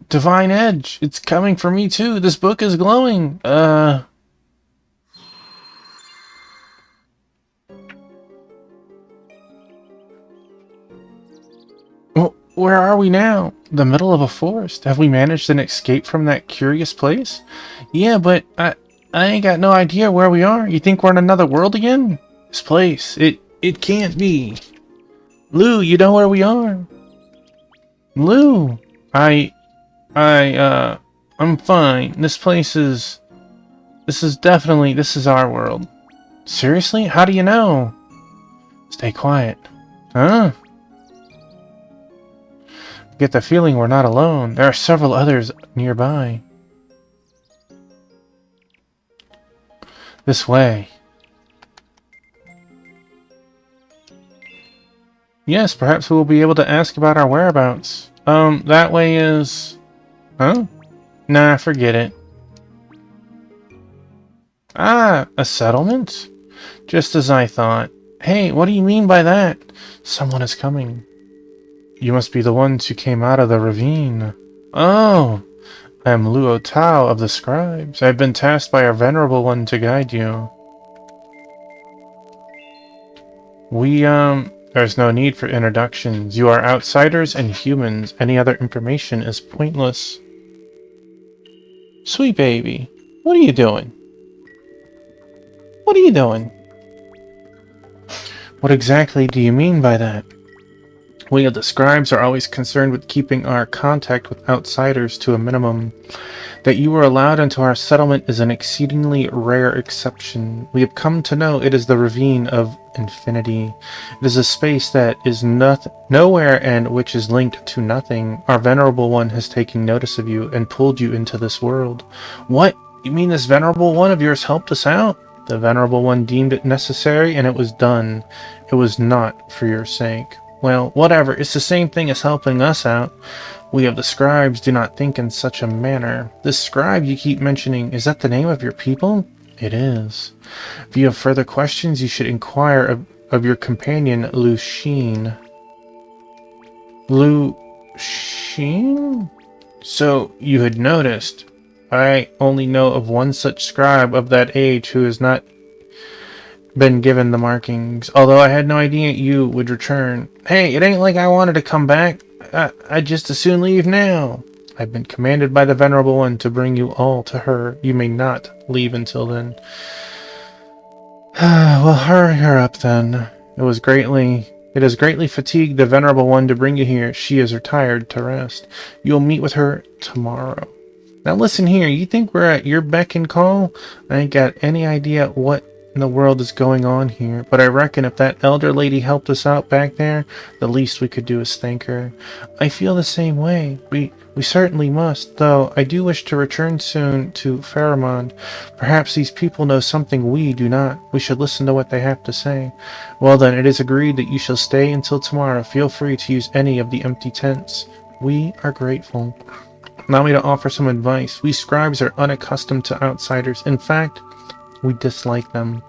Divine Edge. It's coming for me too. This book is glowing. Well, where are we now? The middle of a forest. Have we managed an escape from that curious place? Yeah, but I ain't got no idea where we are. You think we're in another world again? This place, it can't be. Lou, you know where we are? Lou, I'm fine. This is our world. Seriously? How do you know? Stay quiet. Huh? Get the feeling we're not alone. There are several others nearby. This way. Yes, perhaps we will be able to ask about our whereabouts. That way is... Huh? Nah, forget it. Ah, a settlement? Just as I thought. Hey, what do you mean by that? Someone is coming. You must be the ones who came out of the ravine. Oh, I am Luo Tao of the Scribes. I have been tasked by our Venerable One to guide you. There's no need for introductions. You are outsiders and humans. Any other information is pointless. Sweet baby, what are you doing? What are you doing? What exactly do you mean by that? We of the scribes are always concerned with keeping our contact with outsiders to a minimum. That you were allowed into our settlement is an exceedingly rare exception. We have come to know it is the ravine of infinity. It is a space that is nowhere and which is linked to nothing. Our venerable one has taken notice of you and pulled you into this world. What? You mean this venerable one of yours helped us out? The venerable one deemed it necessary and it was done. It was not for your sake. Well, whatever. It's the same thing as helping us out. We of the scribes do not think in such a manner. This scribe you keep mentioning, is that the name of your people? It is. If you have further questions, you should inquire of your companion, Lucien. Lucien? So, you had noticed. I only know of one such scribe of that age who has not been given the markings, although I had no idea you would return. Hey, it ain't like I wanted to come back. I'd just as soon leave now. I've been commanded by the Venerable One to bring you all to her. You may not leave until then. Well, hurry her up then. It has greatly fatigued the Venerable One to bring you here. She is retired to rest. You'll meet with her tomorrow. Now listen here, you think we're at your beck and call? I ain't got any idea what in the world is going on here, but I reckon if that elder lady helped us out back there, the least we could do is thank her. I feel the same way. We certainly must, though I do wish to return soon to Faramond. Perhaps these people know something we do not. We should listen to what they have to say. Well then, it is agreed that you shall stay until tomorrow. Feel free to use any of the empty tents. We are grateful. Allow me to offer some advice. We scribes are unaccustomed to outsiders. In fact, we dislike them.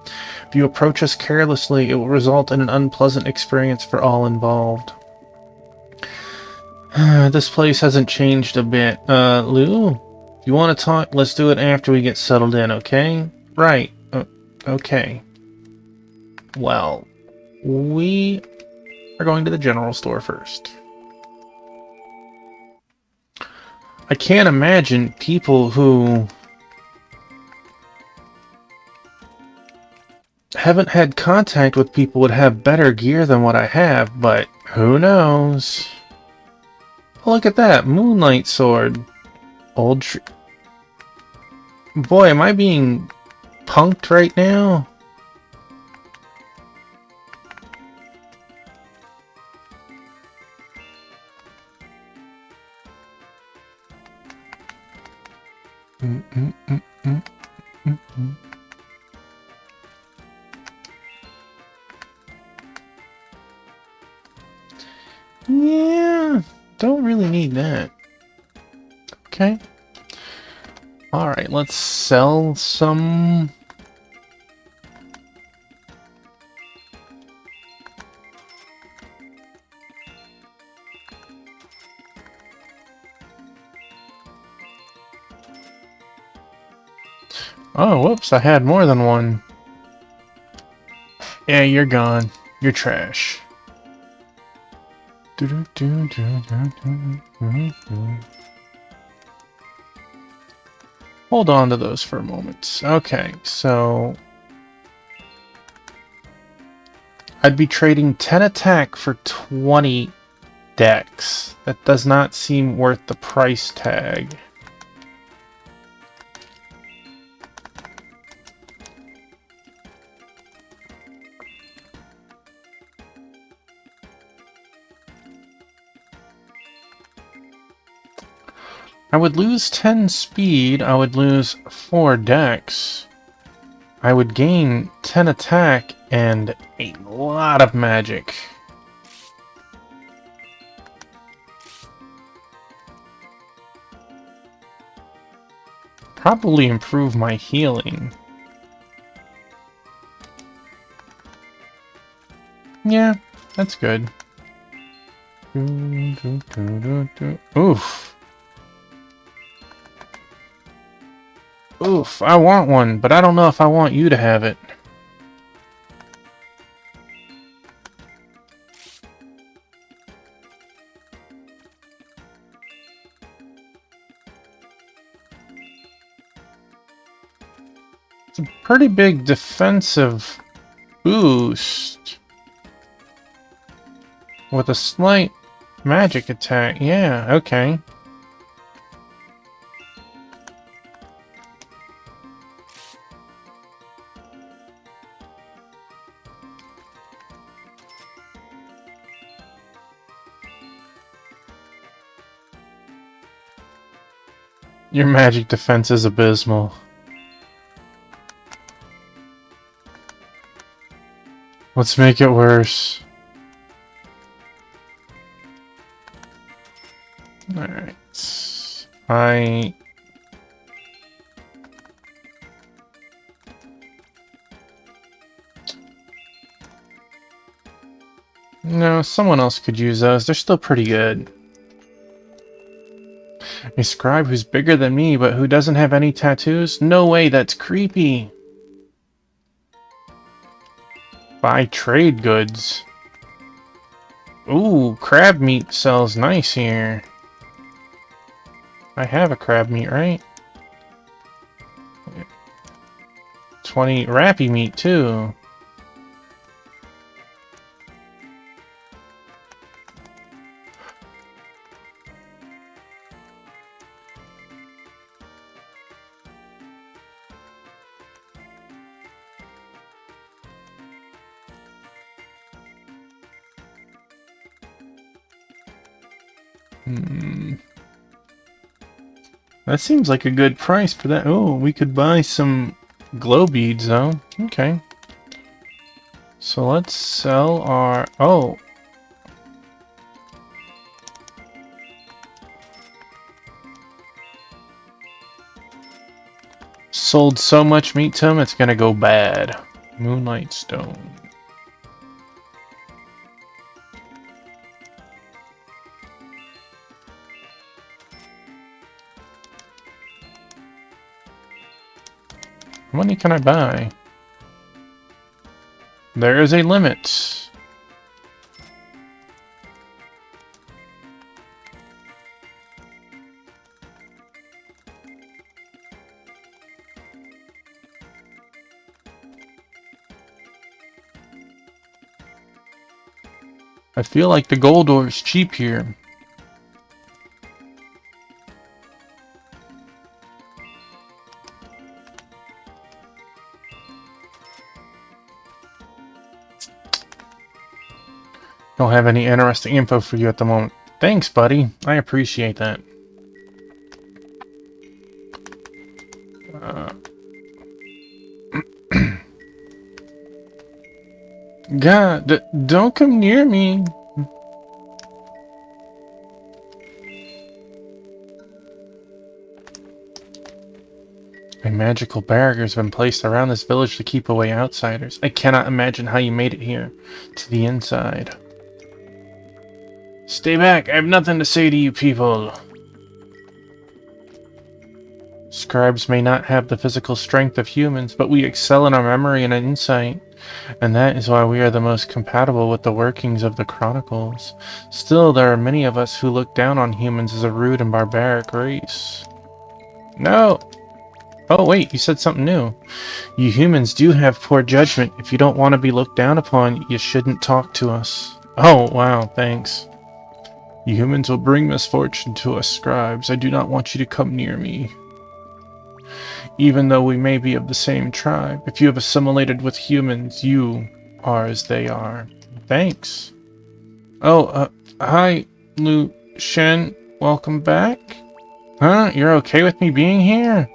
If you approach us carelessly, it will result in an unpleasant experience for all involved. This place hasn't changed a bit. Lou? If you want to talk, let's do it after we get settled in, okay? Right. Okay. Well, we are going to the general store first. I can't imagine people who haven't had contact with people would have better gear than what I have, but who knows? Oh, look at that. Moonlight sword. Old tree. Boy, am I being punked right now? Yeah, don't really need that. Okay. Alright, let's sell some... Oh, whoops, I had more than one. Yeah, you're gone. You're trash. Hold on to those for a moment. Okay, so... I'd be trading 10 attack for 20 dex. That does not seem worth the price tag. I would lose 10 speed, I would lose 4 dex. I would gain 10 attack and a lot of magic. Probably improve my healing. Yeah, that's good. Oof. Oof, I want one, but I don't know if I want you to have it. It's a pretty big defensive boost. With a slight magic attack. Yeah, okay. Your magic defense is abysmal. Let's make it worse. Alright. No, someone else could use those. They're still pretty good. A scribe who's bigger than me, but who doesn't have any tattoos? No way, that's creepy. Buy trade goods. Ooh, crab meat sells nice here. I have a crab meat, right? 20 rappy meat, too. That seems like a good price for that. Oh, we could buy some glow beads, though. Okay. So let's sell our... Oh. Sold so much meat to him, it's gonna go bad. Moonlight stone. How many can I buy? There is a limit. I feel like the gold ore is cheap here. Don't have any interesting info for you at the moment. Thanks, buddy. I appreciate that. God, don't come near me. A magical barrier has been placed around this village to keep away outsiders. I cannot imagine how you made it here, to the inside. Stay back, I have nothing to say to you people. Scribes may not have the physical strength of humans, but we excel in our memory and insight. And that is why we are the most compatible with the workings of the Chronicles. Still, there are many of us who look down on humans as a rude and barbaric race. No! Oh wait, you said something new. You humans do have poor judgment. If you don't want to be looked down upon, you shouldn't talk to us. Oh, wow, thanks. You humans will bring misfortune to us scribes. I do not want you to come near me. Even though we may be of the same tribe, if you have assimilated with humans, you are as they are. Thanks. Oh, hi, Lu Shen. Welcome back. Huh? You're okay with me being here?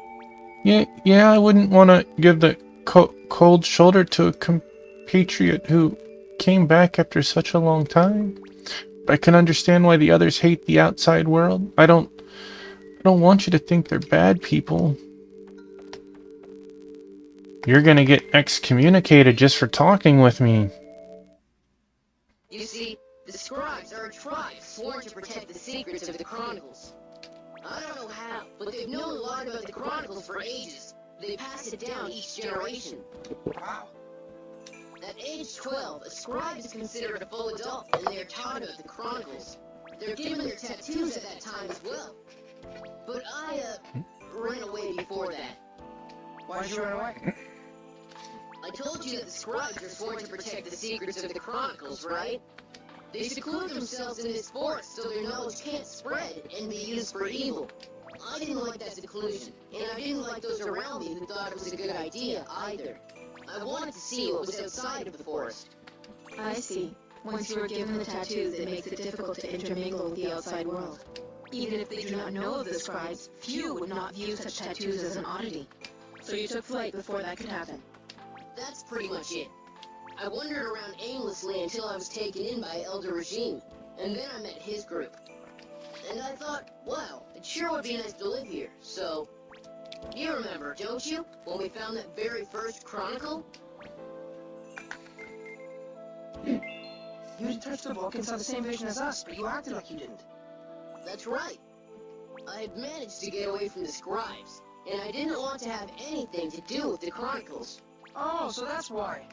Yeah, I wouldn't want to give the cold shoulder to a compatriot who came back after such a long time. I can understand why the others hate the outside world. I don't want you to think they're bad people. You're gonna get excommunicated just for talking with me. You see, the scribes are a tribe sworn to protect the secrets of the Chronicles. I don't know how, but they've known a lot about the Chronicles for ages. They pass it down each generation. Wow. At age 12, a scribe is considered a full adult, and they are taught about the Chronicles. They're given their tattoos at that time as well. But I, ran away before that. Why'd you run away? I told you that the scribes are sworn to protect the secrets of the Chronicles, right? They seclude themselves in this forest so their knowledge can't spread and be used for evil. I didn't like that seclusion, and I didn't like those around me who thought it was a good idea either. I wanted to see what was outside of the forest. I see. Once you are given the tattoos, it makes it difficult to intermingle with the outside world. Even if they do not know of the scribes, few would not view such tattoos as an oddity. So you took flight before that could happen. That's pretty much it. I wandered around aimlessly until I was taken in by Elder Regime, and then I met his group. And I thought, wow, it sure would be nice to live here, so... You remember, don't you, when we found that very first chronicle? You touched the book and saw the same vision as us, but you acted like you didn't. That's right. I had managed to get away from the scribes, and I didn't want to have anything to do with the chronicles. Oh, so that's why.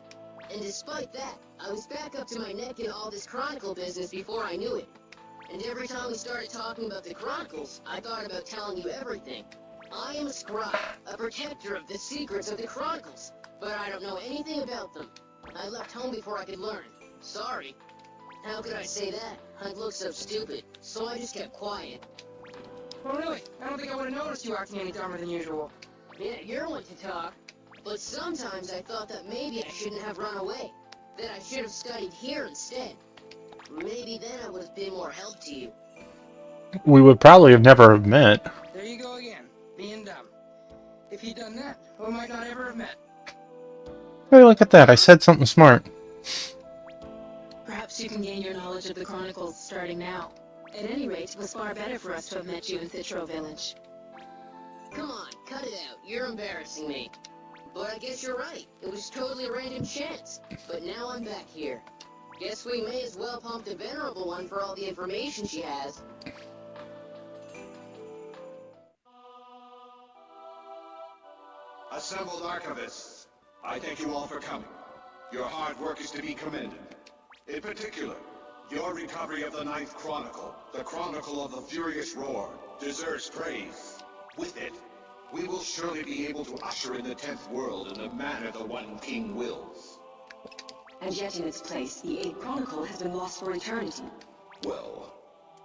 And despite that, I was back up to my neck in all this chronicle business before I knew it. And every time we started talking about the chronicles, I thought about telling you everything. I am a scribe, a protector of the secrets of the chronicles, but I don't know anything about them. I left home before I could learn. Sorry. How could I say that? I'd look so stupid, so I just kept quiet. Well, really, I don't think I would have noticed you acting any dumber than usual. Yeah, you're one to talk. But sometimes I thought that maybe I shouldn't have run away. That I should have studied here instead. Maybe then I would have been more help to you. We would probably have never met. There you go again, being dumb. If he'd done that, we might not ever have met. Hey, look at that. I said something smart. Perhaps you can gain your knowledge of the chronicles starting now. At any rate, it was far better for us to have met you in Citro Village. Come on, cut it out. You're embarrassing me. But I guess you're right. It was totally a random chance. But now I'm back here. Guess we may as well pump the Venerable One for all the information she has. Assembled archivists, I thank you all for coming. Your hard work is to be commended. In particular, your recovery of the 9th Chronicle, the Chronicle of the Furious Roar, deserves praise. With it, we will surely be able to usher in the 10th world in the manner the One King wills. And yet in its place, the 8th Chronicle has been lost for eternity. Well,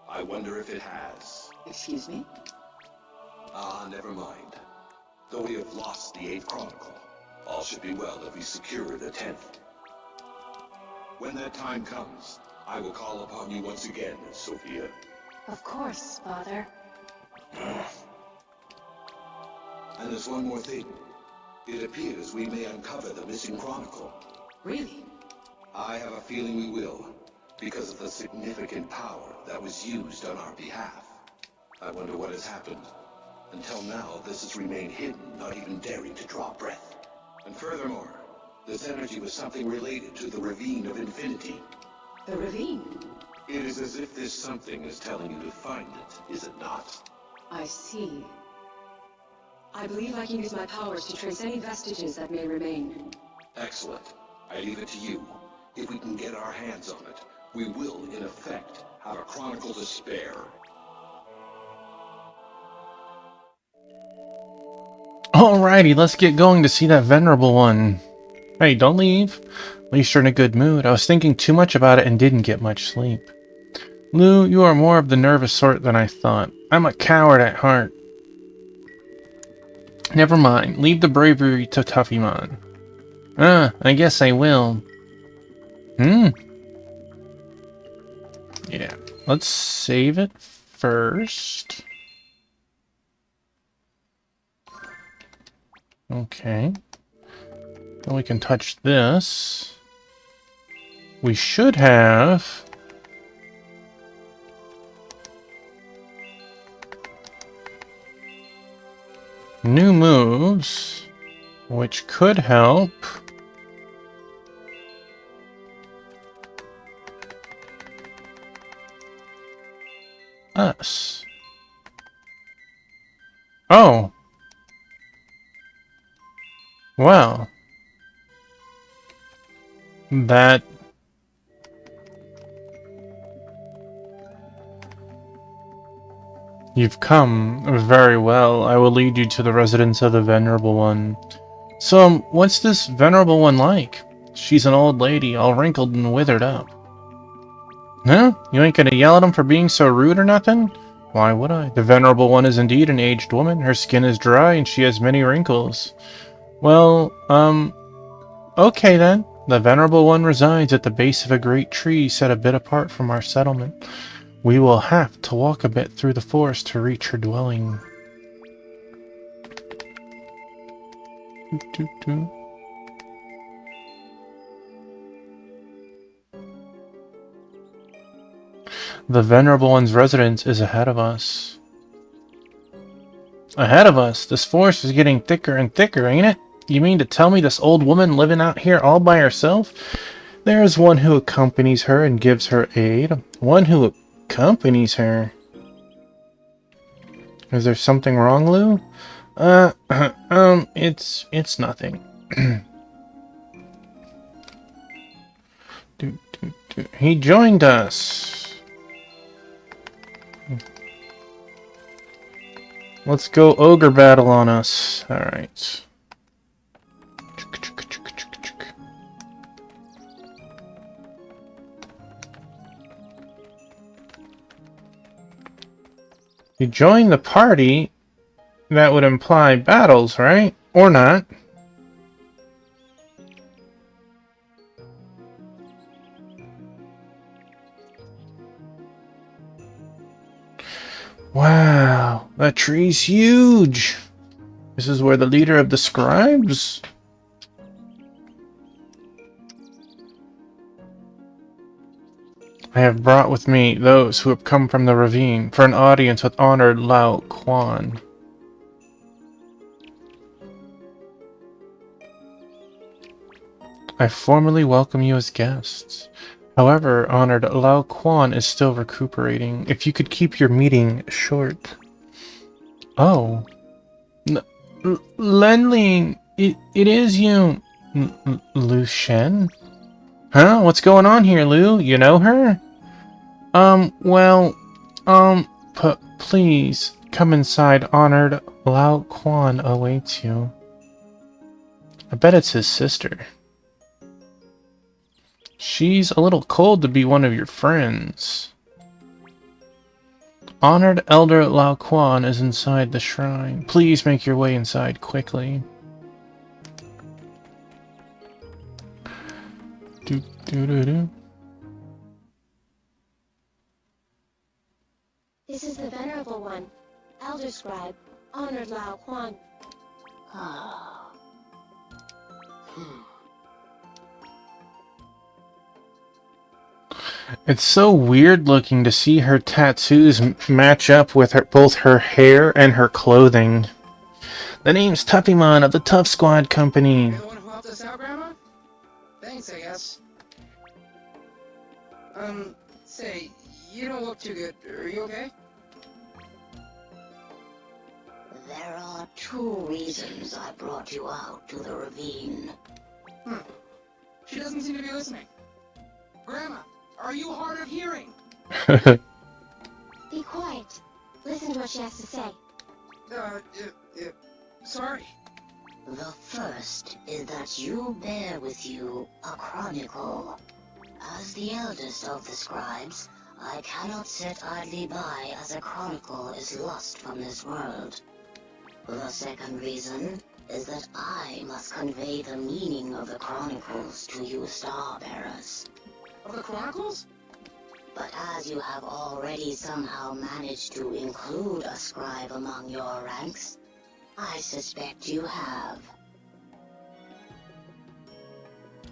I wonder if it has. Excuse me? Ah, never mind. Though we have lost the 8th Chronicle, all should be well if we secure the 10th. When that time comes, I will call upon you once again, Sophia. Of course, Father. And there's one more thing. It appears we may uncover the missing chronicle. Really? I have a feeling we will, because of the significant power that was used on our behalf. I wonder what has happened. Until now, this has remained hidden, not even daring to draw breath. And furthermore, this energy was something related to the Ravine of Infinity. The ravine? It is as if this something is telling you to find it, is it not? I see. I believe I can use my powers to trace any vestiges that may remain. Excellent. I leave it to you. If we can get our hands on it, we will, in effect, have a chronicle to spare. Alrighty, let's get going to see that Venerable One. Hey, don't leave. At least you're in a good mood. I was thinking too much about it and didn't get much sleep. Lou, you are more of the nervous sort than I thought. I'm a coward at heart. Never mind. Leave the bravery to Tuffymon. I guess I will. Yeah. Let's save it first. Okay. Then we can touch this. We should have... new moves, which could help. Us. Oh. Wow. That... You've come very well. I will lead you to the residence of the Venerable One. So, what's this Venerable One like? She's an old lady, all wrinkled and withered up. Huh? You ain't gonna yell at him for being so rude or nothing? Why would I? The Venerable One is indeed an aged woman. Her skin is dry and she has many wrinkles. Well, okay then. The Venerable One resides at the base of a great tree set a bit apart from our settlement. We will have to walk a bit through the forest to reach her dwelling. Doo, doo, doo. The Venerable One's residence is ahead of us. Ahead of us? This forest is getting thicker and thicker, ain't it? You mean to tell me this old woman living out here all by herself? There is one who accompanies her and gives her aid. One who accompanies her. Is there something wrong, Lou? It's nothing. He joined us. Let's go ogre battle on us. Alright. You join the party, that would imply battles, right? Or not. Wow, that tree's huge. This is where the leader of the scribes? I have brought with me those who have come from the ravine for an audience with honored Lao Quan. I formally welcome you as guests. However, honored Lao Quan is still recuperating. If you could keep your meeting short. Oh. Lenling, it is you. Lu Shen? Huh? What's going on here, Lou? You know her? Well, please, come inside. Honored Lao Quan awaits you. I bet it's his sister. She's a little cold to be one of your friends. Honored Elder Lao Quan is inside the shrine. Please make your way inside quickly. Do do do do. This is the Venerable One, Elder Scribe, Honored Lao Quan. It's so weird looking to see her tattoos match up with both her hair and her clothing. The name's Tuffymon of the Tough Squad Company. You're the one who helped us out, Grandma? Thanks, I guess. Say, you don't look too good. Are you okay? There are 2 reasons I brought you out to the ravine. She doesn't seem to be listening. Grandma, are you hard of hearing? Be quiet. Listen to what she has to say. Sorry. The first is that you bear with you a chronicle. As the eldest of the scribes, I cannot sit idly by as a chronicle is lost from this world. The second reason is that I must convey the meaning of the chronicles to you star-bearers. Of the Chronicles? But as you have already somehow managed to include a scribe among your ranks, I suspect you have.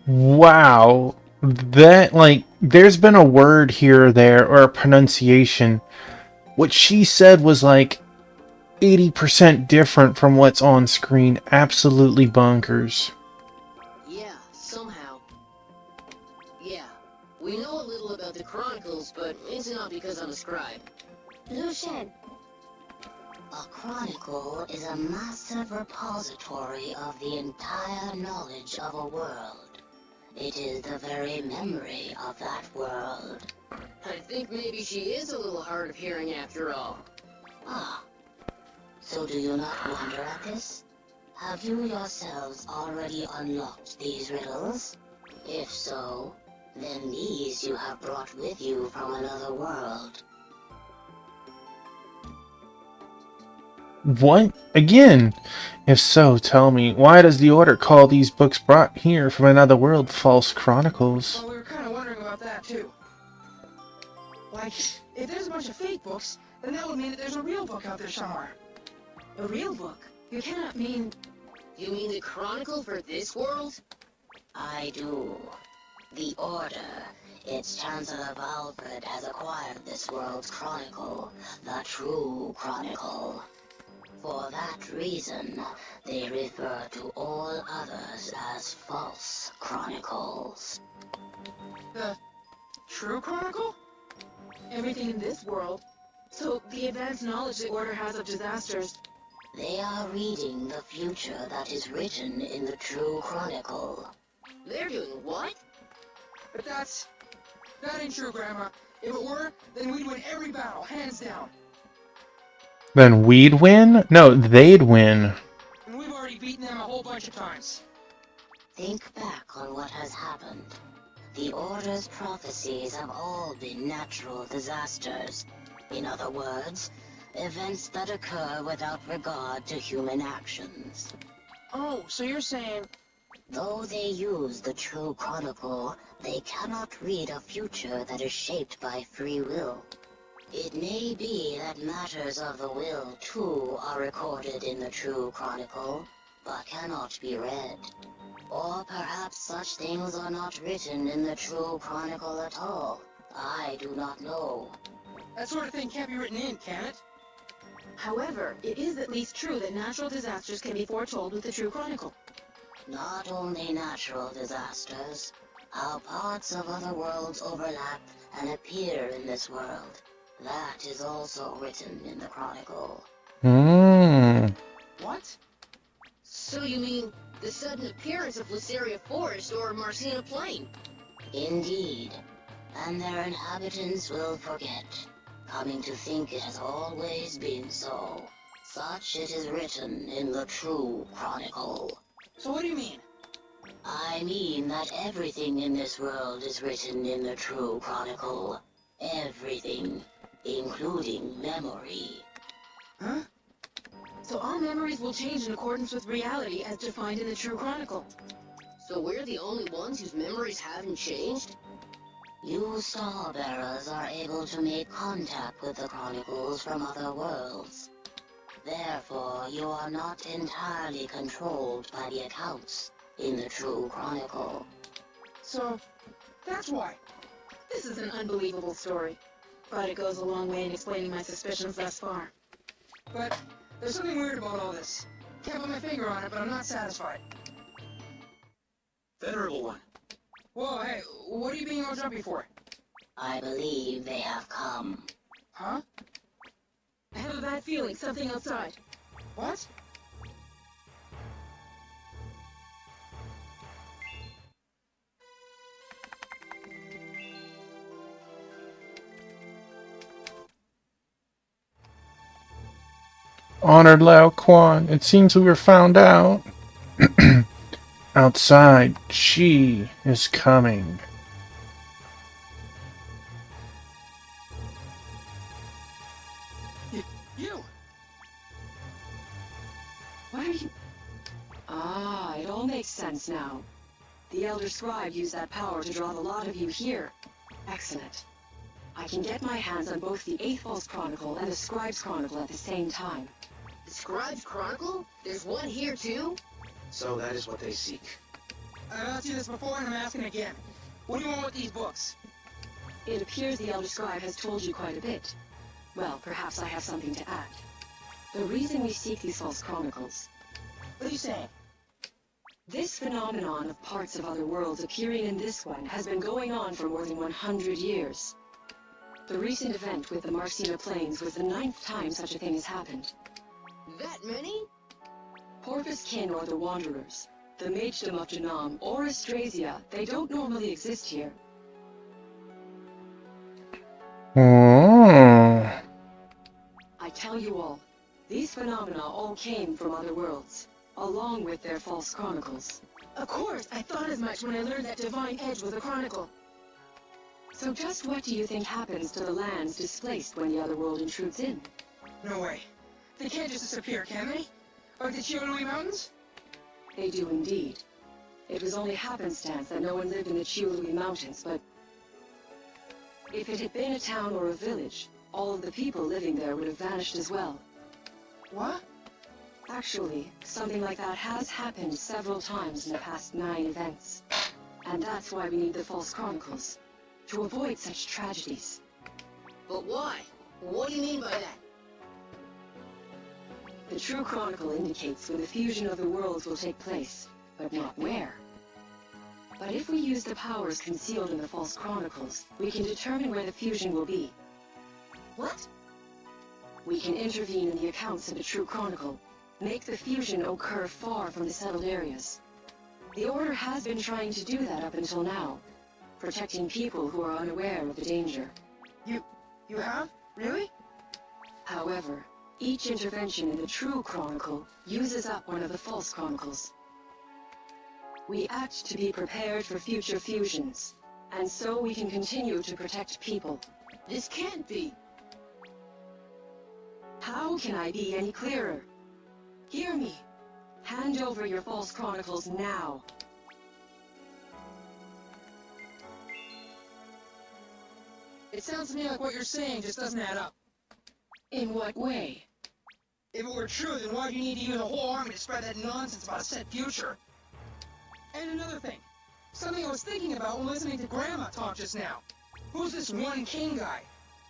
Wow. That, like, there's been a word here or there, or a pronunciation. What she said was like 80% different from what's on screen. Absolutely bonkers. Yeah, somehow. Yeah, we know a little about the Chronicles, but it's not because I'm a scribe. Lu Shen. A chronicle is a massive repository of the entire knowledge of a world. It is the very memory of that world. I think maybe she is a little hard of hearing after all. Ah. So do you not wonder at this? Have you yourselves already unlocked these riddles? If so, Then these you have brought with you from another world. What? Again? If so, tell me, why does the Order call these books brought here from another world false chronicles? Well, we were kind of wondering about that, too. Like, if there's a bunch of fake books, then that would mean that there's a real book out there somewhere. A real book? You cannot mean... You mean the Chronicle for this world? I do. The Order, its Chancellor Valfred, has acquired this world's chronicle, the true chronicle. For that reason, they refer to all others as false chronicles. The true Chronicle? everything in this world. So, the advanced knowledge the Order has of disasters... They are reading the future that is written in the true chronicle. They're doing what? But that ain't true, Grandma. If it were, then we'd win every battle, hands down. Then we'd win? No, they'd win. And we've already beaten them a whole bunch of times. Think back on what has happened. The Order's prophecies have all been natural disasters. In other words, events that occur without regard to human actions. Oh, so you're saying... Though they use the true chronicle, they cannot read a future that is shaped by free will. It may be that matters of the will, too, are recorded in the true chronicle, but cannot be read. Or perhaps such things are not written in the true chronicle at all. I do not know. That sort of thing can't be written in, can it? However, it is at least true that natural disasters can be foretold with the true chronicle. Not only natural disasters, how parts of other worlds overlap and appear in this world. That is also written in the chronicle. What? So you mean the sudden appearance of Lysaria Forest or Marcina Plain? Indeed. And their inhabitants will forget, coming to think it has always been so. Such it is written in the true chronicle. So what do you mean? I mean that everything in this world is written in the true chronicle. Everything, including memory. Huh? So all memories will change in accordance with reality as defined in the true chronicle. So we're the only ones whose memories haven't changed? You Starbearers are able to make contact with the chronicles from other worlds. Therefore, you are not entirely controlled by the accounts in the true chronicle. So, that's why. This is an unbelievable story, but it goes a long way in explaining my suspicions thus far. But there's something weird about all this. Can't put my finger on it, but I'm not satisfied. Venerable one. Whoa, hey, what are you being all jumpy for? I believe they have come. Huh? I have a bad feeling, something outside. What? Honored Lao Quan, it seems we were found out. Outside, she is coming. You! What are you... Ah, it all makes sense now. The Elder Scribe used that power to draw the lot of you here. Excellent. I can get my hands on both the 8th False Chronicle and the Scribe's Chronicle at the same time. The Scribe's Chronicle? There's one here too? So that is what they seek. I've asked you this before and I'm asking again. What do you want with these books? It appears the Elder Scribe has told you quite a bit. Well, perhaps I have something to add. The reason we seek these false chronicles... What are you saying? This phenomenon of parts of other worlds appearing in this one has been going on for more than 100 years. The recent event with the Marcina Plains was the 9th time such a thing has happened. That many? Porpoise kin or the Wanderers, the Magedom of Janam, or Austrasia, they don't normally exist here. Oh. I tell you all, these phenomena all came from other worlds, along with their false chronicles. Of course, I thought as much when I learned that Divine Edge was a chronicle. So just what do you think happens to the lands displaced when the other world intrudes in? No way. They can't just disappear, can they? Like the Chiolui Mountains? They do indeed. It was only happenstance that no one lived in the Chiolui Mountains, but if it had been a town or a village, all of the people living there would have vanished as well. What? Actually, something like that has happened several times in the past 9 events. And that's why we need the False Chronicles, to avoid such tragedies. But why? What do you mean by that? The True Chronicle indicates when the fusion of the worlds will take place, but not where. But if we use the powers concealed in the False Chronicles, we can determine where the fusion will be. What? We can intervene in the accounts of the True Chronicle, make the fusion occur far from the settled areas. The Order has been trying to do that up until now, protecting people who are unaware of the danger. You have? Really? However, each intervention in the True Chronicle uses up one of the False Chronicles. We act to be prepared for future fusions, and so we can continue to protect people. This can't be. How can I be any clearer? Hear me. Hand over your False Chronicles now. It sounds to me like what you're saying just doesn't add up. In what way? If it were true, then why do you need to use a whole army to spread that nonsense about a set future? And another thing. Something I was thinking about when listening to Grandma talk just now. Who's this one king guy?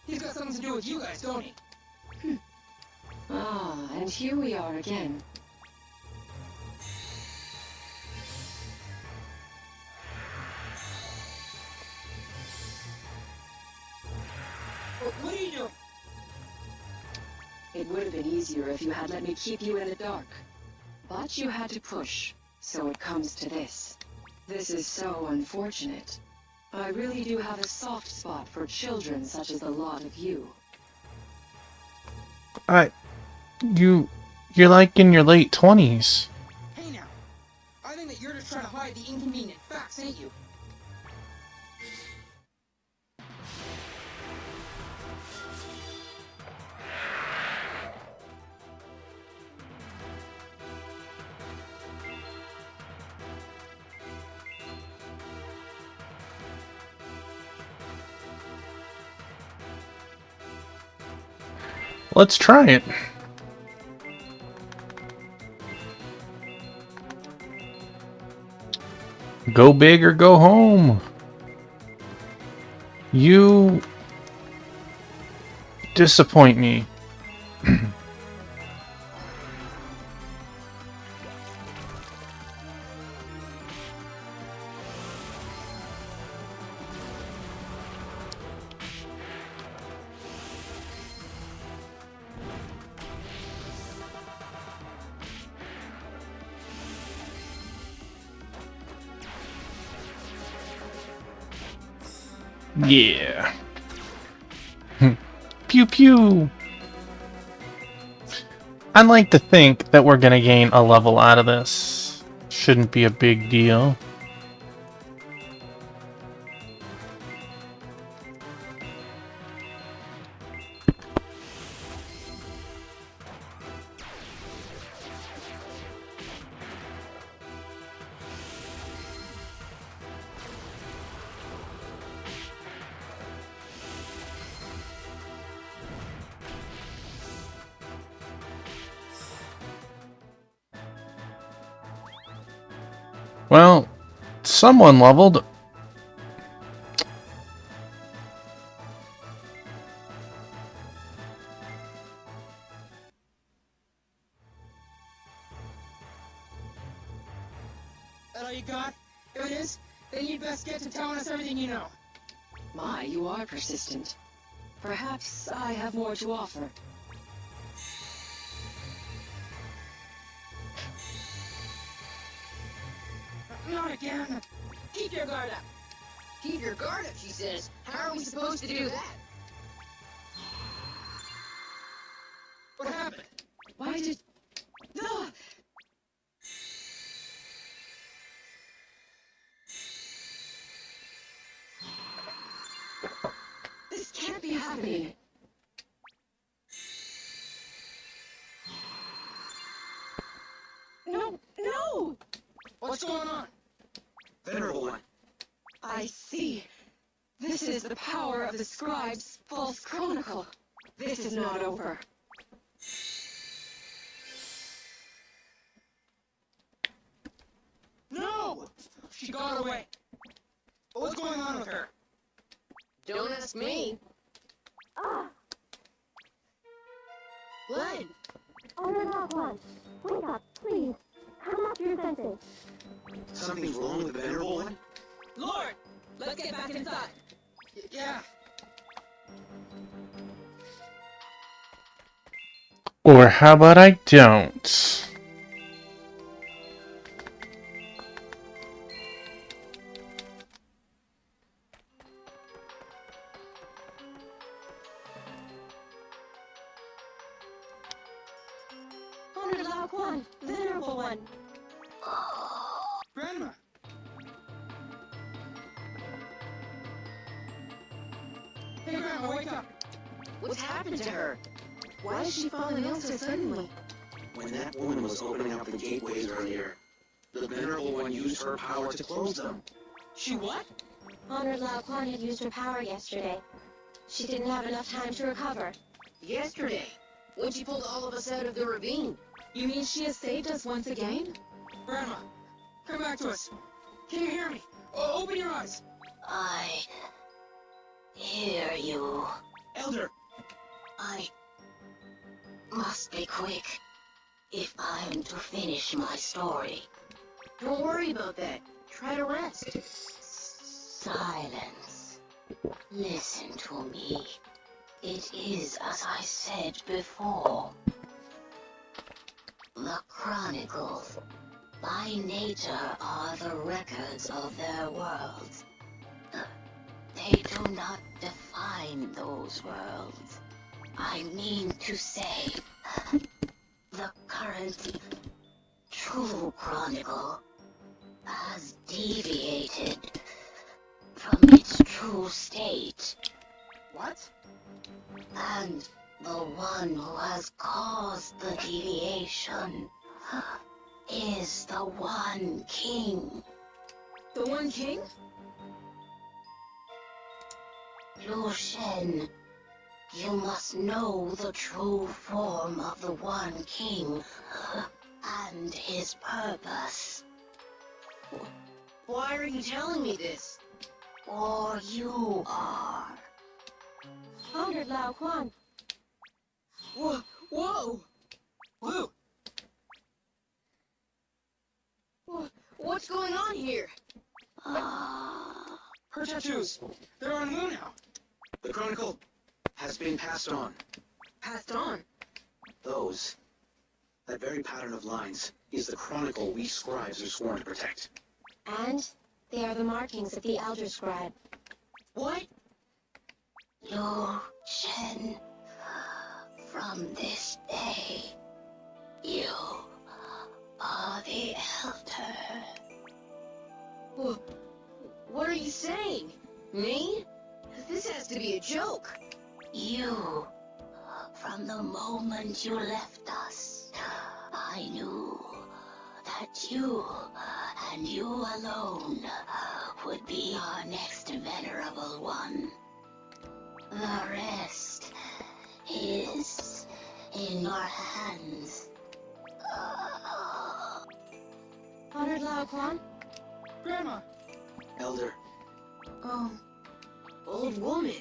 He's got something to do with you guys, don't he? Ah, and here we are again. What are you doing? It would have been easier if you had let me keep you in the dark. But you had to push, so it comes to this. This is so unfortunate. I really do have a soft spot for children such as the lot of you. You're like in your late 20s. Hey now. I think that you're just trying to hide the inconvenient facts, ain't you? Let's try it. Go big or go home. You disappoint me. Yeah. Pew pew. I'd like to think that we're gonna gain a level out of this. Shouldn't be a big deal. Well, someone leveled. That all you got? If it is, then you'd best get to telling us everything you know. My, you are persistent. Perhaps I have more to offer. Not again. Keep your guard up. Keep your guard up, she says. How are we supposed to do that? What happened? Why did... Ah! happening? No, no! What's going on? Venerable One. I see. This is the power of the scribe's false chronicle. This is not over. No! She got away. What's going on with her? Don't ask me. Blood. Wake up, please. Come up to your senses. Something's wrong with the Venerable One? Lord, let's get back inside. Yeah. Or how about I don't? Honored Lao Quan, Venerable One. Grandma. Hey, Grandma, wake up. What's happened to her? Why is she falling ill so suddenly? When that woman was opening up the gateways earlier, the Venerable One used her power to close them. She what? Honored Lao Quan had used her power yesterday. She didn't have enough time to recover. Yesterday, when she pulled all of us out of the ravine. You mean she has saved us once again? Grandma, come back to us. Can you hear me? Open your eyes. I hear you. Elder. I must be quick if I'm to finish my story. Don't worry about that. Try to rest. Silence. Listen to me. It is as I said before. The Chronicles, by nature, are the records of their worlds. They do not define those worlds. I mean to say, the current true Chronicle has deviated from its true state. What? And the one who has caused the deviation is the One King. The One King? Liu Shen, you must know the true form of the One King and his purpose. Why are you telling me this? Or you are. Honored Lao Quan. Whoa! Whoa! Blue! What's going on here? Her tattoos. They're on the moon now. The Chronicle has been passed on. Passed on. That very pattern of lines, is the Chronicle we scribes are sworn to protect. And they are the markings of the Elder Scribe. What? Liu Shen, from this day, you are the Elder. What are you saying? Me? This has to be a joke. You, from the moment you left us, I knew that you, and you alone, would be our next Venerable One. The rest is in your hands. Honored Lao Quan? Grandma! Elder. Old woman.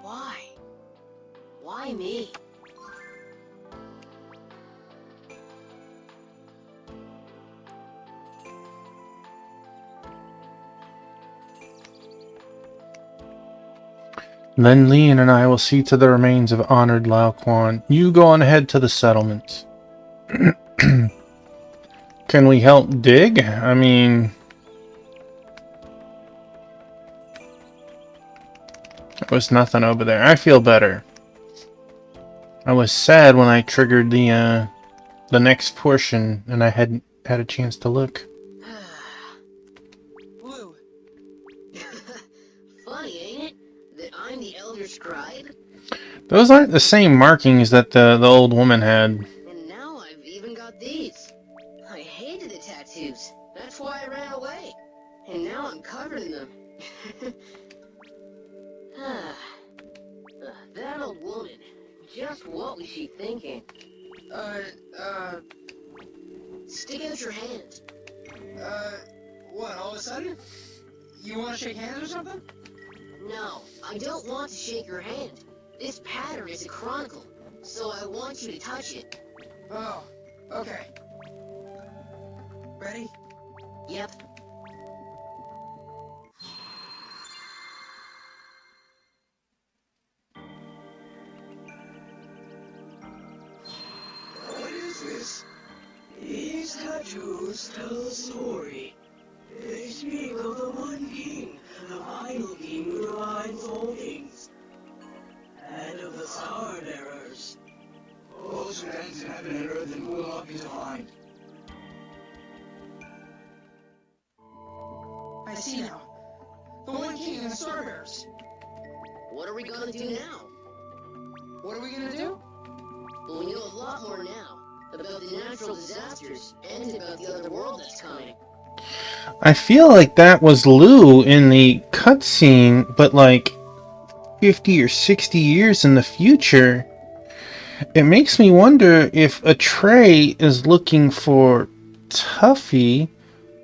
Why? Why me? Then Leon and I will see to the remains of honored Lao Quan. You go on ahead to the settlement. Can we help dig? I mean... there was nothing over there. I feel better. I was sad when I triggered the next portion and I hadn't had a chance to look. Blue. Those aren't the same markings that the old woman had. And now I've even got these. I hated the tattoos. That's why I ran away. And now I'm covered in them. That old woman. Just what was she thinking? Stick out your hand. What, all of a sudden? You want to shake hands or something? No, I don't want to shake your hand. This pattern is a chronicle, so I want you to touch it. Oh, okay. Ready? Yep. What is this? These tattoos tell a story. They speak of the one king, the final king who defines all things, and of the star bearers. Those who dance in heaven and earth and will not be defined. I see now. The one king and the star bearers. What are we gonna do now? What are we gonna do? Well, we know a lot more now about the natural disasters and about the other world that's coming. I feel like that was Lou in the cutscene, but like 50 or 60 years in the future. It makes me wonder if Atreyu is looking for Tuffy,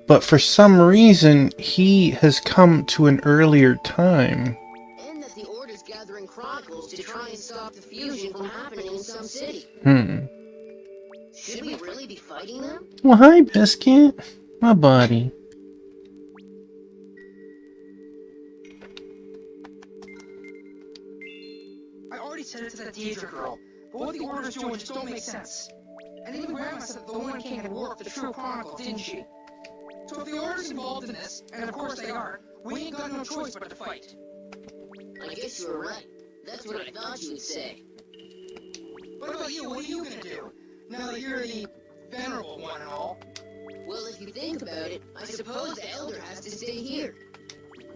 but for some reason he has come to an earlier time. And that the Order's gathering chronicles to try and stop the fusion from happening in some city. Should we really be fighting them? Well, hi, Biscuit. My buddy. I already said it to that Deidre girl, but what the Order's doing just don't make sense. And even Grandma said that the one king had warped the true chronicle, didn't she? So if the Order's involved in this, and of course they are, we ain't got no choice but to fight. I guess you were right. That's what I thought you would say. What about you? What are you gonna do? Now that you're the venerable one and all. Well, if you think about it, I suppose the Elder has to stay here.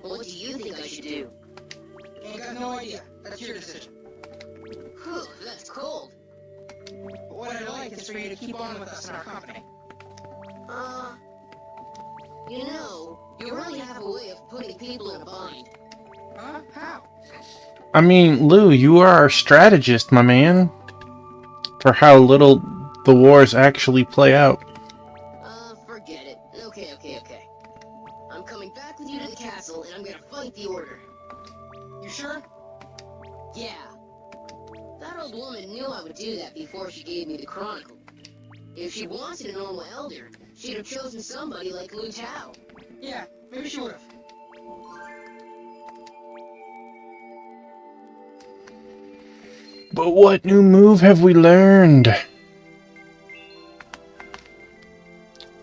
What do you think I should do? Ain't got no idea. That's your decision. Whew, that's cold. But what I'd like is for you to keep on with us in our company. You know, you really have a way of putting people in a bind. Huh? How? I mean, Lou, you are our strategist, my man. For how little the wars actually play out. Forget it. Okay. I'm coming back with you to the castle, and I'm gonna fight the Order. You sure? Yeah. That old woman knew I would do that before she gave me the Chronicle. If she wanted a normal Elder, she'd have chosen somebody like Lu Tao. Yeah, maybe she would've. But what new move have we learned?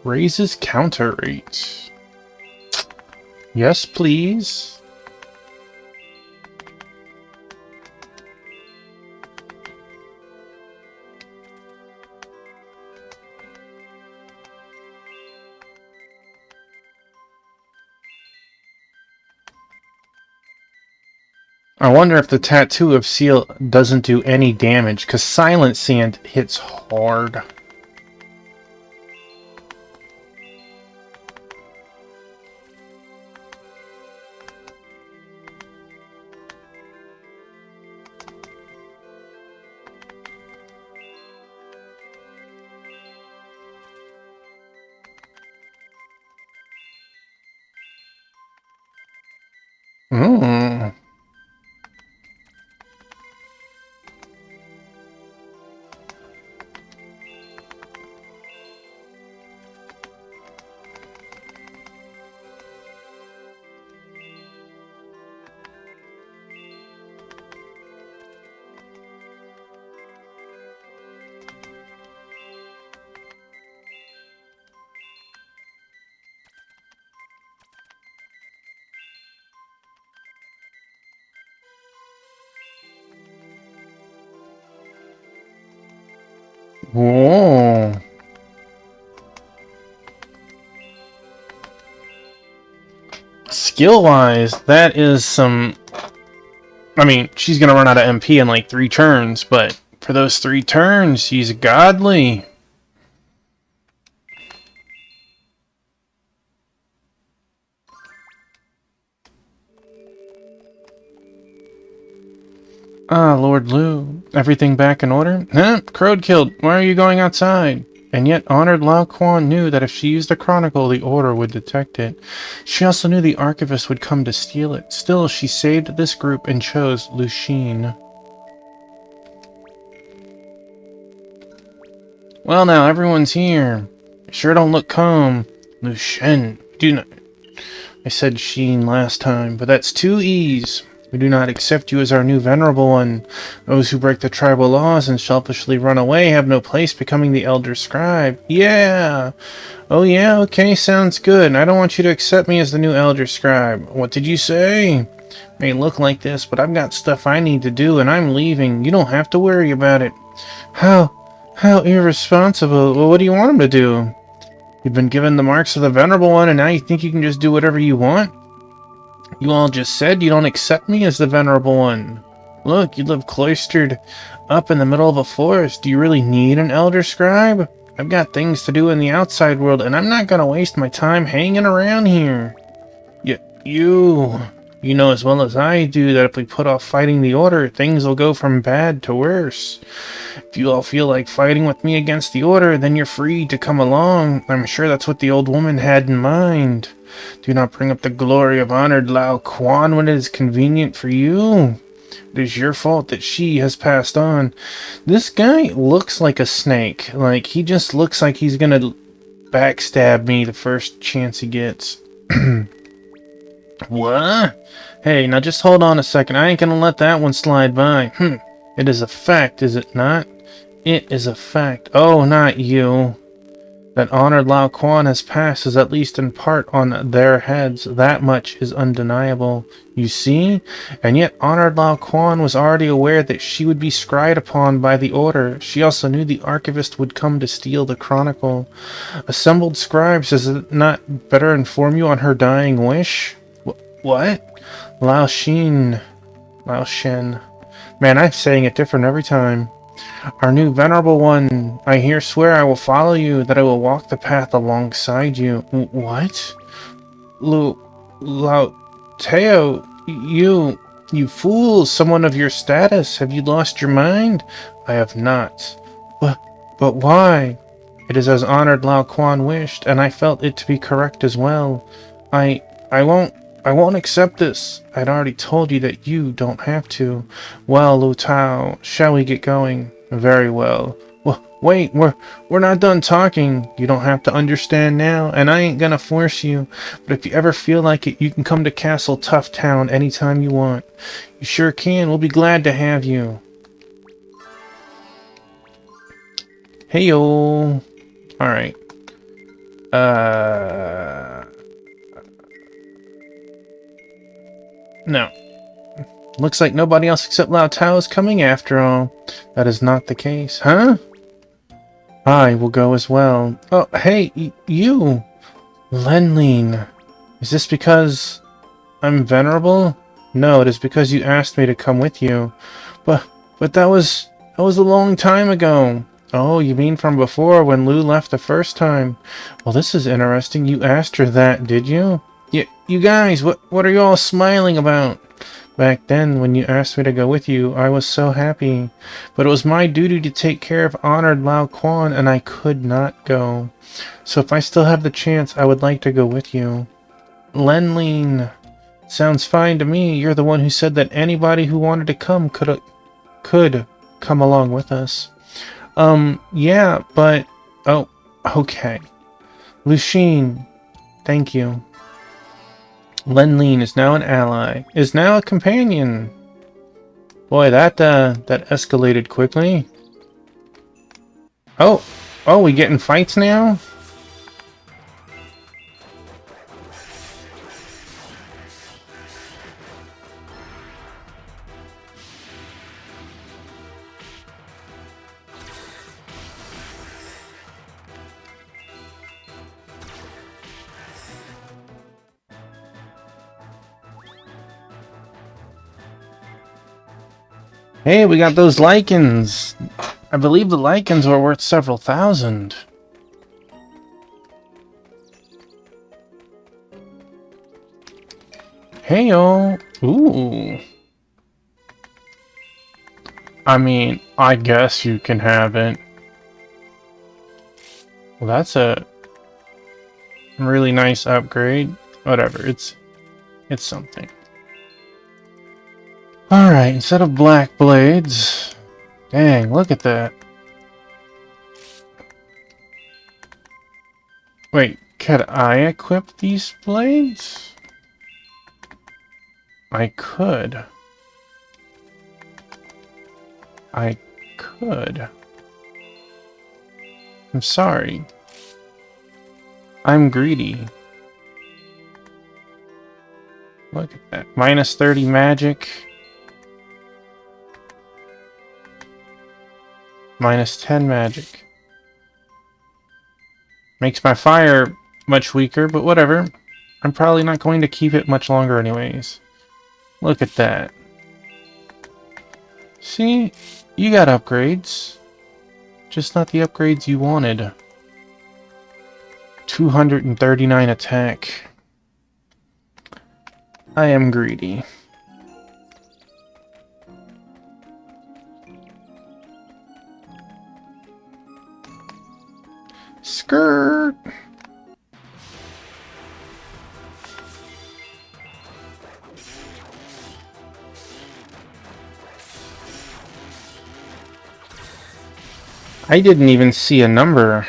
Raises counter rate. Yes, please. I wonder if the Tattoo of Seal doesn't do any damage, because Silent Sand hits hard. Mm. Whoa. Skill-wise, that is some I mean, she's gonna run out of MP in like 3 turns, but for those 3 turns, she's godly. Ah, Lord Lu. Everything back in order? Huh? Crowd killed. Why are you going outside? And yet, Honored Lao Quan knew that if she used the Chronicle, the Order would detect it. She also knew the Archivist would come to steal it. Still, she saved this group and chose Lu Xun. Well now, everyone's here. Sure don't look calm. Lu Xun. Do not... I said Sheen last time, but that's 2 E's. We do not accept you as our new Venerable One. Those who break the tribal laws and selfishly run away have no place becoming the Elder Scribe. Yeah! Oh yeah, okay, sounds good. I don't want you to accept me as the new Elder Scribe. What did you say? May look like this, but I've got stuff I need to do and I'm leaving. You don't have to worry about it. How irresponsible. Well, what do you want him to do? You've been given the marks of the Venerable One and now you think you can just do whatever you want? You all just said you don't accept me as the Venerable One. Look, you live cloistered up in the middle of a forest. Do you really need an Elder Scribe? I've got things to do in the outside world, and I'm not gonna waste my time hanging around here. You know as well as I do that if we put off fighting the Order, things will go from bad to worse. If you all feel like fighting with me against the Order, then you're free to come along. I'm sure that's what the old woman had in mind. Do not bring up the glory of Honored Lao Quan when it is convenient for you. It is your fault that she has passed on. This guy looks like a snake. Like, he just looks like he's gonna backstab me the first chance he gets. What? Hey, now just hold on a second. I ain't gonna let that one slide by. It is a fact, is it not? It is a fact. Oh, not you. That Honored Lao Quan has passed is at least in part on their heads. That much is undeniable. You see? And yet Honored Lao Quan was already aware that she would be scried upon by the Order. She also knew the Archivist would come to steal the Chronicle. Assembled scribes, does it not better inform you on her dying wish? What? Lao Xin. Lao Shen. Man, I'm saying it different every time. Our new Venerable One, I here swear I will follow you, that I will walk the path alongside you. What? Lao Teo, you fool, someone of your status, have you lost your mind? I have not. But why? It is as Honored Lao Quan wished, and I felt it to be correct as well. I won't accept this. I'd already told you that you don't have to. Well, Lu Tao, shall we get going? Very well. Wait, we're not done talking. You don't have to understand now, and I ain't gonna force you. But if you ever feel like it, you can come to Castle Tough Town anytime you want. You sure can. We'll be glad to have you. Heyo. Alright. No. Looks like nobody else except Lao Tao is coming after all. That is not the case. Huh? I will go as well. Oh, hey, you! Lenlin. Is this because I'm venerable? No, it is because you asked me to come with you. But that was a long time ago. Oh, you mean from before, when Lu left the first time? Well, this is interesting. You asked her that, did you? You guys, what are you all smiling about? Back then, when you asked me to go with you, I was so happy. But it was my duty to take care of Honored Lao Quan, and I could not go. So if I still have the chance, I would like to go with you. Lenlin. Sounds fine to me. You're the one who said that anybody who wanted to come could come along with us. Yeah, but... Oh, okay. Lu Xun, thank you. Lenlin is now an ally. Is now a companion. Boy, that escalated quickly. Oh, we getting fights now? Hey, we got those lichens. I believe the lichens were worth several thousand. Hey-o. Ooh. I mean, I guess you can have it. Well, that's a really nice upgrade. Whatever, it's something. Alright, instead of black blades... Dang, look at that. Wait, could I equip these blades? I could. I could. I'm sorry. I'm greedy. Look at that. Minus 30 magic. Minus 10 magic. Makes my fire much weaker, but whatever. I'm probably not going to keep it much longer anyways. Look at that. See? You got upgrades. Just not the upgrades you wanted. 239 attack. I am greedy. Skirt! I didn't even see a number.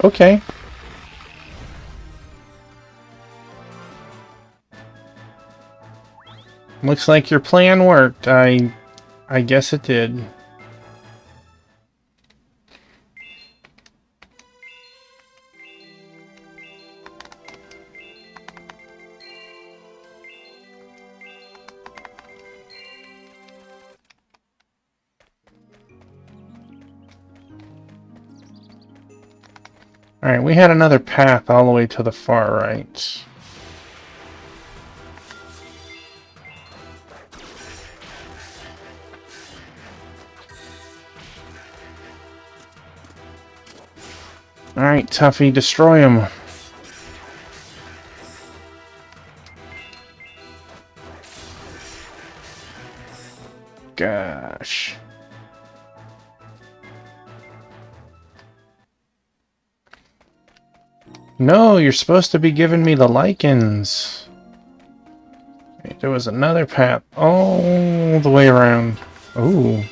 Okay. Looks like your plan worked. I guess it did. Alright, we had another path all the way to the far right. Alright, Tuffy, destroy him. Gosh. No, you're supposed to be giving me the lichens. Wait, there was another path all the way around. Ooh.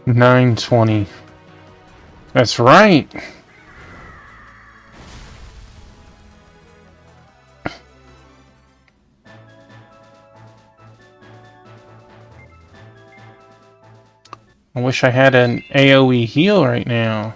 $9.20. That's right. I wish I had an AoE heal right now.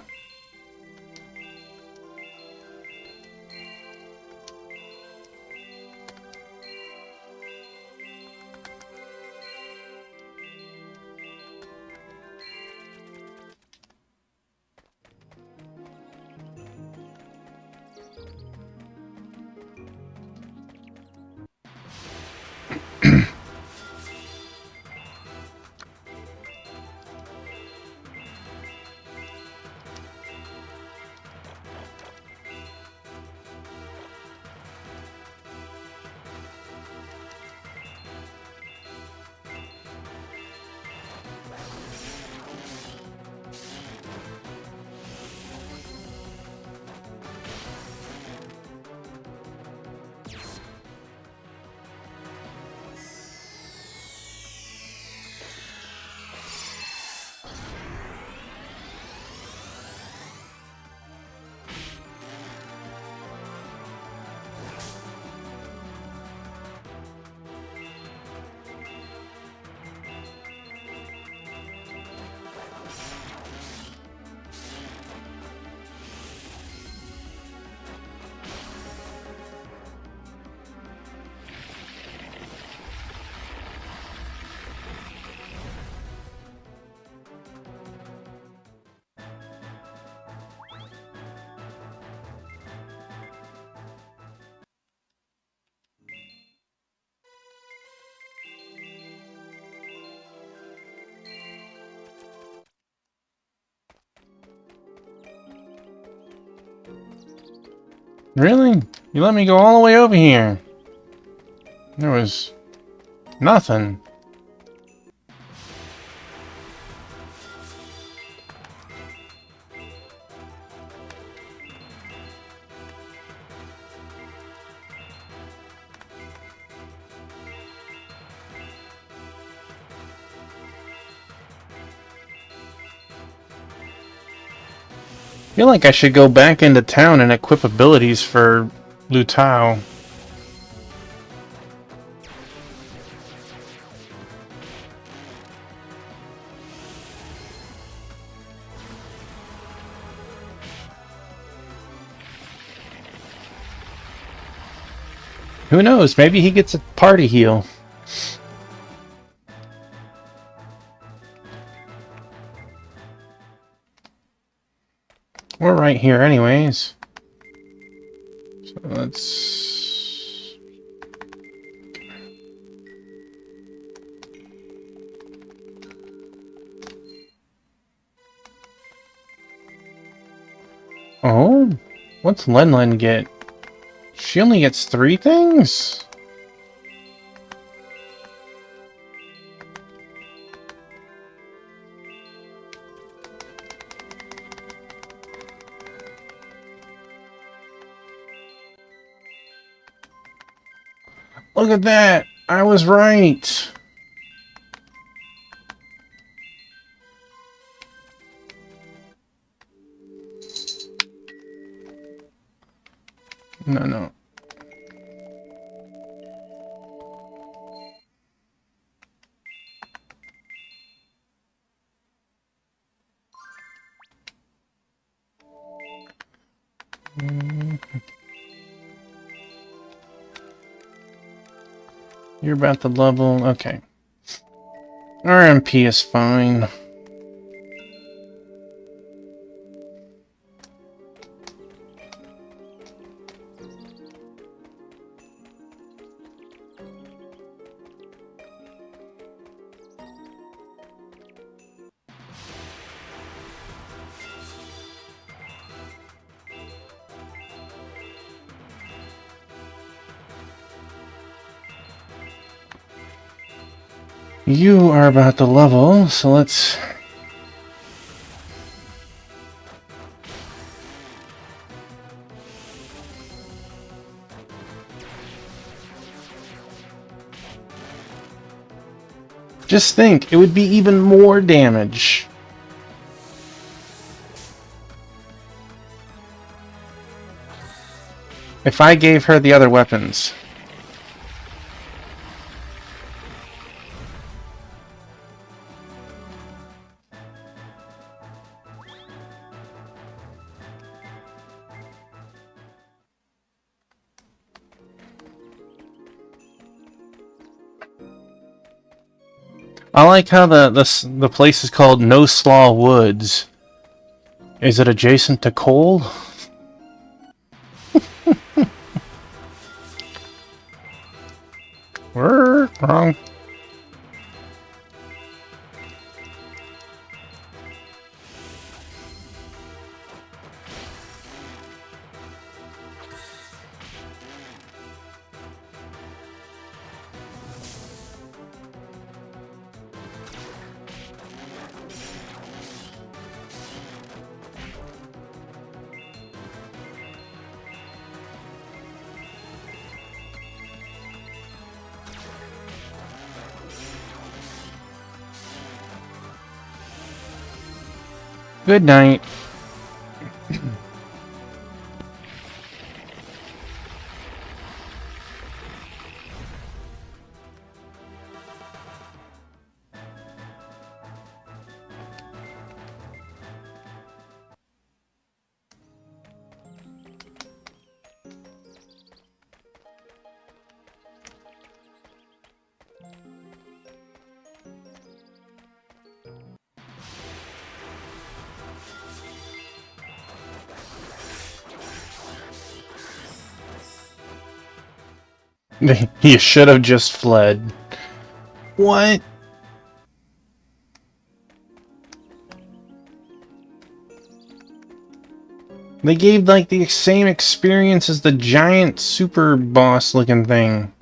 Really? You let me go all the way over here. There was nothing. I feel like I should go back into town and equip abilities for Lu Tao. Who knows? Maybe he gets a party heal. We're right here anyways. So let's... Oh? What's Len get? She only gets 3 things? Look at that! I was right! No. You're about the level... Okay. RMP is fine. You are about the level, so let's... Just think, it would be even more damage. If I gave her the other weapons. I like how the place is called No Slaw Woods. Is it adjacent to coal? Wrong. Good night. You should have just fled. What? They gave like the same experience as the giant super boss looking thing.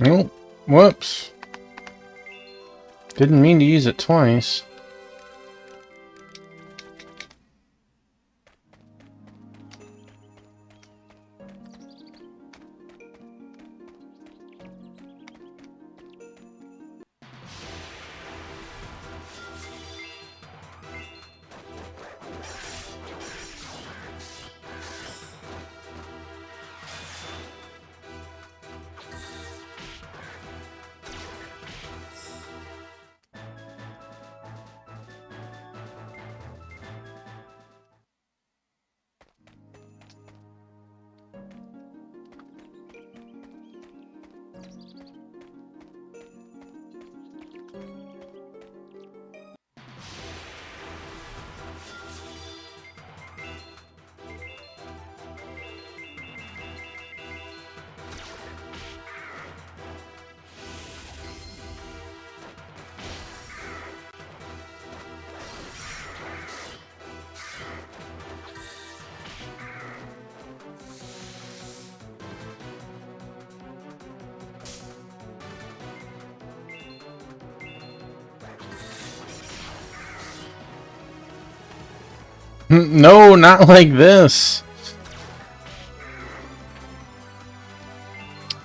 Oh, whoops. Didn't mean to use it twice. No, not like this.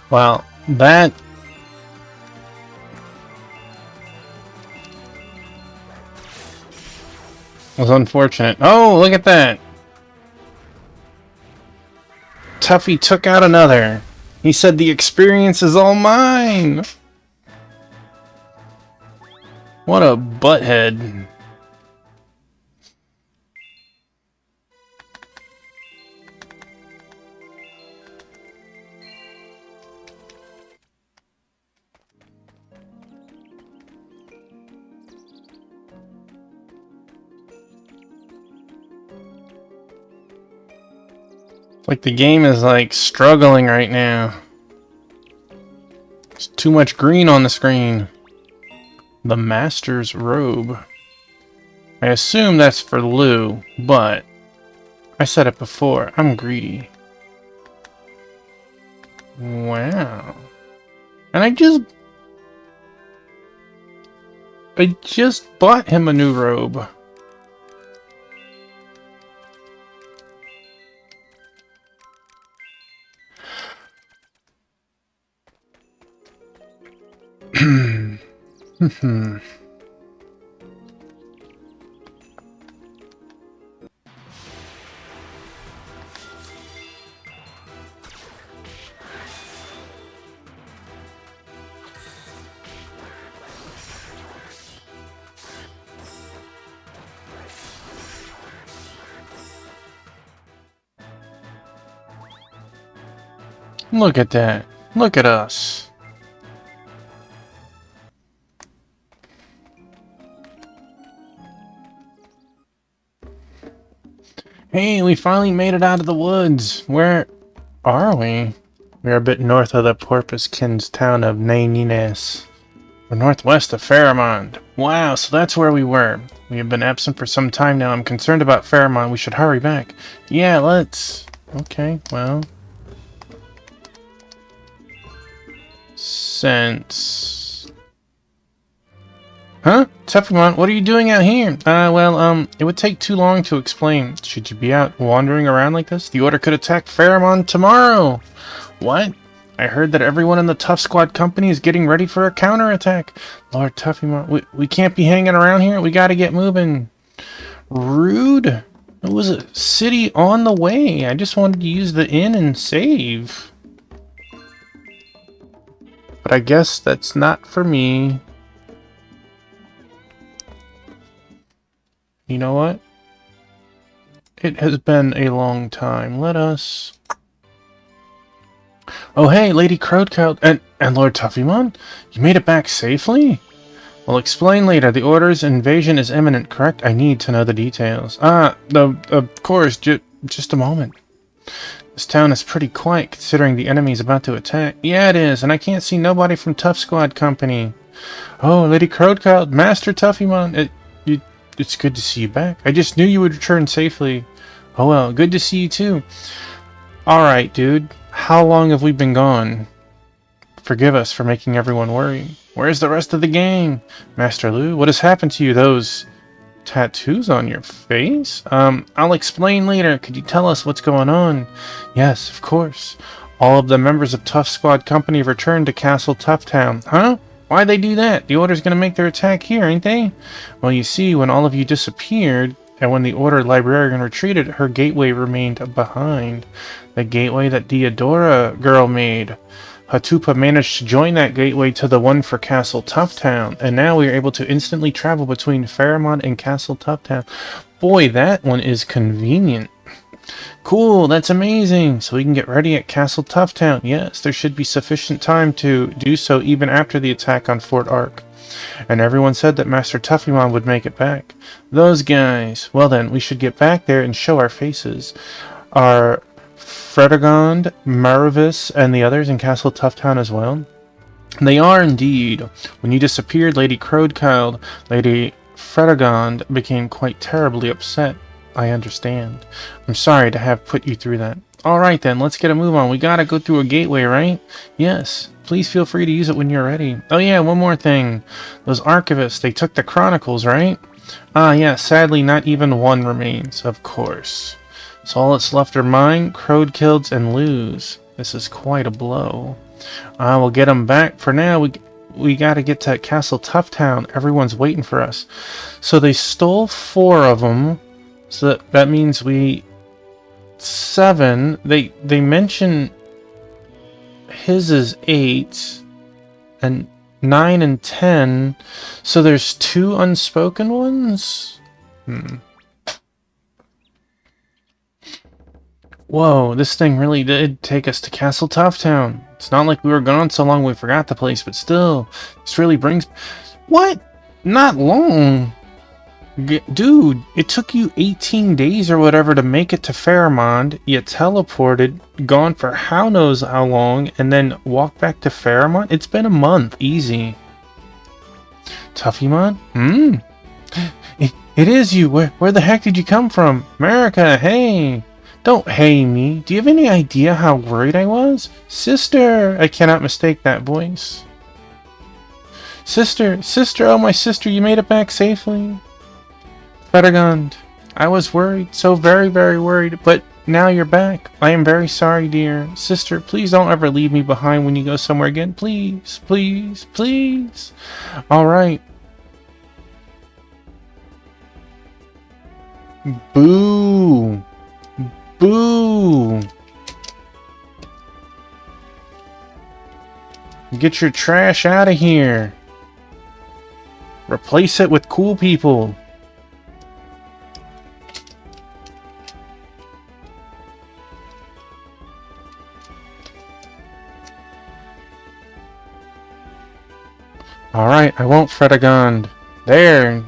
Well, that was unfortunate. Oh, look at that. Tuffy took out another. He said the experience is all mine. What a butthead. It's like the game is like struggling right now. There's too much green on the screen. The Master's Robe. I assume that's for Lou, but I said it before, I'm greedy. Wow. And I just bought him a new robe. Look at that. Look at us. Hey, we finally made it out of the woods. Where are we? We're a bit north of the Porpoisekin's town of Nainines. We're northwest of Faramond. Wow, so that's where we were. We have been absent for some time now. I'm concerned about Faramond. We should hurry back. Yeah, let's... Okay, well... Since... Huh? Teflon, what are you doing out here? It would take too long to explain. Should you be out wandering around like this? The Order could attack Faramond tomorrow! What? I heard that everyone in the Tough Squad company is getting ready for a counterattack. Lord Tuffymon, we can't be hanging around here. We gotta get moving. Rude. It was a city on the way. I just wanted to use the inn and save. But I guess that's not for me. You know what? It has been a long time. Let us... Oh hey, Lady Crowdcoat and Lord Tuffymon? You made it back safely? Well, explain later. The Order's invasion is imminent, correct? I need to know the details. Of course, just a moment. This town is pretty quiet, considering the enemy's about to attack. Yeah, it is, and I can't see nobody from Tough Squad Company. Oh, Lady Crowdcoat, Master Tuffymon, it's good to see you back. I just knew you would return safely. Oh well, good to see you too. Alright, dude. How long have we been gone? Forgive us for making everyone worry. Where's the rest of the gang? Master Lu, what has happened to you? Those tattoos on your face? I'll explain later. Could you tell us what's going on? Yes, of course. All of the members of Tough Squad Company have returned to Castle Toughtown. Huh? Why'd they do that? The Order's gonna make their attack here, ain't they? Well, you see, when all of you disappeared, and when the Order Librarian retreated, her gateway remained behind. The gateway that Diodora girl made. Hatupa managed to join that gateway to the one for Castle Toughtown, and now we are able to instantly travel between Faramond and Castle Toughtown. Boy, that one is convenient. Cool, that's amazing. So we can get ready at Castle Toughtown. Yes, there should be sufficient time to do so even after the attack on Fort Ark. And everyone said that Master Tuffymon would make it back. Those guys. Well then, we should get back there and show our faces. Are Fredegond, Maravis, and the others in Castle Toughtown as well? They are indeed. When you disappeared, Lady Crowdchild, Lady Fredegond became quite terribly upset. I understand. I'm sorry to have put you through that. Alright then, let's get a move on. We gotta go through a gateway, right? Yes. Please feel free to use it when you're ready. Oh yeah, one more thing. Those archivists, they took the chronicles, right? Ah yeah, sadly not even one remains, of course. So all that's left are mine, Crowdkild's, and Lou's. This is quite a blow. We'll get them back. For now, we gotta get to Castle Toughtown. Everyone's waiting for us. So they stole 4 of them. So that means 7. They mention his is 8. And 9 and 10. So there's 2 unspoken ones? Whoa, this thing really did take us to Castle Toughtown. It's not like we were gone so long we forgot the place, but still, this really brings... What? Not long? Dude, it took you 18 days or whatever to make it to Faramond. You teleported, gone for how knows how long, and then walked back to Faramond? It's been a month, easy. Tuffymon? It is you. Where the heck did you come from? America, hey! Don't hey me. Do you have any idea how worried I was? Sister! I cannot mistake that voice. Sister! Sister! Oh, my sister, you made it back safely. Fredegond, I was worried. So very, very worried. But now you're back. I am very sorry, dear. Sister, please don't ever leave me behind when you go somewhere again. Please, please, please. Alright. Boo! Boo! Get your trash out of here. Replace it with cool people. Alright, I won't, Fredegond. There!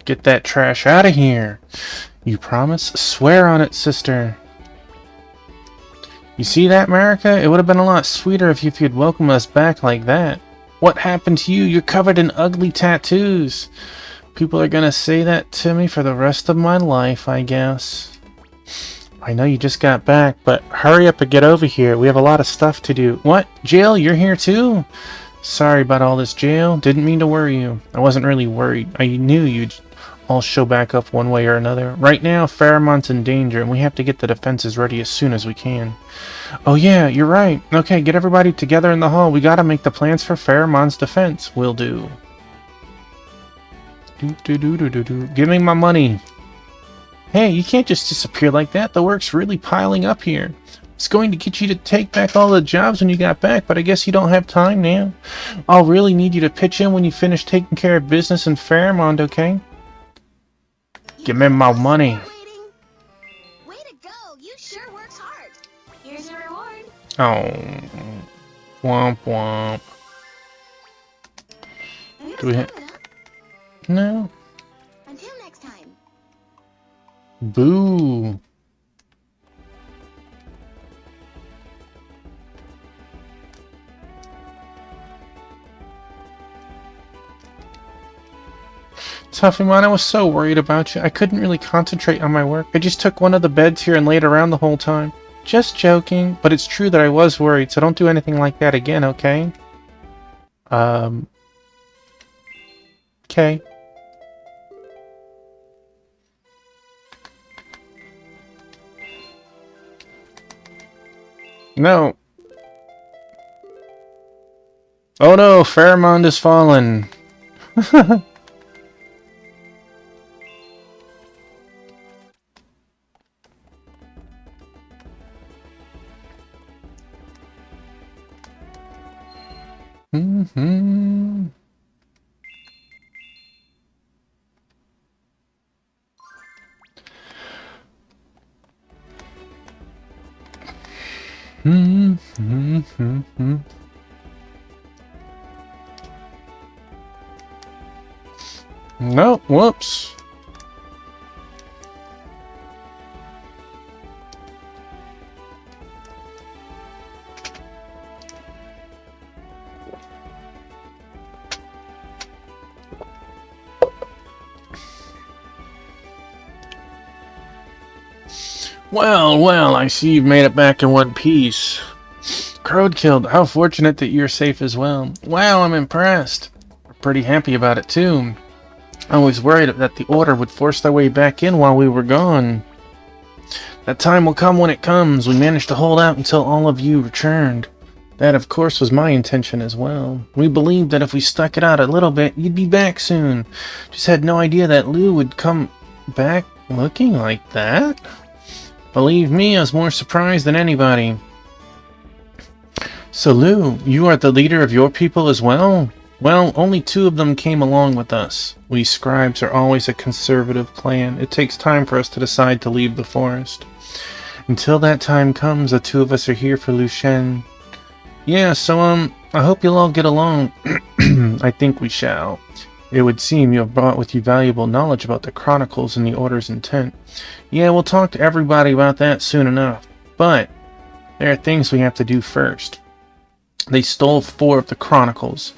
Get that trash out of here! You promise? Swear on it, sister. You see that, Marika? It would have been a lot sweeter if you'd welcomed us back like that. What happened to you? You're covered in ugly tattoos. People are gonna say that to me for the rest of my life, I guess. I know you just got back, but hurry up and get over here. We have a lot of stuff to do. What? Jail? You're here too? Sorry about all this, Jail. Didn't mean to worry you. I wasn't really worried. I knew you'd all show back up one way or another. Right now, Faramon's in danger, and we have to get the defenses ready as soon as we can. Oh yeah, you're right. Okay, get everybody together in the hall. We gotta make the plans for Faramon's defense. Will do. Give me my money. Hey, you can't just disappear like that. The work's really piling up here. It's going to get you to take back all the jobs when you got back, but I guess you don't have time now. I'll really need you to pitch in when you finish taking care of business in Fairmont, okay? Give me my money. Way to go! You sure works hard. Here's your reward. Oh. Womp womp. Do we have... No. Until next time. Boo. Tuffymon, I was so worried about you. I couldn't really concentrate on my work. I just took one of the beds here and laid around the whole time. Just joking, but it's true that I was worried, so don't do anything like that again, okay? Okay. No. Oh no, Fairmont has fallen. Mm-hmm. Mm-hmm. No, whoops. Well, well, I see you've made it back in one piece. Crowdkilled, how fortunate that you're safe as well. Wow, I'm impressed. Pretty happy about it too. I was worried that the Order would force their way back in while we were gone. That time will come when it comes. We managed to hold out until all of you returned. That, of course, was my intention as well. We believed that if we stuck it out a little bit, you'd be back soon. Just had no idea that Lou would come back looking like that. Believe me, I was more surprised than anybody. So Lou, you are the leader of your people as well? Well, only 2 of them came along with us. We scribes are always a conservative clan. It takes time for us to decide to leave the forest. Until that time comes, the 2 of us are here for Lu Shen. Yeah, so I hope you'll all get along. I think we shall. It would seem you have brought with you valuable knowledge about the Chronicles and the Order's intent. Yeah, we'll talk to everybody about that soon enough. But there are things we have to do first. They stole 4 of the Chronicles.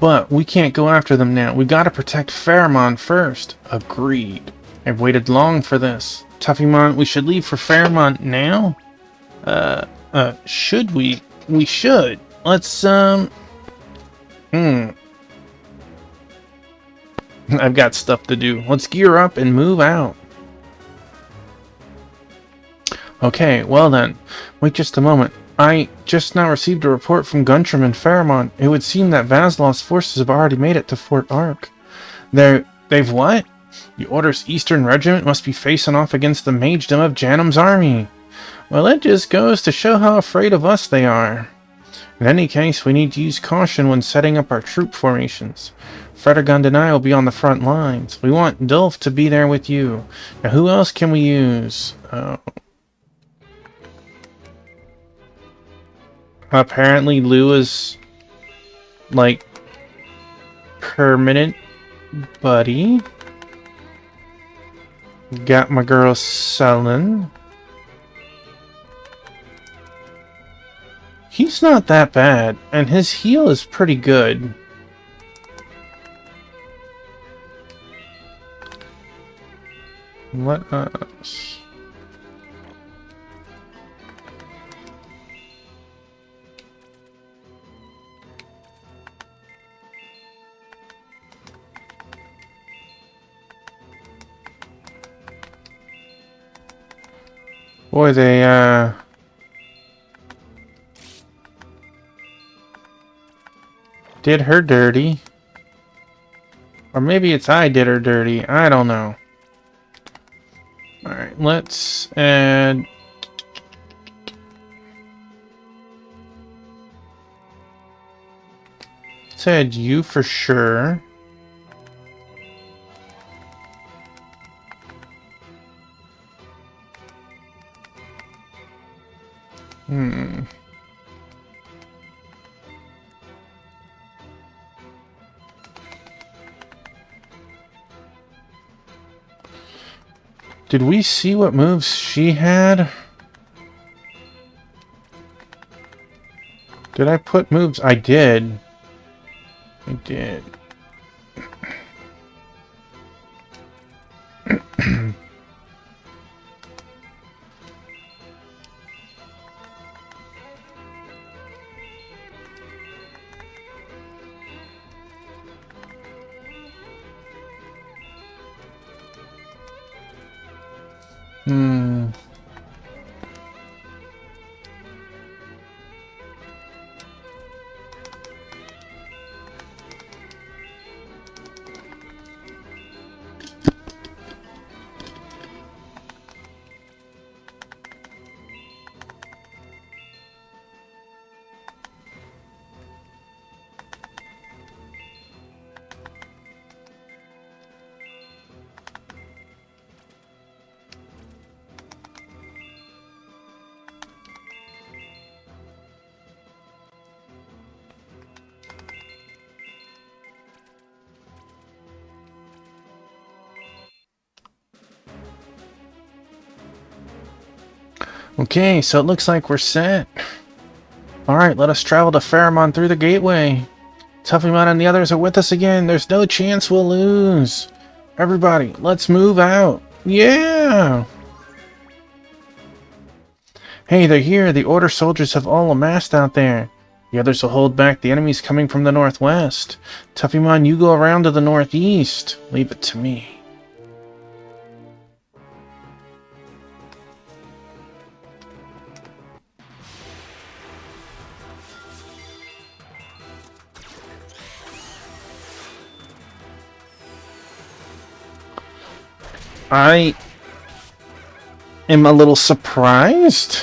But we can't go after them now. We gotta protect Fairmont first. Agreed. I've waited long for this. Tuffymon, we should leave for Fairmont now? Should we? We should. Let's, I've got stuff to do. Let's gear up and move out. Okay, well then. Wait just a moment. I just now received a report from Guntram and Fairmont. It would seem that Vaslow's forces have already made it to Fort Ark. They've what? The Order's Eastern Regiment must be facing off against the magedom of Janum's army. Well, it just goes to show how afraid of us they are. In any case, we need to use caution when setting up our troop formations. Fredegund and I will be on the front lines. We want Dulf to be there with you. Now, who else can we use? Apparently Lou is, like, permanent buddy. Got my girl Sullen. He's not that bad, and his heal is pretty good. Let us... Boy, they, did her dirty. Or maybe it's I did her dirty. I don't know. Alright, let's add... Let's add you for sure. Did we see what moves she had? Did I put moves? I did. I did. Okay, so it looks like we're set. Alright, let us travel to Faramon through the gateway. Tuffymon and the others are with us again. There's no chance we'll lose. Everybody, let's move out. Yeah! Hey, they're here. The Order soldiers have all amassed out there. The others will hold back the enemies coming from the northwest. Tuffymon, you go around to the northeast. Leave it to me. I am a little surprised.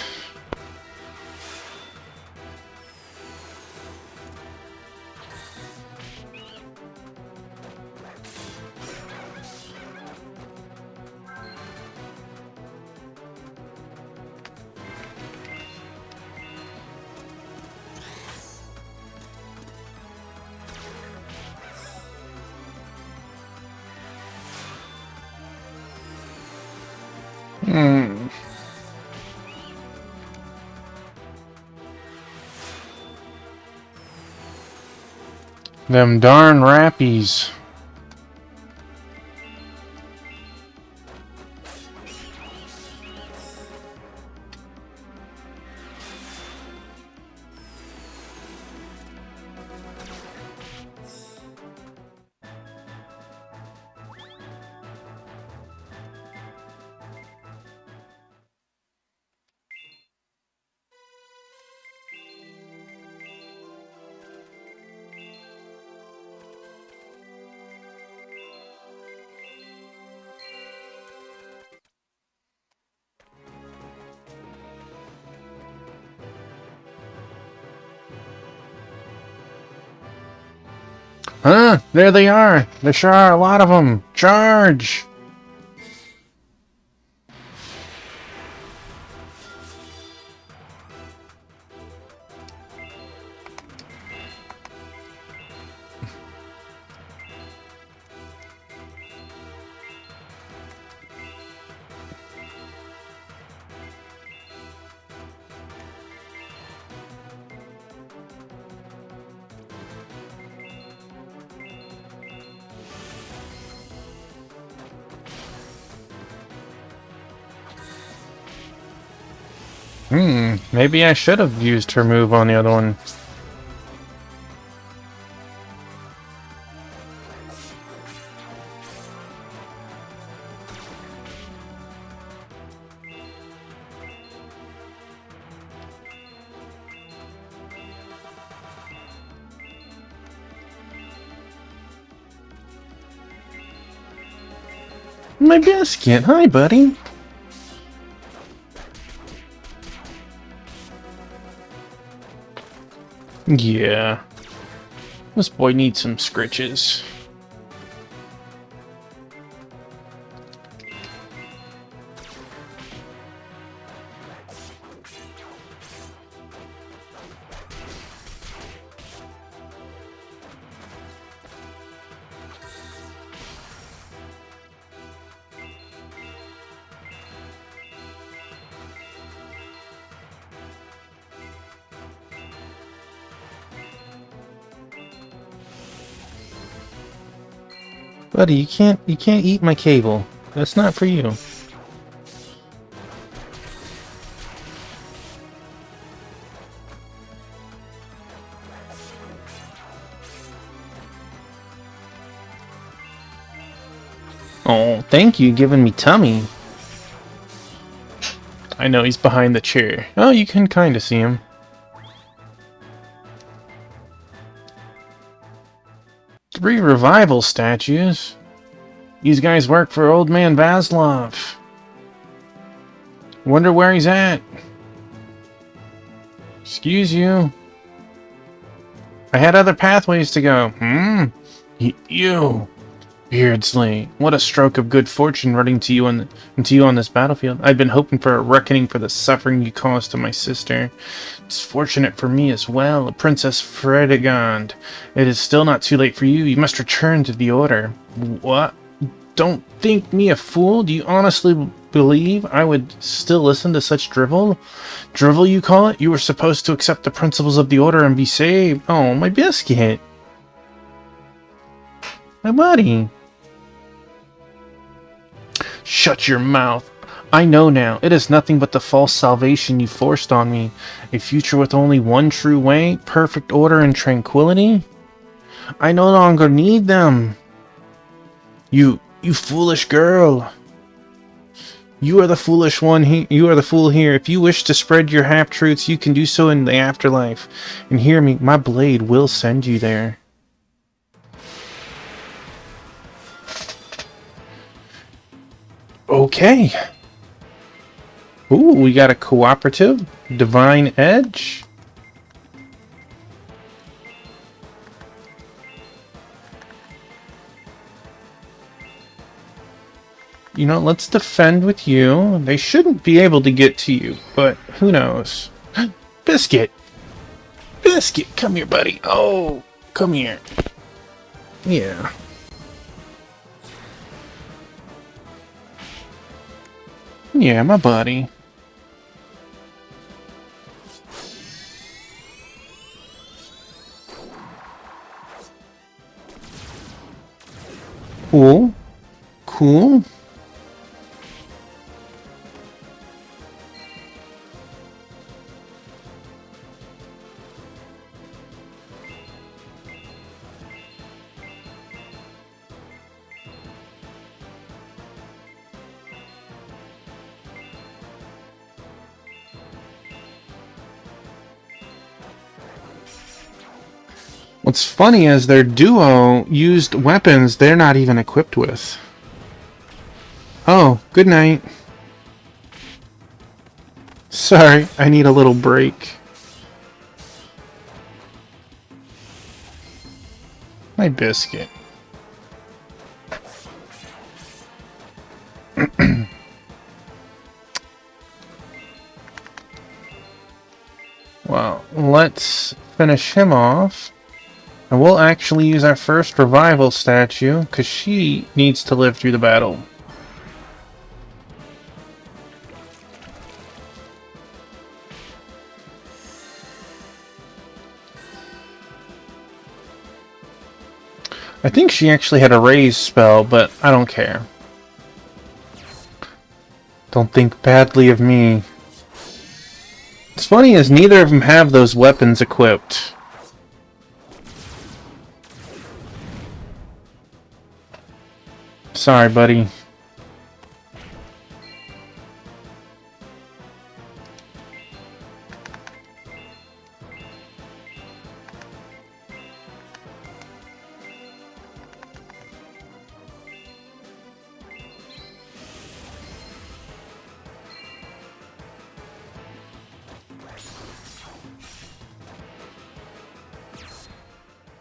Them darn rappies. Huh? There they are. There sure are a lot of them. Charge! Maybe I should have used her move on the other one. My biscuit, hi buddy. Yeah. This boy needs some scritches. Buddy, you can't eat my cable. That's not for you. Oh, thank you giving me tummy. I know he's behind the chair. Oh, you can kinda see him. Three revival statues? These guys work for Old Man Vaslov. Wonder where he's at. Excuse you. I had other pathways to go. You. Beardsley, what a stroke of good fortune running to you on this battlefield. I've been hoping for a reckoning for the suffering you caused to my sister. It's fortunate for me as well, Princess Fredegond. It is still not too late for you. You must return to the Order. What? Don't think me a fool? Do you honestly believe I would still listen to such drivel? Drivel, you call it? You were supposed to accept the principles of the Order and be saved. Oh, my biscuit. My buddy. Shut your mouth. I know now. It is nothing but the false salvation you forced on me. A future with only one true way, perfect order and tranquility? I no longer need them. You foolish girl. You are the foolish one. You are the fool here. If you wish to spread your half-truths, you can do so in the afterlife. And hear me, my blade will send you there. Okay. Ooh, we got a cooperative. Divine Edge. You know, let's defend with you. They shouldn't be able to get to you, but who knows? Biscuit! Biscuit, come here, buddy. Oh, come here. Yeah. Yeah, my buddy. Cool. Cool. What's funny is their duo used weapons they're not even equipped with. Oh, good night. Sorry, I need a little break. My biscuit. Well, let's finish him off. And we'll actually use our first revival statue, because she needs to live through the battle. I think she actually had a raise spell, but I don't care. Don't think badly of me. What's funny is neither of them have those weapons equipped. Sorry, buddy.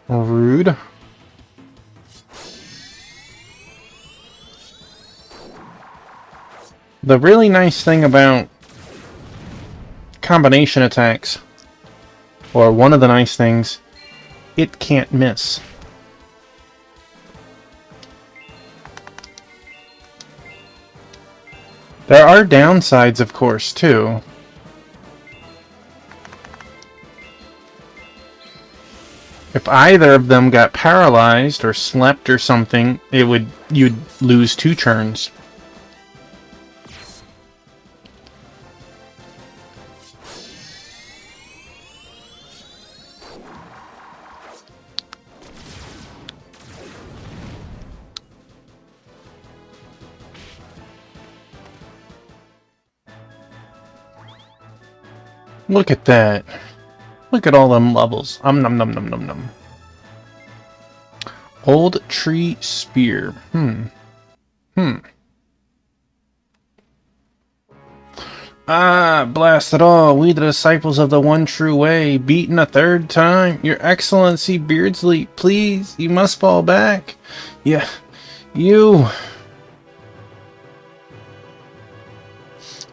Rude. The really nice thing about combination attacks, or one of the nice things, it can't miss. There are downsides, of course, too. If either of them got paralyzed or slept or something, you'd lose 2 turns. Look at that. Look at all them levels. Num num num num num. Old tree spear. Ah, blast it all. We the disciples of the one true way, beaten a 3rd time. Your Excellency Beardsley, please, you must fall back. Yeah, you.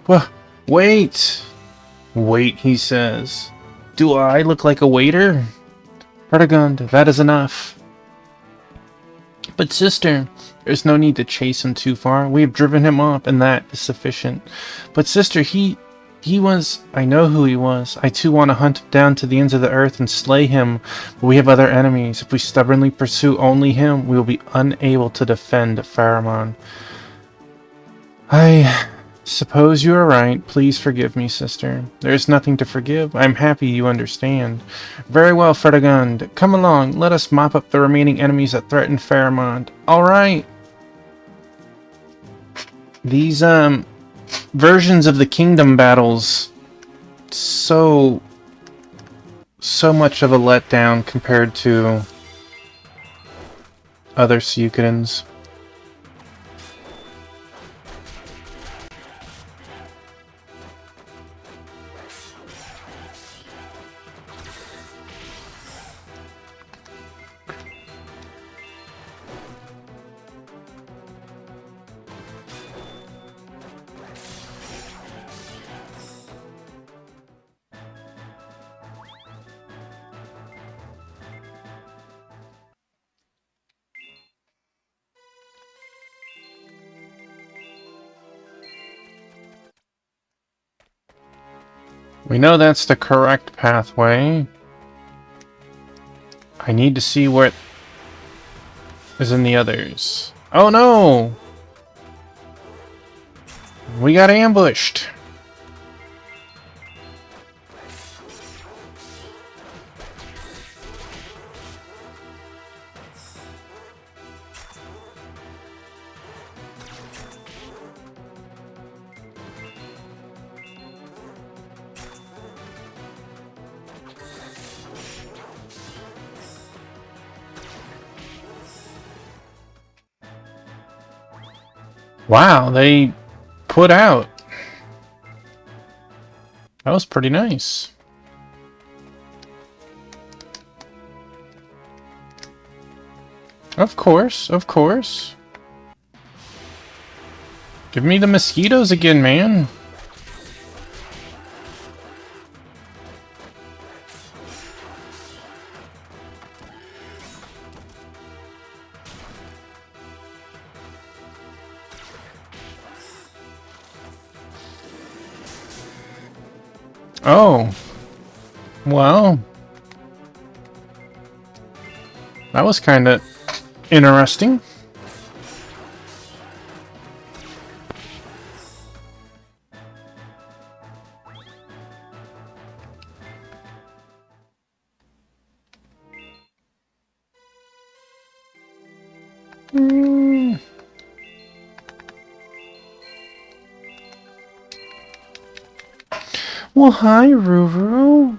Well, wait. Wait, he says. Do I look like a waiter? Fredegund, that is enough. But sister, there's no need to chase him too far. We have driven him off, and that is sufficient. But sister, he was... I know who he was. I too want to hunt him down to the ends of the earth and slay him. But we have other enemies. If we stubbornly pursue only him, we will be unable to defend Faramon. I suppose you are right. Please forgive me, sister. There is nothing to forgive. I am happy you understand. Very well, Fredegund. Come along. Let us mop up the remaining enemies that threaten Faramond. All right. These versions of the kingdom battles, so much of a letdown compared to other Suikodens. We know that's the correct pathway. I need to see what is in the others. Oh no! We got ambushed! Wow, they put out. That was pretty nice. Of course, of course. Give me the mosquitoes again, man. Oh. Well. That was kind of interesting. Mm. Well, hi, Ruru.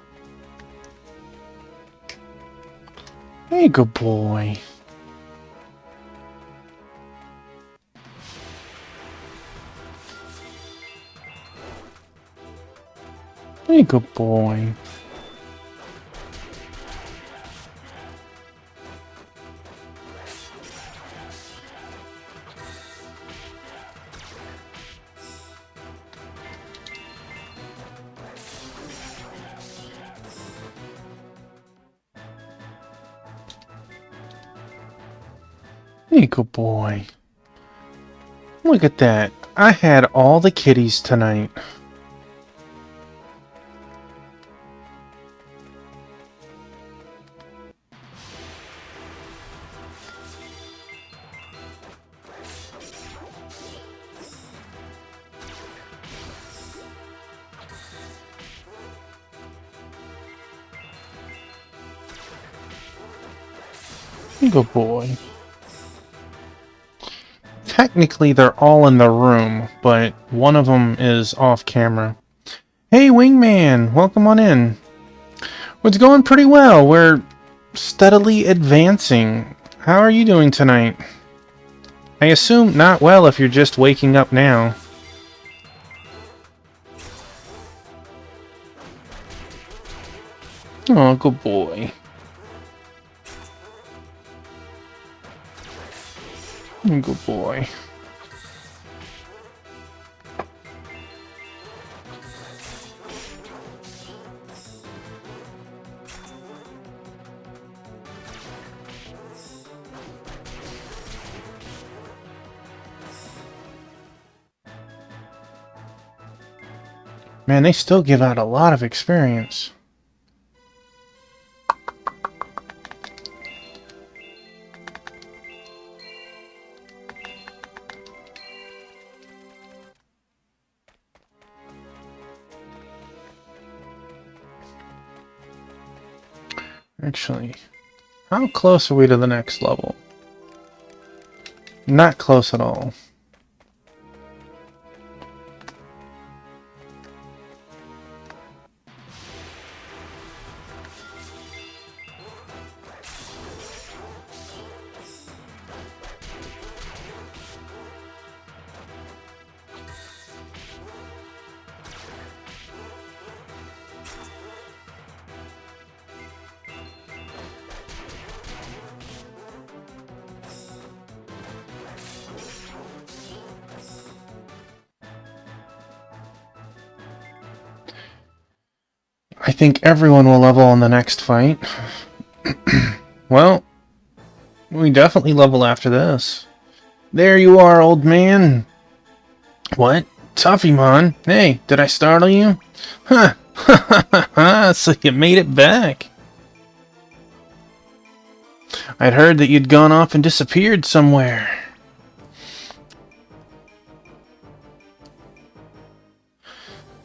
Hey, good boy. Hey, good boy. Hey, good boy. Look at that. I had all the kitties tonight. Good boy. Technically, they're all in the room, but one of them is off camera. Hey, Wingman! Welcome on in. It's going pretty well. We're steadily advancing. How are you doing tonight? I assume not well if you're just waking up now. Oh, good boy. Good boy. Man, they still give out a lot of experience. Actually, how close are we to the next level? Not close at all. I think everyone will level on the next fight. Well, we definitely level after this. There you are, old man. What? Toughy-mon? Hey, did I startle you? Huh. So you made it back. I'd heard that you'd gone off and disappeared somewhere.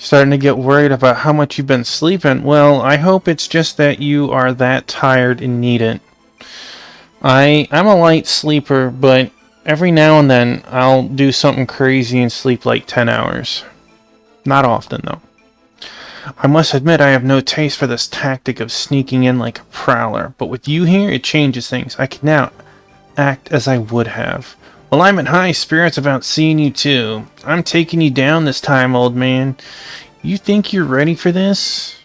Starting to get worried about how much you've been sleeping. Well, I hope it's just that you are that tired and need it. I'm a light sleeper, but every now and then I'll do something crazy and sleep like 10 hours. Not often, though. I must admit I have no taste for this tactic of sneaking in like a prowler, but with you here, it changes things. I can now act as I would have. Well, I'm in high spirits about seeing you too. I'm taking you down this time, old man. You think you're ready for this?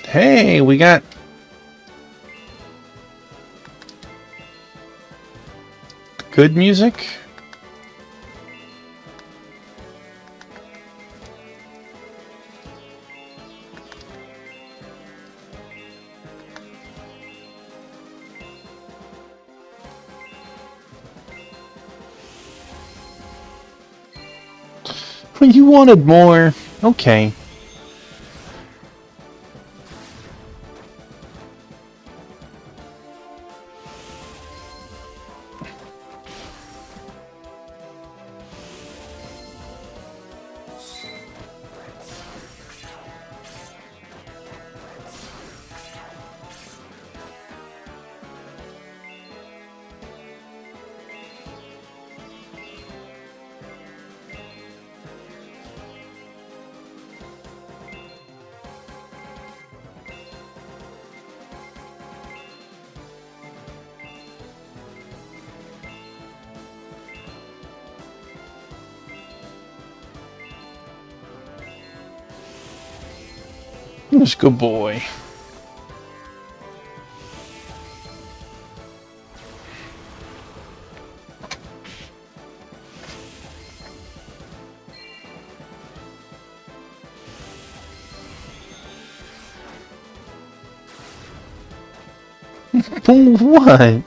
Hey, we got... good music? You wanted more. Okay. Just good boy. What?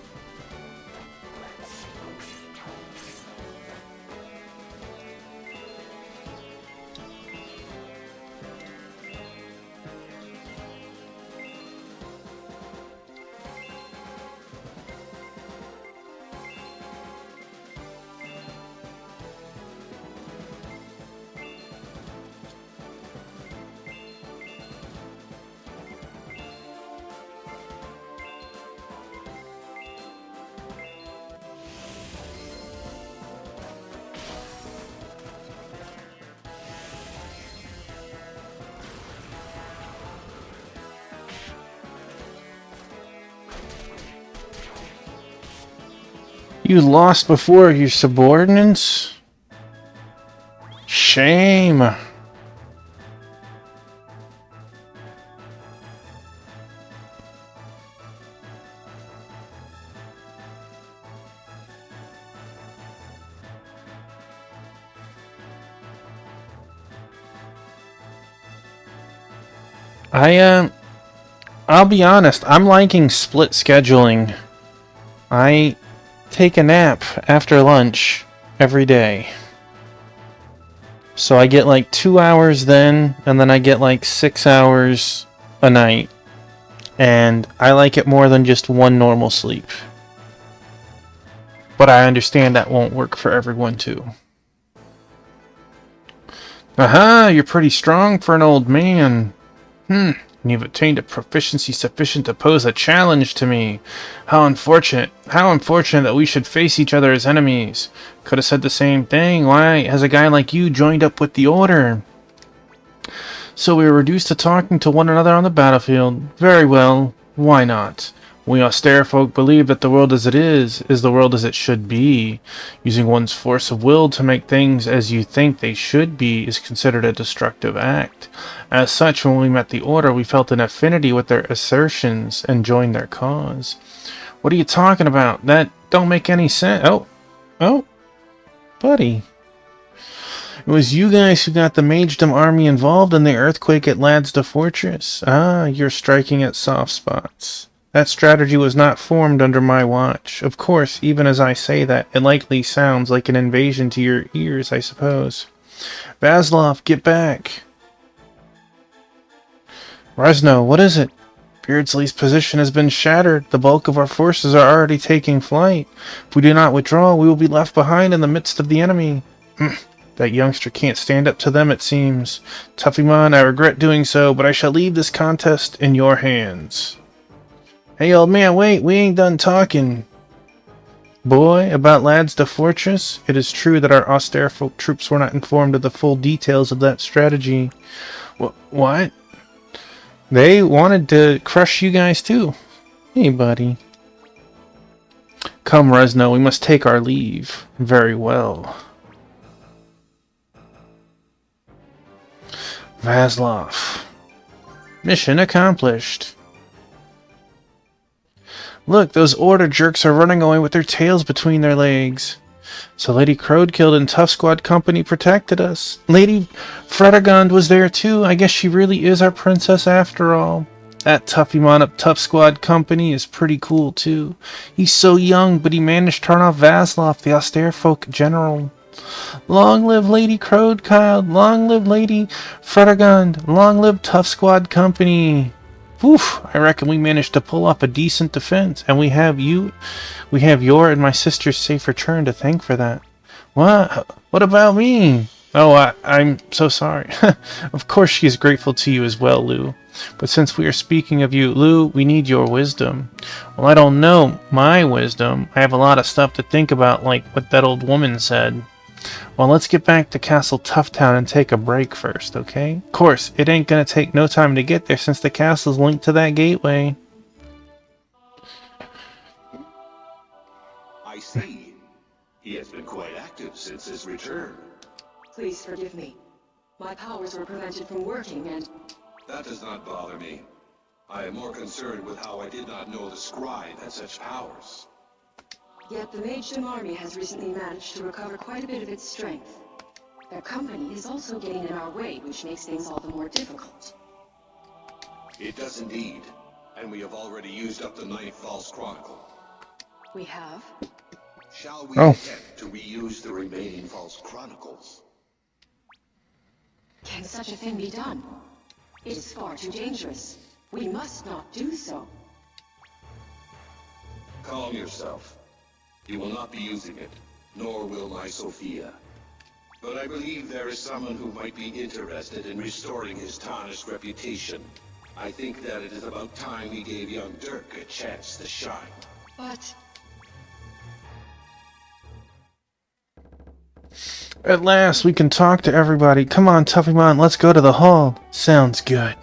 You lost before your subordinates? Shame. I'll be honest, I'm liking split scheduling. I take a nap after lunch every day. So I get like 2 hours then, and then I get like 6 hours a night. And I like it more than just one normal sleep. But I understand that won't work for everyone too. Aha, you're pretty strong for an old man. You've attained a proficiency sufficient to pose a challenge to me. How unfortunate that we should face each other as enemies. Could have said the same thing. Why has a guy like you joined up with the Order? So we were reduced to talking to one another on the battlefield. Very well, why not? We austere folk believe that the world as it is the world as it should be. Using one's force of will to make things as you think they should be is considered a destructive act. As such, when we met the Order, we felt an affinity with their assertions and joined their cause. What are you talking about? That don't make any sense. Oh, buddy. It was you guys who got the Magedom army involved in the earthquake at Ladsta Fortress. Ah, you're striking at soft spots. That strategy was not formed under my watch. Of course, even as I say that, it likely sounds like an invasion to your ears, I suppose. Vaslov, get back! Resno, what is it? Beardsley's position has been shattered. The bulk of our forces are already taking flight. If we do not withdraw, we will be left behind in the midst of the enemy. That youngster can't stand up to them, it seems. Tuffymon, I regret doing so, but I shall leave this contest in your hands. Hey, old man, wait, we ain't done talking. Boy, about Ladsta Fortress, it is true that our austere folk troops were not informed of the full details of that strategy. What? They wanted to crush you guys too. Hey, buddy. Come, Resno, we must take our leave. Very well. Vaslov. Mission accomplished. Look, those Order jerks are running away with their tails between their legs. So Lady Crowdkill and Tough Squad Company protected us. Lady Fredegond was there too. I guess she really is our princess after all. That Tuffymon up Tough Squad Company is pretty cool too. He's so young, but he managed to turn off Vaslov, the austere folk general. Long live Lady Crowdkill, long live Lady Fredegond, long live Tough Squad Company. Oof, I reckon we managed to pull off a decent defense, and we have your and my sister's safe return to thank for that. What? What about me? Oh, I'm so sorry. Of course she is grateful to you as well, Lou. But since we are speaking of you, Lou, we need your wisdom. Well, I don't know my wisdom. I have a lot of stuff to think about, like what that old woman said. Well, let's get back to Castle Toughtown and take a break first, okay? Of course, it ain't gonna take no time to get there since the castle's linked to that gateway. I see. He has been quite active since his return. Please forgive me. My powers were prevented from working, and That does not bother me. I am more concerned with how I did not know the scribe had such powers. Yet the Magedom army has recently managed to recover quite a bit of its strength. Their company is also getting in our way, which makes things all the more difficult. It does indeed. And we have already used up the 9th False Chronicle. We have? Shall we Oh. attempt to reuse the remaining False Chronicles? Can such a thing be done? It is far too dangerous. We must not do so. Calm yourself. You will not be using it, nor will my Sophia. But I believe there is someone who might be interested in restoring his tarnished reputation. I think that it is about time we gave young Dirk a chance to shine. But... At last, we can talk to everybody. Come on, Tuffymon, let's go to the hall. Sounds good.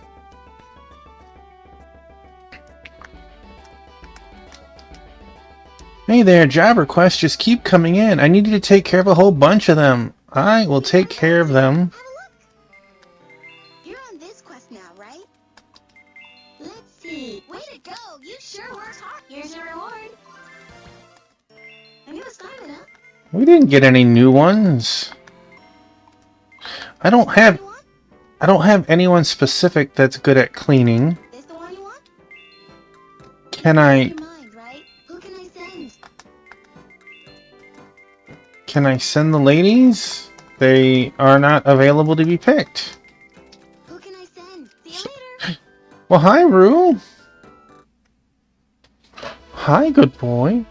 Hey there, job requests just keep coming in. I need you to take care of a whole bunch of them. I will take care of them. You're on this quest now, right? Let's see. Way to go! You sure worked hard. Here's your reward. Have you started up? We didn't get any new ones. I don't have anyone specific that's good at cleaning. This the one you want? Can I Your mind, right? Who can I send? send the ladies? They are not available to be picked. Who can I send? See you later. Well, hi, Rue. Hi, good boy.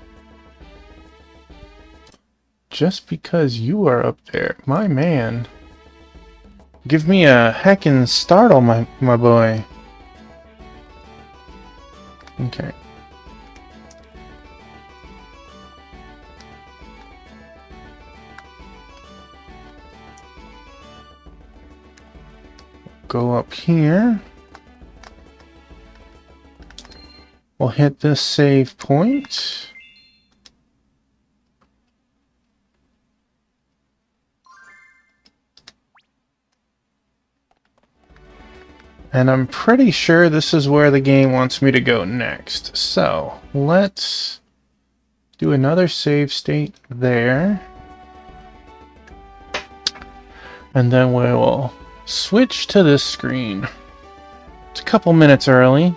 Just because you are up there, my man. Give me a heckin' startle, my boy. Okay. Go up here. We'll hit this save point. And I'm pretty sure this is where the game wants me to go next. So, let's do another save state there. And then we will switch to this screen. It's a couple minutes early.